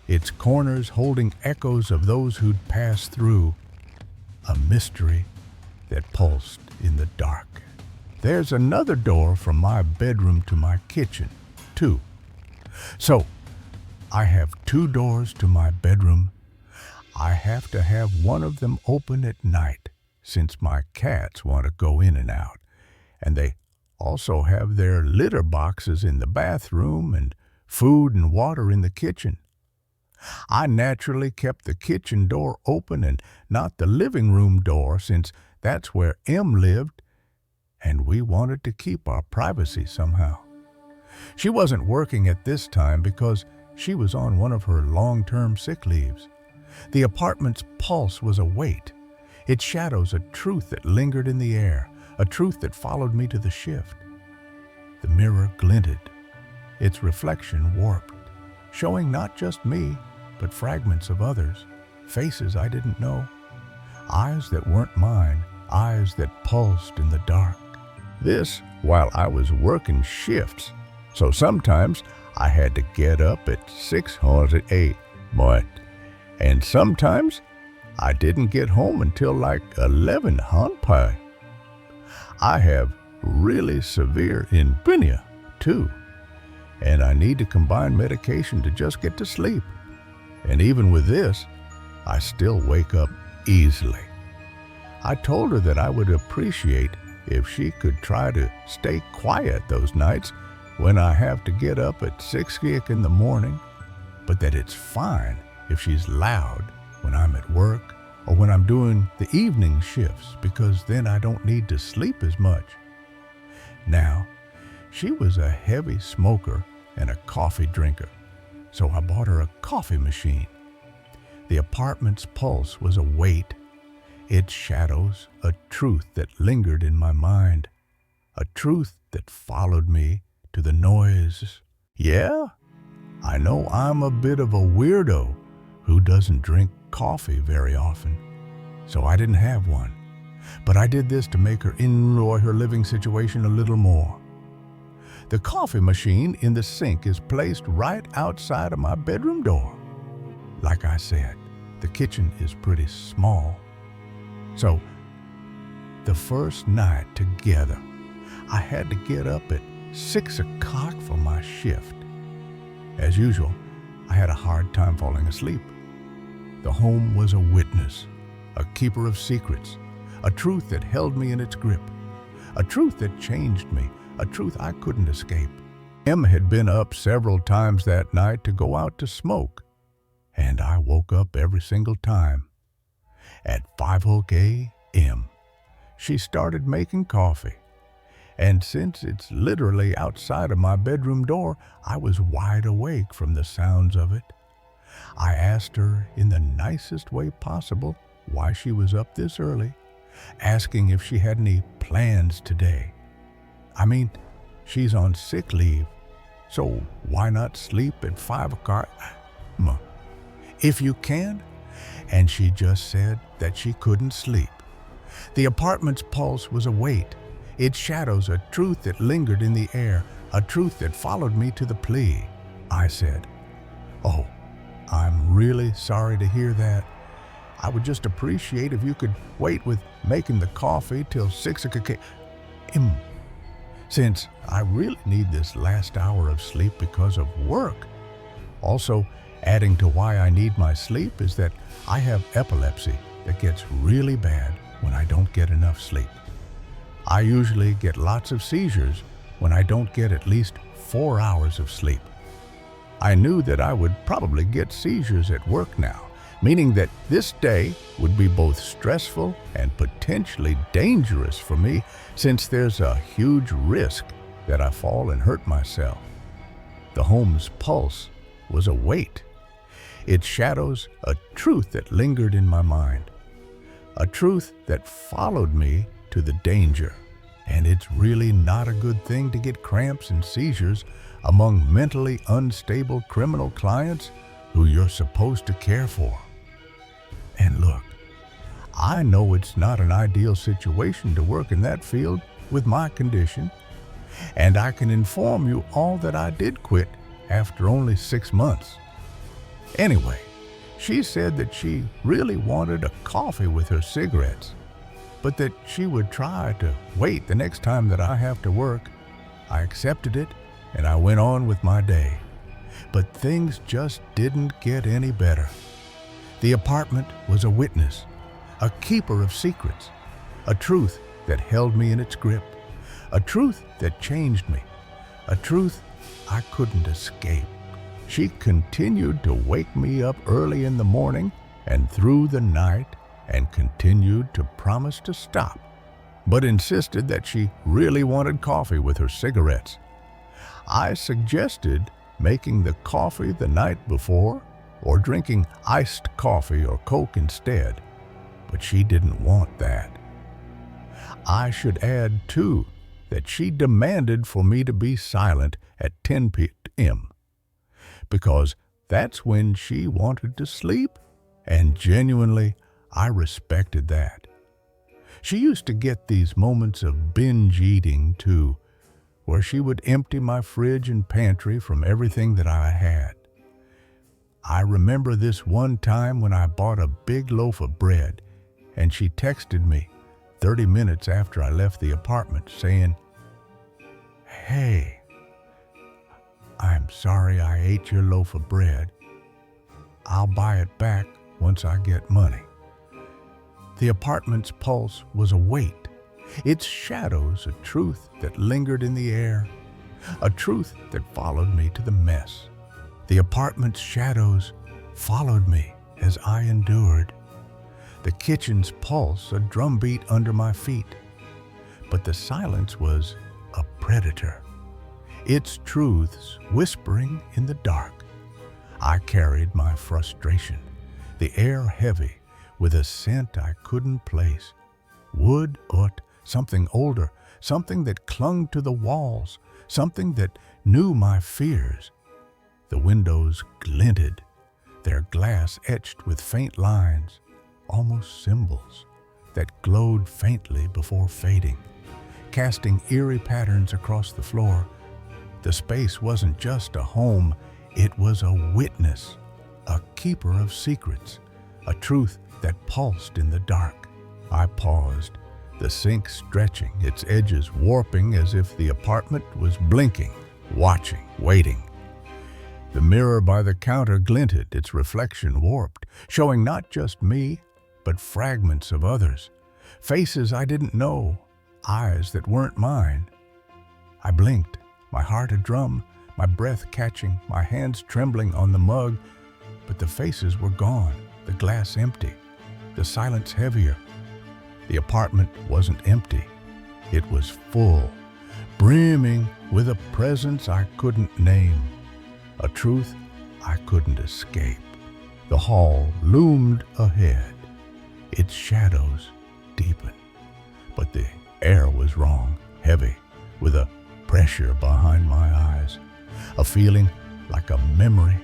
S1: its corners holding echoes of those who'd passed through, a mystery that pulsed in the dark. There's another door from my bedroom to my kitchen, too. So, I have two doors to my bedroom. I have to have one of them open at night, since my cats want to go in and out, and they also have their litter boxes in the bathroom and food and water in the kitchen. I naturally kept the kitchen door open and not the living room door, since that's where Em lived, and we wanted to keep our privacy somehow. She wasn't working at this time because she was on one of her long-term sick leaves. The apartment's pulse was a weight, its shadows a truth that lingered in the air, a truth that followed me to the shift. The mirror glinted, its reflection warped, showing not just me, but fragments of others, faces I didn't know, eyes that weren't mine, eyes that pulsed in the dark. This while I was working shifts, so sometimes I had to get up at 6:00 a.m. And sometimes I didn't get home until like 11:00. I have really severe insomnia, too, and I need to combine medication to just get to sleep. And even with this, I still wake up easily. I told her that I would appreciate if she could try to stay quiet those nights when I have to get up at 6:00 in the morning, but that it's fine if she's loud when I'm at work or when I'm doing the evening shifts, because then I don't need to sleep as much. Now, she was a heavy smoker and a coffee drinker, so I bought her a coffee machine. The apartment's pulse was a weight, its shadows a truth that lingered in my mind, a truth that followed me to the noise. Yeah, I know I'm a bit of a weirdo who doesn't drink coffee very often, so I didn't have one. But I did this to make her enjoy her living situation a little more. The coffee machine in the sink is placed right outside of my bedroom door. Like I said, the kitchen is pretty small. So, the first night together, I had to get up at 6:00 for my shift. As usual, I had a hard time falling asleep. The home was a witness, a keeper of secrets, a truth that held me in its grip, a truth that changed me, a truth I couldn't escape. Em had been up several times that night to go out to smoke, and I woke up every single time. At 5:00 a.m., she started making coffee, and since it's literally outside of my bedroom door, I was wide awake from the sounds of it. I asked her in the nicest way possible why she was up this early, asking if she had any plans today. I mean, she's on sick leave, so why not sleep at 5 o'clock? If you can. And she just said that she couldn't sleep. The apartment's pulse was a weight. Its shadows, a truth that lingered in the air, a truth that followed me to the plea. I said, "Oh, I'm really sorry to hear that. I would just appreciate if you could wait with making the coffee till 6 o'clock. Since I really need this last hour of sleep because of work." Also, adding to why I need my sleep is that I have epilepsy that gets really bad when I don't get enough sleep. I usually get lots of seizures when I don't get at least 4 hours of sleep. I knew that I would probably get seizures at work now, meaning that this day would be both stressful and potentially dangerous for me since there's a huge risk that I fall and hurt myself. The home's pulse was a weight. Its shadows, a truth that lingered in my mind, a truth that followed me to the danger. And it's really not a good thing to get cramps and seizures among mentally unstable criminal clients who you're supposed to care for. And look, I know it's not an ideal situation to work in that field with my condition, and I can inform you all that I did quit after only 6 months. Anyway, she said that she really wanted a coffee with her cigarettes, but that she would try to wait the next time that I have to work. I accepted it, and I went on with my day. But things just didn't get any better. The apartment was a witness, a keeper of secrets, a truth that held me in its grip, a truth that changed me, a truth I couldn't escape. She continued to wake me up early in the morning and through the night and continued to promise to stop, but insisted that she really wanted coffee with her cigarettes. I suggested making the coffee the night before or drinking iced coffee or Coke instead, but she didn't want that. I should add, too, that she demanded for me to be silent at 10 p.m. because that's when she wanted to sleep, and genuinely, I respected that. She used to get these moments of binge eating, too, where she would empty my fridge and pantry from everything that I had. I remember this one time when I bought a big loaf of bread, and she texted me 30 minutes after I left the apartment saying, "Hey, I'm sorry I ate your loaf of bread. I'll buy it back once I get money." The apartment's pulse was a weight, its shadows a truth that lingered in the air, a truth that followed me to the mess. The apartment's shadows followed me as I endured. The kitchen's pulse a drumbeat under my feet, but the silence was a predator, its truths whispering in the dark. I carried my frustration, the air heavy with a scent I couldn't place. Wood, oat, something older, something that clung to the walls, something that knew my fears. The windows glinted, their glass etched with faint lines, almost symbols, that glowed faintly before fading, casting eerie patterns across the floor. The space wasn't just a home, it was a witness, a keeper of secrets, a truth that pulsed in the dark. I paused, the sink stretching, its edges warping as if the apartment was blinking, watching, waiting. The mirror by the counter glinted, its reflection warped, showing not just me, but fragments of others, faces I didn't know, eyes that weren't mine. I blinked, my heart a drum, my breath catching, my hands trembling on the mug, but the faces were gone, the glass empty, the silence heavier. The apartment wasn't empty. It was full, brimming with a presence I couldn't name, a truth I couldn't escape. The hall loomed ahead, its shadows deepened, but the air was wrong, heavy, with a pressure behind my eyes, a feeling like a memory,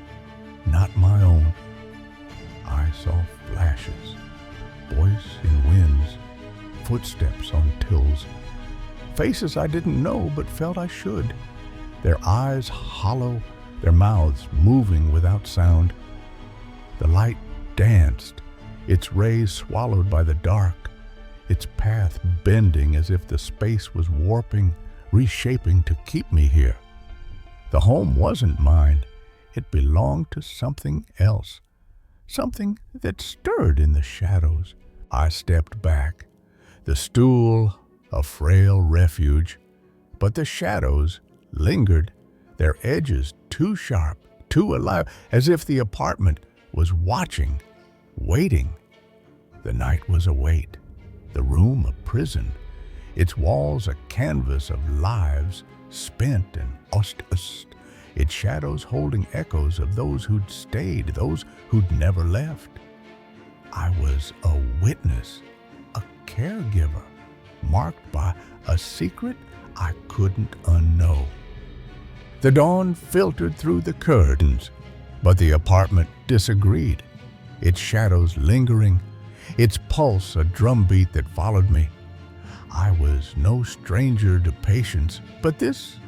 S1: not my own. I saw flashes, voice in winds, footsteps on tills, faces I didn't know but felt I should, their eyes hollow, their mouths moving without sound. The light danced, its rays swallowed by the dark, its path bending as if the space was warping, reshaping to keep me here. The home wasn't mine. It belonged to something else, something that stirred in the shadows. I stepped back, the stool a frail refuge, but the shadows lingered, their edges too sharp, too alive, as if the apartment was watching, waiting. The night was a wait, the room a prison, its walls a canvas of lives spent and ust, its shadows holding echoes of those who'd stayed, those who'd never left. I was a witness, a caregiver, marked by a secret I couldn't unknow. The dawn filtered through the curtains, but the apartment disagreed, its shadows lingering, its pulse a drumbeat that followed me. I was no stranger to patience, but this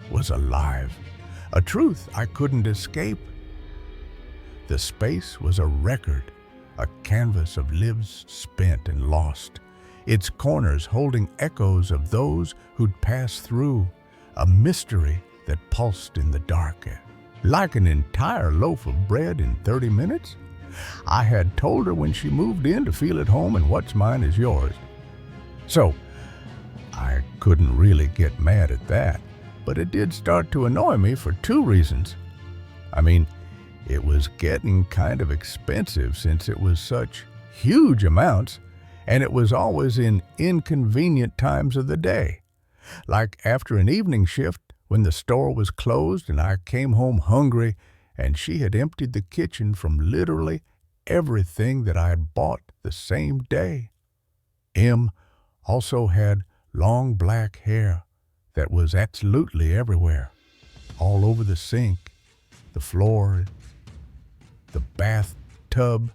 S1: was alive, a truth I couldn't escape. The space was a record, a canvas of lives spent and lost, its corners holding echoes of those who'd passed through, a mystery that pulsed in the dark. Like an entire loaf of bread in 30 minutes? I had told her when she moved in to feel at home and what's mine is yours. So, I couldn't really get mad at that, but it did start to annoy me for two reasons. I mean, it was getting kind of expensive since it was such huge amounts, and it was always in inconvenient times of the day. Like after an evening shift when the store was closed and I came home hungry and she had emptied the kitchen from literally everything that I had bought the same day. M also had long black hair that was absolutely everywhere, all over the sink, the floor, the bathtub.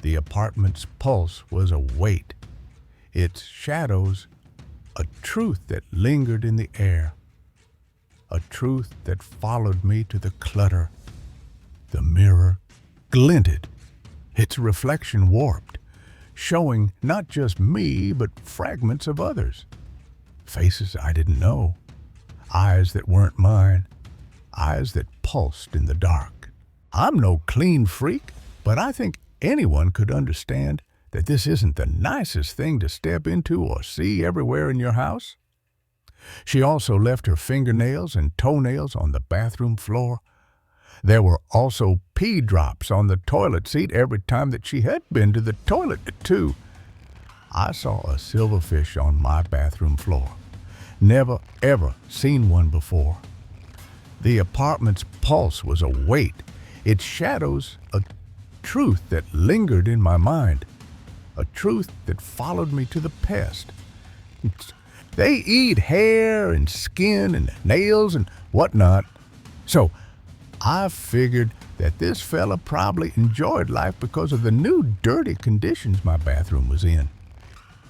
S1: The apartment's pulse was a weight, its shadows a truth that lingered in the air, a truth that followed me to the clutter. The mirror glinted, its reflection warped, showing not just me but fragments of others, faces I didn't know, eyes that weren't mine, eyes that pulsed in the dark. I'm no clean freak, but I think anyone could understand that this isn't the nicest thing to step into or see everywhere in your house. She also left her fingernails and toenails on the bathroom floor. There were also pee drops on the toilet seat every time that she had been to the toilet, too. I saw a silverfish on my bathroom floor. Never, ever seen one before. The apartment's pulse was a weight, its shadows a truth that lingered in my mind, a truth that followed me to the past. They eat hair and skin and nails and whatnot. So I figured that this fella probably enjoyed life because of the new dirty conditions my bathroom was in.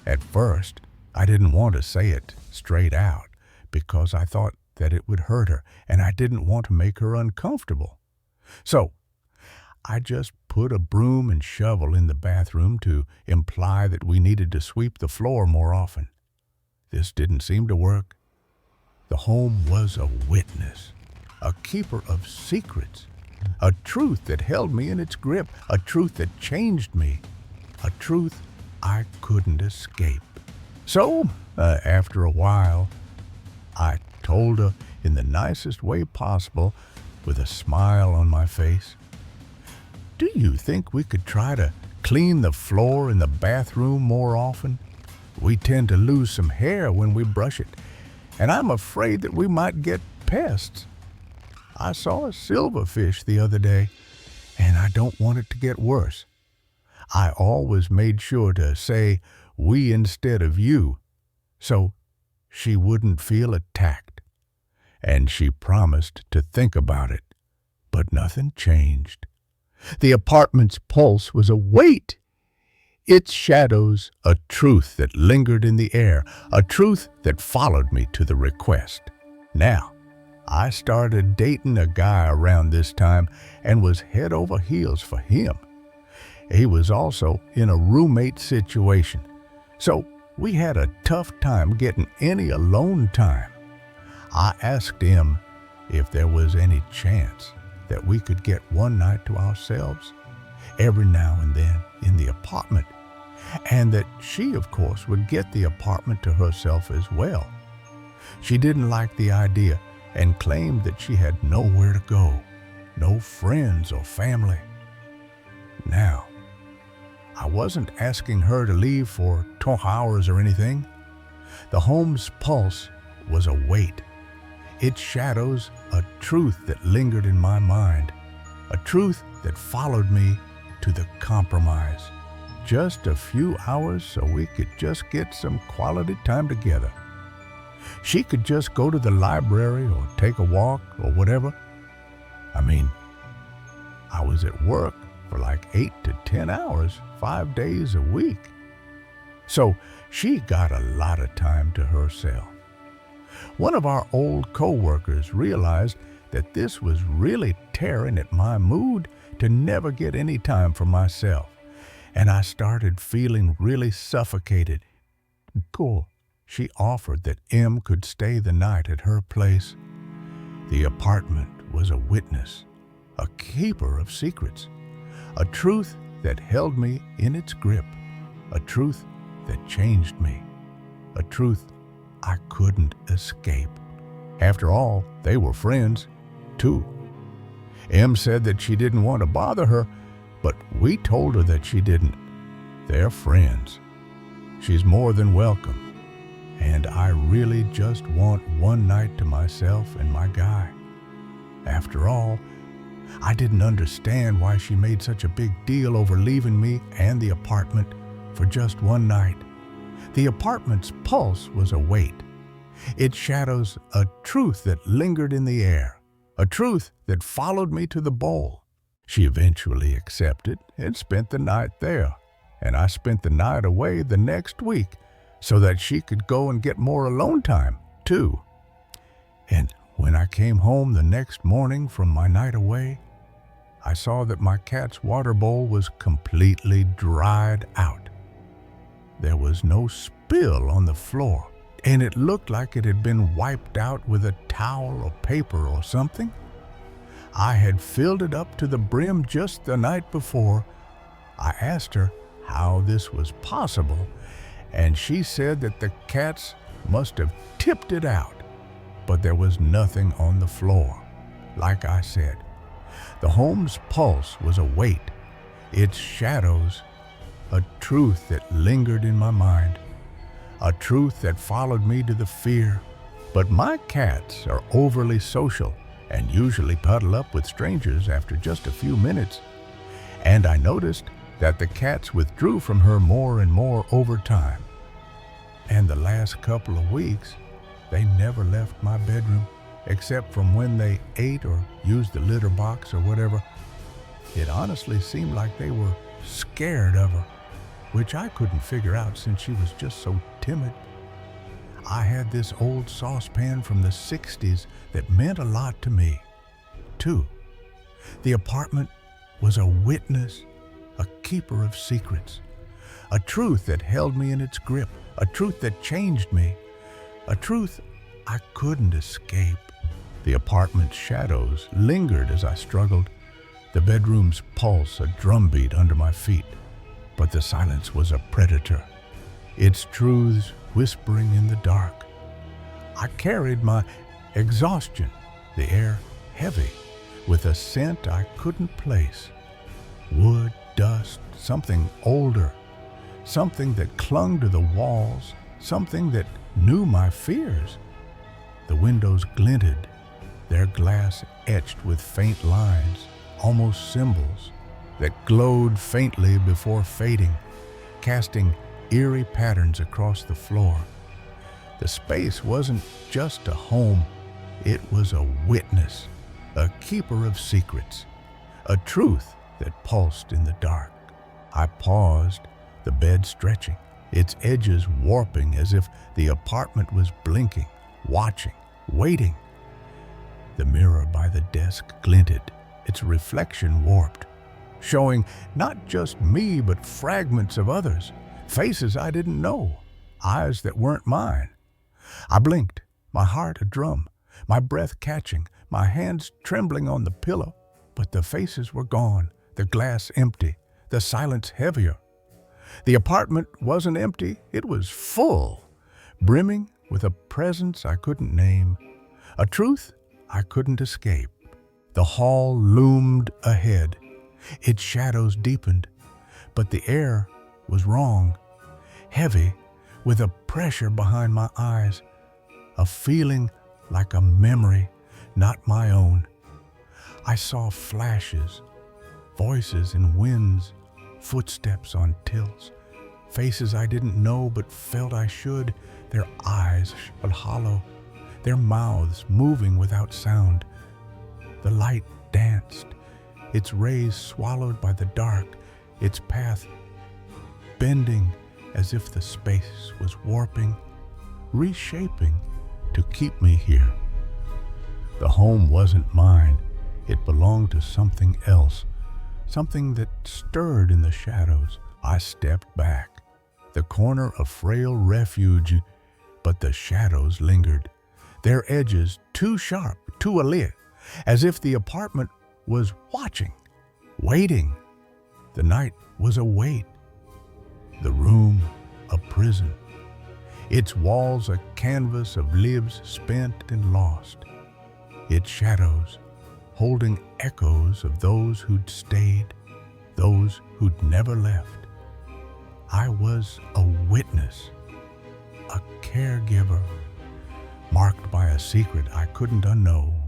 S1: At first, I didn't want to say it straight out because I thought that it would hurt her and I didn't want to make her uncomfortable. So I just put a broom and shovel in the bathroom to imply that we needed to sweep the floor more often. This didn't seem to work. The home was a witness, a keeper of secrets, a truth that held me in its grip, a truth that changed me, a truth I couldn't escape. So, after a while, I told her in the nicest way possible, with a smile on my face, "Do you think we could try to clean the floor in the bathroom more often? We tend to lose some hair when we brush it, and I'm afraid that we might get pests. I saw a silverfish the other day, and I don't want it to get worse. I always made sure to say we instead of you, so she wouldn't feel attacked. And she promised to think about it, but nothing changed. The apartment's pulse was a weight, its shadows a truth that lingered in the air, a truth that followed me to the request. Now, I started dating a guy around this time and was head over heels for him. He was also in a roommate situation, so we had a tough time getting any alone time. I asked him if there was any chance that we could get one night to ourselves every now and then in the apartment, and that she, of course, would get the apartment to herself as well. She didn't like the idea and claimed that she had nowhere to go, no friends or family. Now, I wasn't asking her to leave for 2 hours or anything. The home's pulse was a weight, its shadows a truth that lingered in my mind, a truth that followed me to the compromise. Just a few hours so we could just get some quality time together. She could just go to the library or take a walk or whatever. I mean, I was at work for like 8 to 10 hours, 5 days a week. So she got a lot of time to herself. One of our old co-workers realized that this was really tearing at my mood to never get any time for myself, and I started feeling really suffocated. Cool. She offered that M could stay the night at her place. The apartment was a witness, a keeper of secrets, a truth that held me in its grip, a truth that changed me, a truth I couldn't escape. After all, they were friends, too. M said that she didn't want to bother her, but we told her that she didn't. They're friends. She's more than welcome. And I really just want one night to myself and my guy. After all, I didn't understand why she made such a big deal over leaving me and the apartment for just one night. The apartment's pulse was a weight, its shadows a truth that lingered in the air, a truth that followed me to the bowl. She eventually accepted and spent the night there, and I spent the night away the next week so that she could go and get more alone time, too. And when I came home the next morning from my night away, I saw that my cat's water bowl was completely dried out. There was no spill on the floor, and it looked like it had been wiped out with a towel or paper or something. I had filled it up to the brim just the night before. I asked her how this was possible, and she said that the cats must have tipped it out, but there was nothing on the floor. Like I said, the home's pulse was a weight, its shadows a truth that lingered in my mind, a truth that followed me to the fear. But my cats are overly social and usually puddle up with strangers after just a few minutes, and I noticed that the cats withdrew from her more and more over time. And the last couple of weeks, they never left my bedroom, except from when they ate or used the litter box or whatever. It honestly seemed like they were scared of her, which I couldn't figure out since she was just so timid. I had this old saucepan from the 60s that meant a lot to me, too. The apartment was a witness, a keeper of secrets, a truth that held me in its grip, a truth that changed me, a truth I couldn't escape. The apartment's shadows lingered as I struggled, the bedroom's pulse a drumbeat under my feet. But the silence was a predator, its truths whispering in the dark. I carried my exhaustion, the air heavy, with a scent I couldn't place. Wood, dust, something older, something that clung to the walls, something that knew my fears. The windows glinted, their glass etched with faint lines, almost symbols, that glowed faintly before fading, casting eerie patterns across the floor. The space wasn't just a home, it was a witness, a keeper of secrets, a truth that pulsed in the dark. I paused, the bed stretching, its edges warping as if the apartment was blinking, watching, waiting. The mirror by the desk glinted, its reflection warped, showing not just me but fragments of others, faces I didn't know, eyes that weren't mine. I blinked, my heart a drum, my breath catching, my hands trembling on the pillow, but the faces were gone, the glass empty, the silence heavier. The apartment wasn't empty, it was full, brimming with a presence I couldn't name, a truth I couldn't escape. The hall loomed ahead, its shadows deepened, but the air was wrong, heavy, with a pressure behind my eyes, a feeling like a memory, not my own. I saw flashes, voices in winds, footsteps on tilts, faces I didn't know but felt I should, their eyes hollow, their mouths moving without sound. The light danced, its rays swallowed by the dark, its path bending as if the space was warping, reshaping to keep me here. The home wasn't mine, it belonged to something else, something that stirred in the shadows. I stepped back, the corner a frail refuge, but the shadows lingered, their edges too sharp, too alert, as if the apartment was watching, waiting. The night was a wait, the room a prison, its walls a canvas of lives spent and lost, its shadows holding echoes of those who'd stayed, those who'd never left. I was a witness, a caregiver, marked by a secret I couldn't unknow.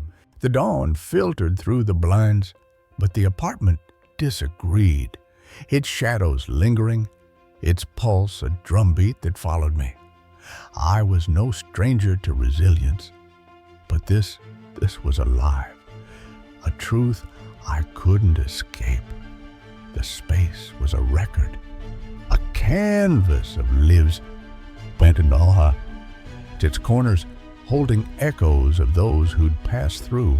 S1: The dawn filtered through the blinds, but the apartment disagreed, its shadows lingering, its pulse a drumbeat that followed me. I was no stranger to resilience, but this was alive, a truth I couldn't escape. The space was a record, a canvas of lives bent in awe, its corners holding echoes of those who'd passed through,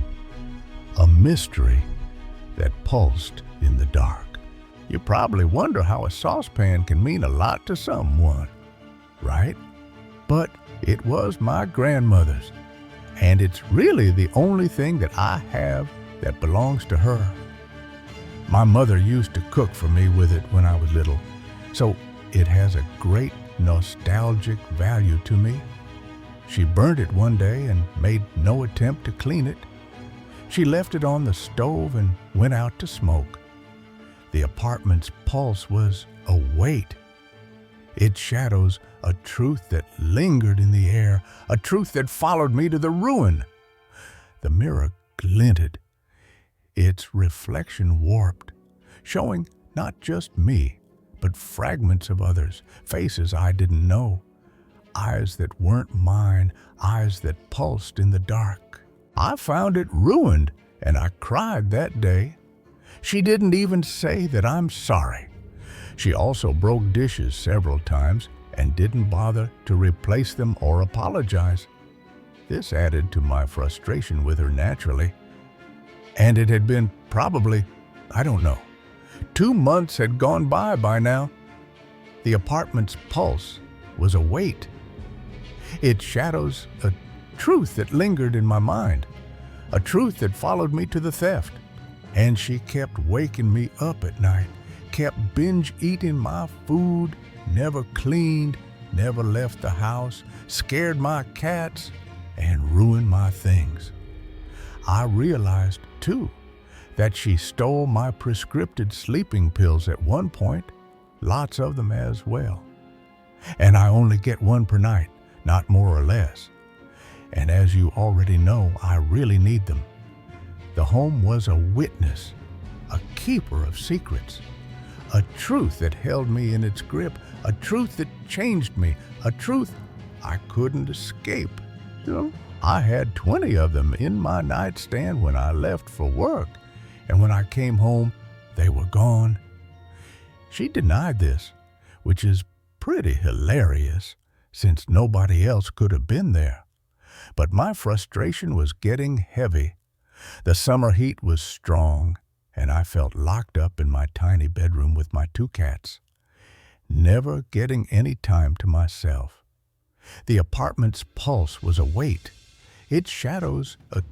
S1: a mystery that pulsed in the dark. You probably wonder how a saucepan can mean a lot to someone, right? But it was my grandmother's, and it's really the only thing that I have that belongs to her. My mother used to cook for me with it when I was little, so it has a great nostalgic value to me. She burnt it one day and made no attempt to clean it. She left it on the stove and went out to smoke. The apartment's pulse was a weight, its shadows a truth that lingered in the air, a truth that followed me to the ruin. The mirror glinted, its reflection warped, showing not just me, but fragments of others, faces I didn't know, eyes that weren't mine, eyes that pulsed in the dark. I found it ruined, and I cried that day. She didn't even say that I'm sorry. She also broke dishes several times and didn't bother to replace them or apologize. This added to my frustration with her naturally. And it had been probably, 2 months had gone by now. The apartment's pulse was a weight, its shadows a truth that lingered in my mind, a truth that followed me to the theft. And she kept waking me up at night, kept binge eating my food, never cleaned, never left the house, scared my cats, and ruined my things. I realized, too, that she stole my prescripted sleeping pills at one point, lots of them as well. And I only get one per night, not more or less. And as you already know, I really need them. The home was a witness, keeper of secrets, a truth that held me in its grip, a truth that changed me, a truth I couldn't escape. I had 20 of them in my nightstand when I left for work, and when I came home, they were gone. She denied this, which is pretty hilarious, since nobody else could have been there. But my frustration was getting heavy. The summer heat was strong, and I felt locked up in my tiny bedroom with my 2 cats, never getting any time to myself. The apartment's pulse was a weight, its shadows a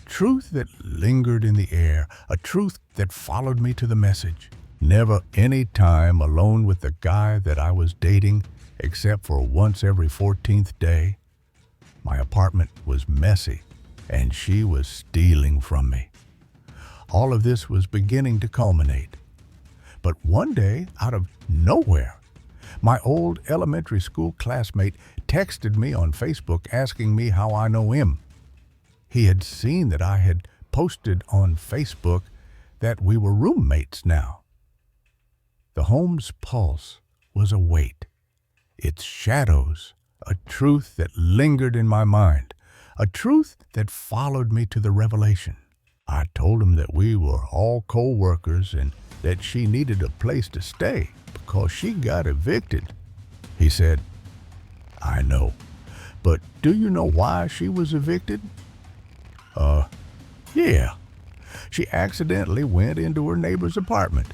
S1: truth that lingered in the air, a truth that followed me to the message. Never any time alone with the guy that I was dating, except for once every 14th day. My apartment was messy, and she was stealing from me. All of this was beginning to culminate. But one day, out of nowhere, my old elementary school classmate texted me on Facebook asking me how I know him. He had seen that I had posted on Facebook that we were roommates now. The home's pulse was a weight, its shadows a truth that lingered in my mind, a truth that followed me to the revelation. I told him that we were all co-workers and that she needed a place to stay because she got evicted. He said, "I know, but do you know why she was evicted?" Yeah. She accidentally went into her neighbor's apartment.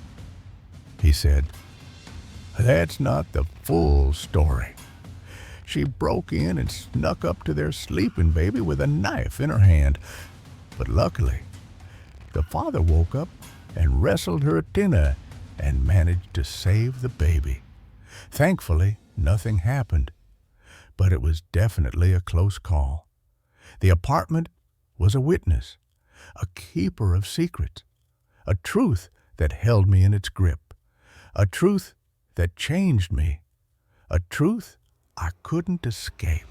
S1: He said, "That's not the full story. She broke in and snuck up to their sleeping baby with a knife in her hand. But luckily, the father woke up and wrestled her at dinner and managed to save the baby. Thankfully, nothing happened, but it was definitely a close call. The apartment was a witness, a keeper of secrets, a truth that held me in its grip, a truth that changed me, a truth I couldn't escape."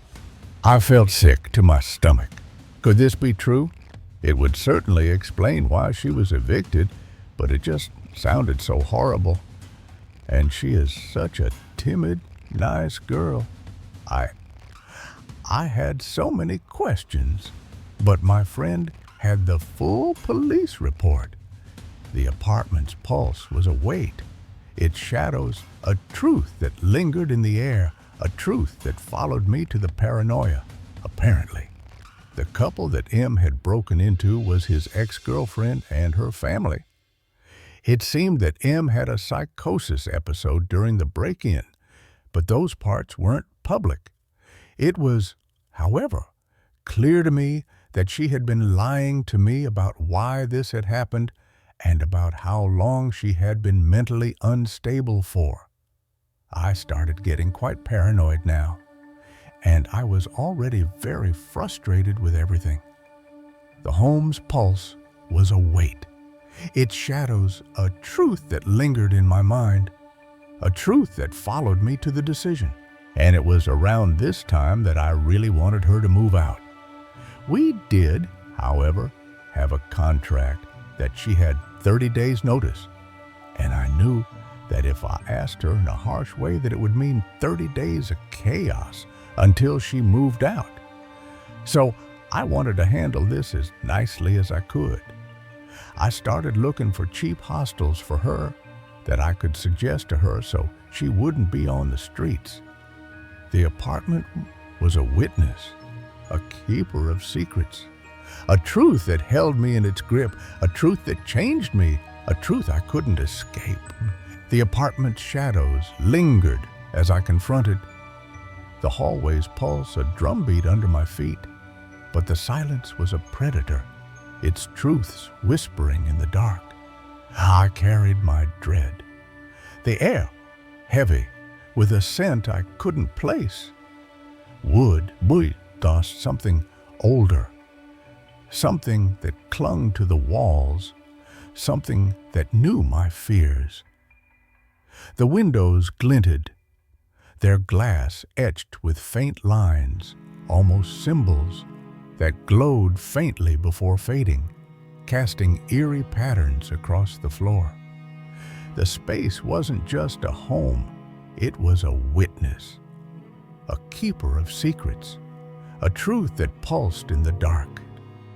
S1: I felt sick to my stomach. Could this be true? It would certainly explain why she was evicted, but it just sounded so horrible. And she is such a timid, nice girl. I had so many questions, but my friend had the full police report. The apartment's pulse was a weight, its shadows a truth that lingered in the air, a truth that followed me to the paranoia. Apparently, the couple that M had broken into was his ex-girlfriend and her family. It seemed that M had a psychosis episode during the break-in, but those parts weren't public. It was, however, clear to me that she had been lying to me about why this had happened and about how long she had been mentally unstable for. I started getting quite paranoid now, and I was already very frustrated with everything. The home's pulse was a weight, its shadows a truth that lingered in my mind, a truth that followed me to the decision. And it was around this time that I really wanted her to move out. We did, however, have a contract that she had 30 days notice, and I knew that if I asked her in a harsh way that it would mean 30 days of chaos until she moved out. So I wanted to handle this as nicely as I could. I started looking for cheap hostels for her that I could suggest to her so she wouldn't be on the streets. The apartment was a witness, a keeper of secrets, a truth that held me in its grip, a truth that changed me, a truth I couldn't escape. The apartment's shadows lingered as I confronted. The hallway's pulse a drumbeat under my feet, but the silence was a predator, its truths whispering in the dark. I carried my dread. The air, heavy, with a scent I couldn't place. Wood, dust, something older, something that clung to the walls, something that knew my fears. The windows glinted, their glass etched with faint lines, almost symbols, that glowed faintly before fading, casting eerie patterns across the floor. The space wasn't just a home, it was a witness, a keeper of secrets, a truth that pulsed in the dark.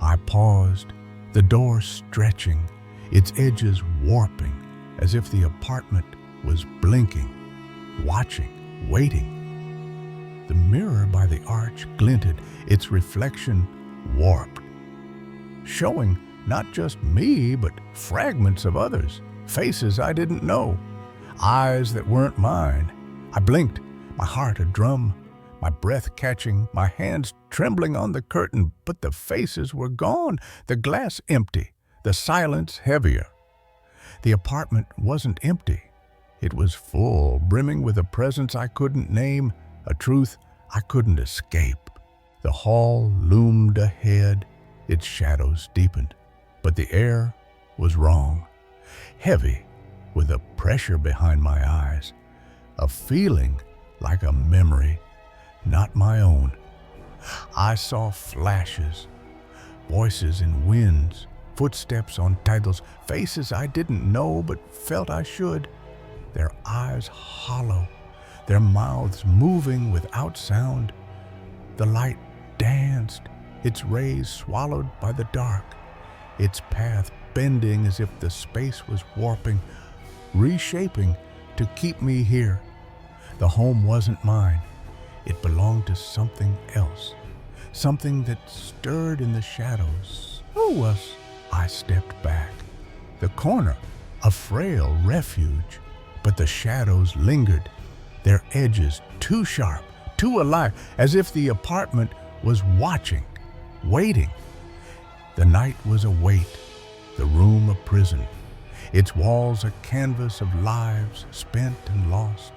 S1: I paused, the door stretching, its edges warping, as if the apartment was blinking, watching, waiting. The mirror by the arch glinted, its reflection warped, showing not just me, but fragments of others, faces I didn't know, eyes that weren't mine. I blinked, my heart a drum, my breath catching, my hands trembling on the curtain, but the faces were gone, the glass empty, the silence heavier. The apartment wasn't empty. It was full, brimming with a presence I couldn't name, a truth I couldn't escape. The hall loomed ahead, its shadows deepened, but the air was wrong, heavy, with a pressure behind my eyes, a feeling like a memory, not my own. I saw flashes, voices in winds, footsteps on titles, faces I didn't know but felt I should, their eyes hollow, their mouths moving without sound. The light danced, its rays swallowed by the dark, its path bending as if the space was warping, reshaping to keep me here. The home wasn't mine. It belonged to something else, something that stirred in the shadows. Who was? I stepped back. The corner, a frail refuge, but the shadows lingered, their edges too sharp, too alive, as if the apartment was watching, waiting. The night was a weight, the room a prison, its walls a canvas of lives spent and lost,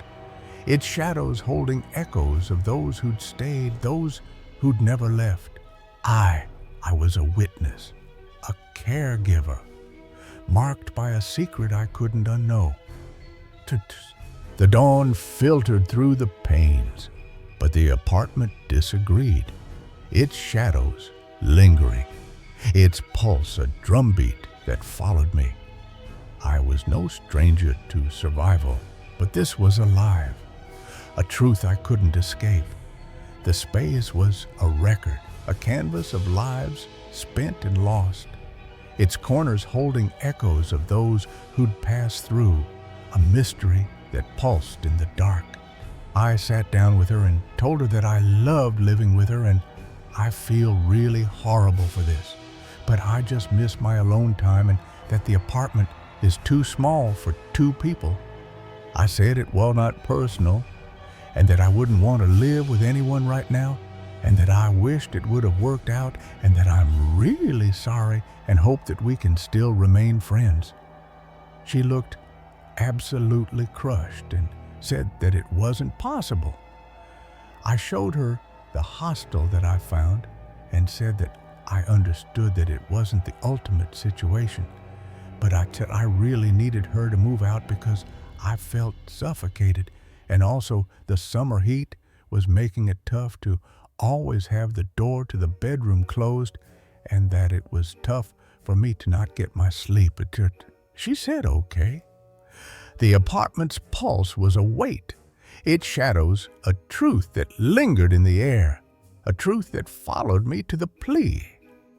S1: its shadows holding echoes of those who'd stayed, those who'd never left. I was a witness, a caregiver, marked by a secret I couldn't unknow. The dawn filtered through the panes, but the apartment disagreed, its shadows lingering, its pulse a drumbeat that followed me. I was no stranger to survival, but this was alive, a truth I couldn't escape. The space was a record, a canvas of lives spent and lost, its corners holding echoes of those who'd passed through, a mystery that pulsed in the dark. I sat down with her and told her that I loved living with her, and I feel really horrible for this, but I just miss my alone time and that the apartment is too small for two people. I said it was not personal, and that I wouldn't want to live with anyone right now, and that I wished it would have worked out, and that I'm really sorry and hope that we can still remain friends. She looked absolutely crushed and said that it wasn't possible. I showed her the hostel that I found and said that I understood that it wasn't the ultimate situation, but I said I really needed her to move out because I felt suffocated, and also the summer heat was making it tough to always have the door to the bedroom closed, and that it was tough for me to not get my sleep. She said okay. The apartment's pulse was a weight, its shadows a truth that lingered in the air, a truth that followed me to the plea.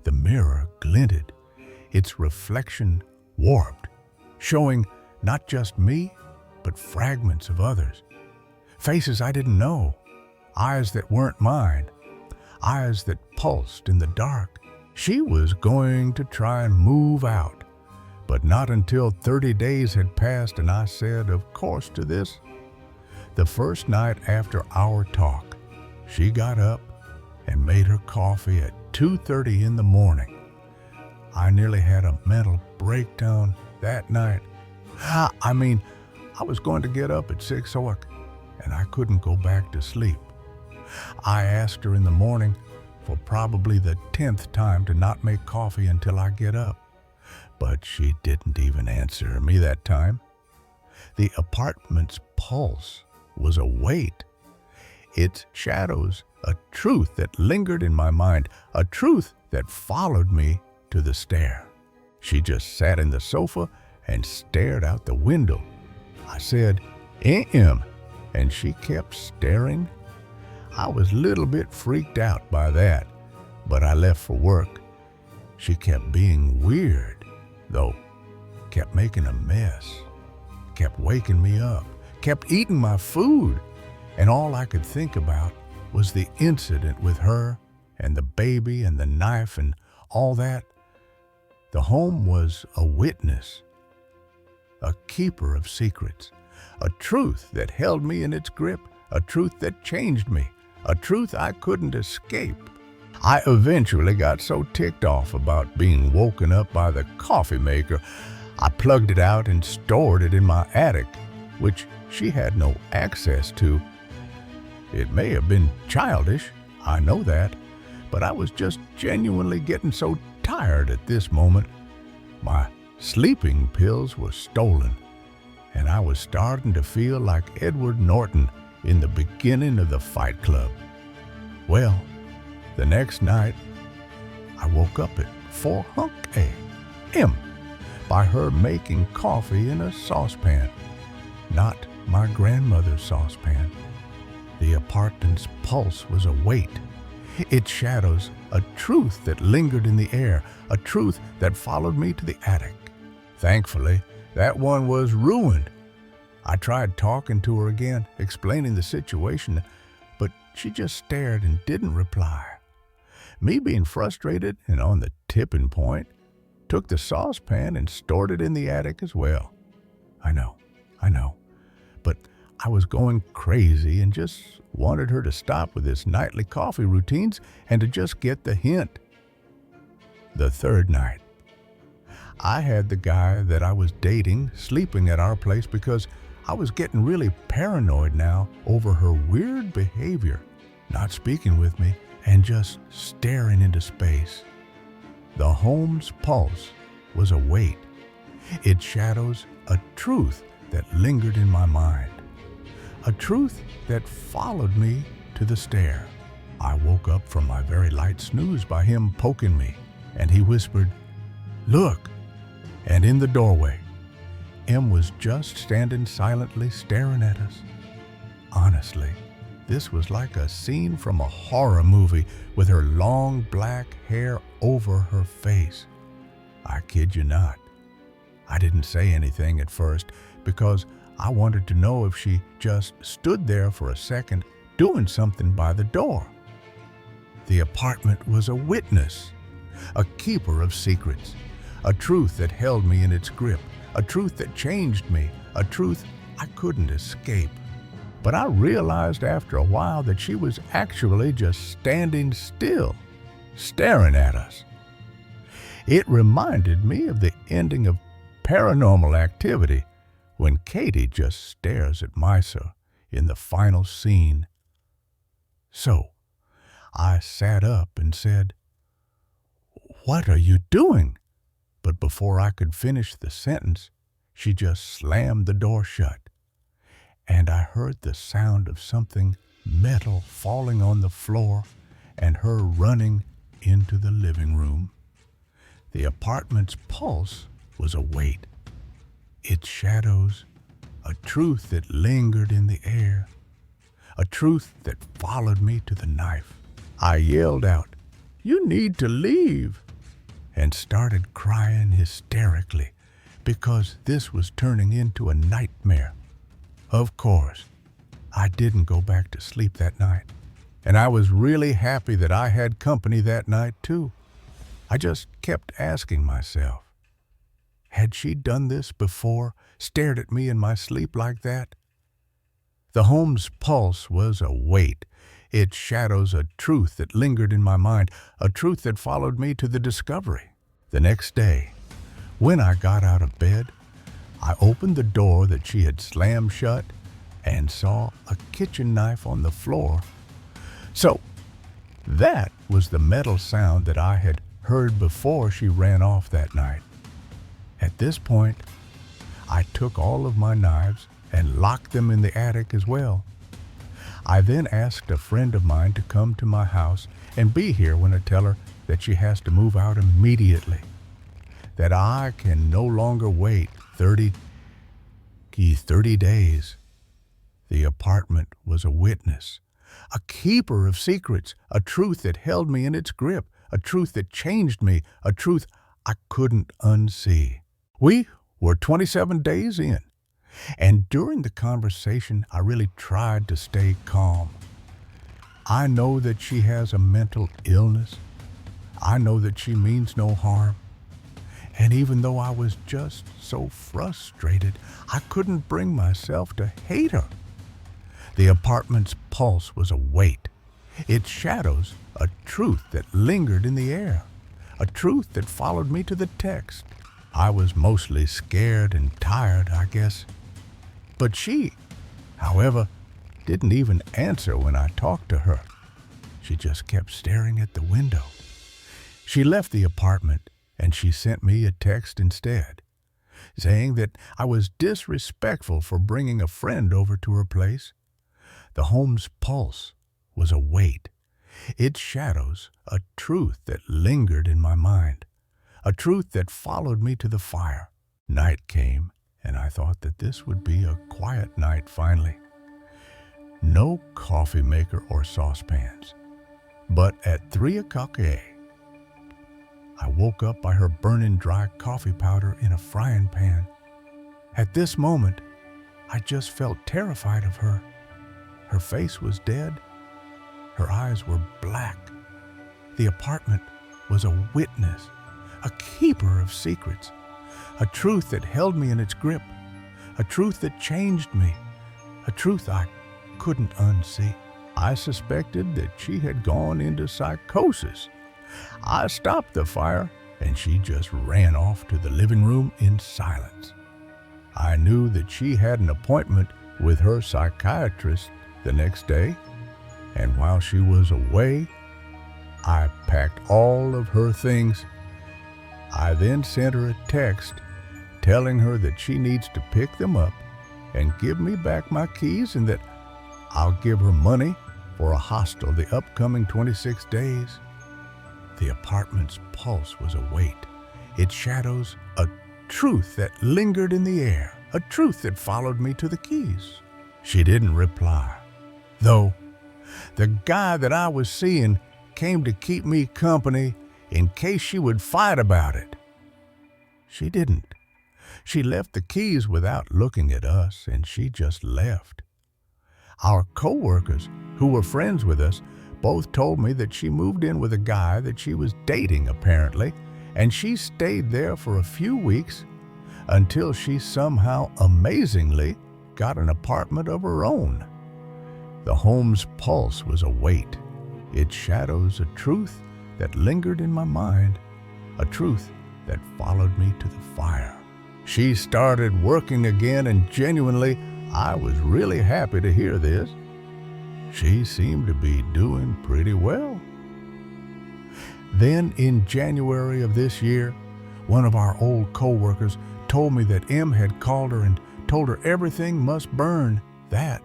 S1: The mirror glinted, its reflection warped, showing not just me, but fragments of others, faces I didn't know, eyes that weren't mine, eyes that pulsed in the dark. She was going to try and move out, but not until 30 days had passed, and I said, of course, to this. The first night after our talk, she got up and made her coffee at 2:30 in the morning. I nearly had a mental breakdown that night. I was going to get up at 6 o'clock, and I couldn't go back to sleep. I asked her in the morning for probably the 10th time to not make coffee until I get up, but she didn't even answer me that time. The apartment's pulse was a weight, its shadows a truth that lingered in my mind, a truth that followed me to the stair. She just sat in the sofa and stared out the window. I said, "Em," and she kept staring. I was a little bit freaked out by that, but I left for work. She kept being weird, though, kept making a mess, kept waking me up, kept eating my food, and all I could think about was the incident with her and the baby and the knife and all that. The home was a witness, a keeper of secrets, a truth that held me in its grip, a truth that changed me, a truth I couldn't escape. I eventually got so ticked off about being woken up by the coffee maker, I plugged it out and stored it in my attic, which she had no access to. It may have been childish, I know that, but I was just genuinely getting so tired at this moment. My sleeping pills were stolen, and I was starting to feel like Edward Norton in the beginning of the Fight Club. Well, the next night, I woke up at 4 a.m. by her making coffee in a saucepan, not my grandmother's saucepan. The apartment's pulse was a weight, its shadows a truth that lingered in the air, a truth that followed me to the attic. Thankfully, that one was ruined. I tried talking to her again, explaining the situation, but she just stared and didn't reply. Me being frustrated and on the tipping point, took the saucepan and stored it in the attic as well. I know, but I was going crazy and just wanted her to stop with this nightly coffee routines and to just get the hint. The third night, I had the guy that I was dating sleeping at our place because I was getting really paranoid now over her weird behavior, not speaking with me and just staring into space. The home's pulse was a weight, its shadows a truth that lingered in my mind, a truth that followed me to the stair. I woke up from my very light snooze by him poking me, and he whispered, "Look," and in the doorway, Em was just standing silently staring at us. Honestly, this was like a scene from a horror movie with her long black hair over her face. I kid you not. I didn't say anything at first because I wanted to know if she just stood there for a second doing something by the door. The apartment was a witness, a keeper of secrets, a truth that held me in its grip, a truth that changed me, a truth I couldn't escape. But I realized after a while that she was actually just standing still, staring at us. It reminded me of the ending of Paranormal Activity when Katie just stares at Misa in the final scene. So I sat up and said, "What are you doing?" But before I could finish the sentence, she just slammed the door shut, and I heard the sound of something metal falling on the floor and her running into the living room. The apartment's pulse was a weight, its shadows a truth that lingered in the air, a truth that followed me to the knife. I yelled out, "You need to leave," and started crying hysterically because this was turning into a nightmare. Of course, I didn't go back to sleep that night, and I was really happy that I had company that night too. I just kept asking myself, had she done this before, stared at me in my sleep like that? The home's pulse was a weight, its shadows a truth that lingered in my mind, a truth that followed me to the discovery. The next day, when I got out of bed, I opened the door that she had slammed shut and saw a kitchen knife on the floor. So that was the metal sound that I had heard before she ran off that night. At this point, I took all of my knives and locked them in the attic as well. I then asked a friend of mine to come to my house and be here when I tell her that she has to move out immediately. that I can no longer wait 30 days. The apartment was a witness, a keeper of secrets, a truth that held me in its grip, a truth that changed me, a truth I couldn't unsee. We were 27 days in, and during the conversation, I really tried to stay calm. I know that she has a mental illness. I know that she means no harm. And even though I was just so frustrated, I couldn't bring myself to hate her. The apartment's pulse was a weight, its shadows a truth that lingered in the air, a truth that followed me to the text. I was mostly scared and tired, I guess. But she, however, didn't even answer when I talked to her. She just kept staring at the window. She left the apartment and she sent me a text instead, saying that I was disrespectful for bringing a friend over to her place. The home's pulse was a weight, its shadows a truth that lingered in my mind, a truth that followed me to the fire. Night came, and I thought that this would be a quiet night finally. No coffee maker or saucepans. But at 3 o'clock a.m., I woke up by her burning dry coffee powder in a frying pan. At this moment, I just felt terrified of her. Her face was dead. Her eyes were black. The apartment was a witness, a keeper of secrets, a truth that held me in its grip, a truth that changed me, a truth I couldn't unsee. I suspected that she had gone into psychosis. I stopped the fire, and she just ran off to the living room in silence. I knew that she had an appointment with her psychiatrist the next day, and while she was away, I packed all of her things. I then sent her a text telling her that she needs to pick them up and give me back my keys, and that I'll give her money for a hostel the upcoming 26 days. The apartment's pulse was a weight, its shadows a truth that lingered in the air, a truth that followed me to the keys. She didn't reply, though the guy that I was seeing came to keep me company in case she would fight about it. She didn't. She left the keys without looking at us, and she just left. Our co-workers, who were friends with us, both told me that she moved in with a guy that she was dating, apparently, and she stayed there for a few weeks until she somehow, amazingly, got an apartment of her own. The home's pulse was a weight, its shadows a truth that lingered in my mind, a truth that followed me to the fire. She started working again, and genuinely, I was really happy to hear this. She seemed to be doing pretty well. Then in January of this year, one of our old co-workers told me that M had called her and told her everything must burn. That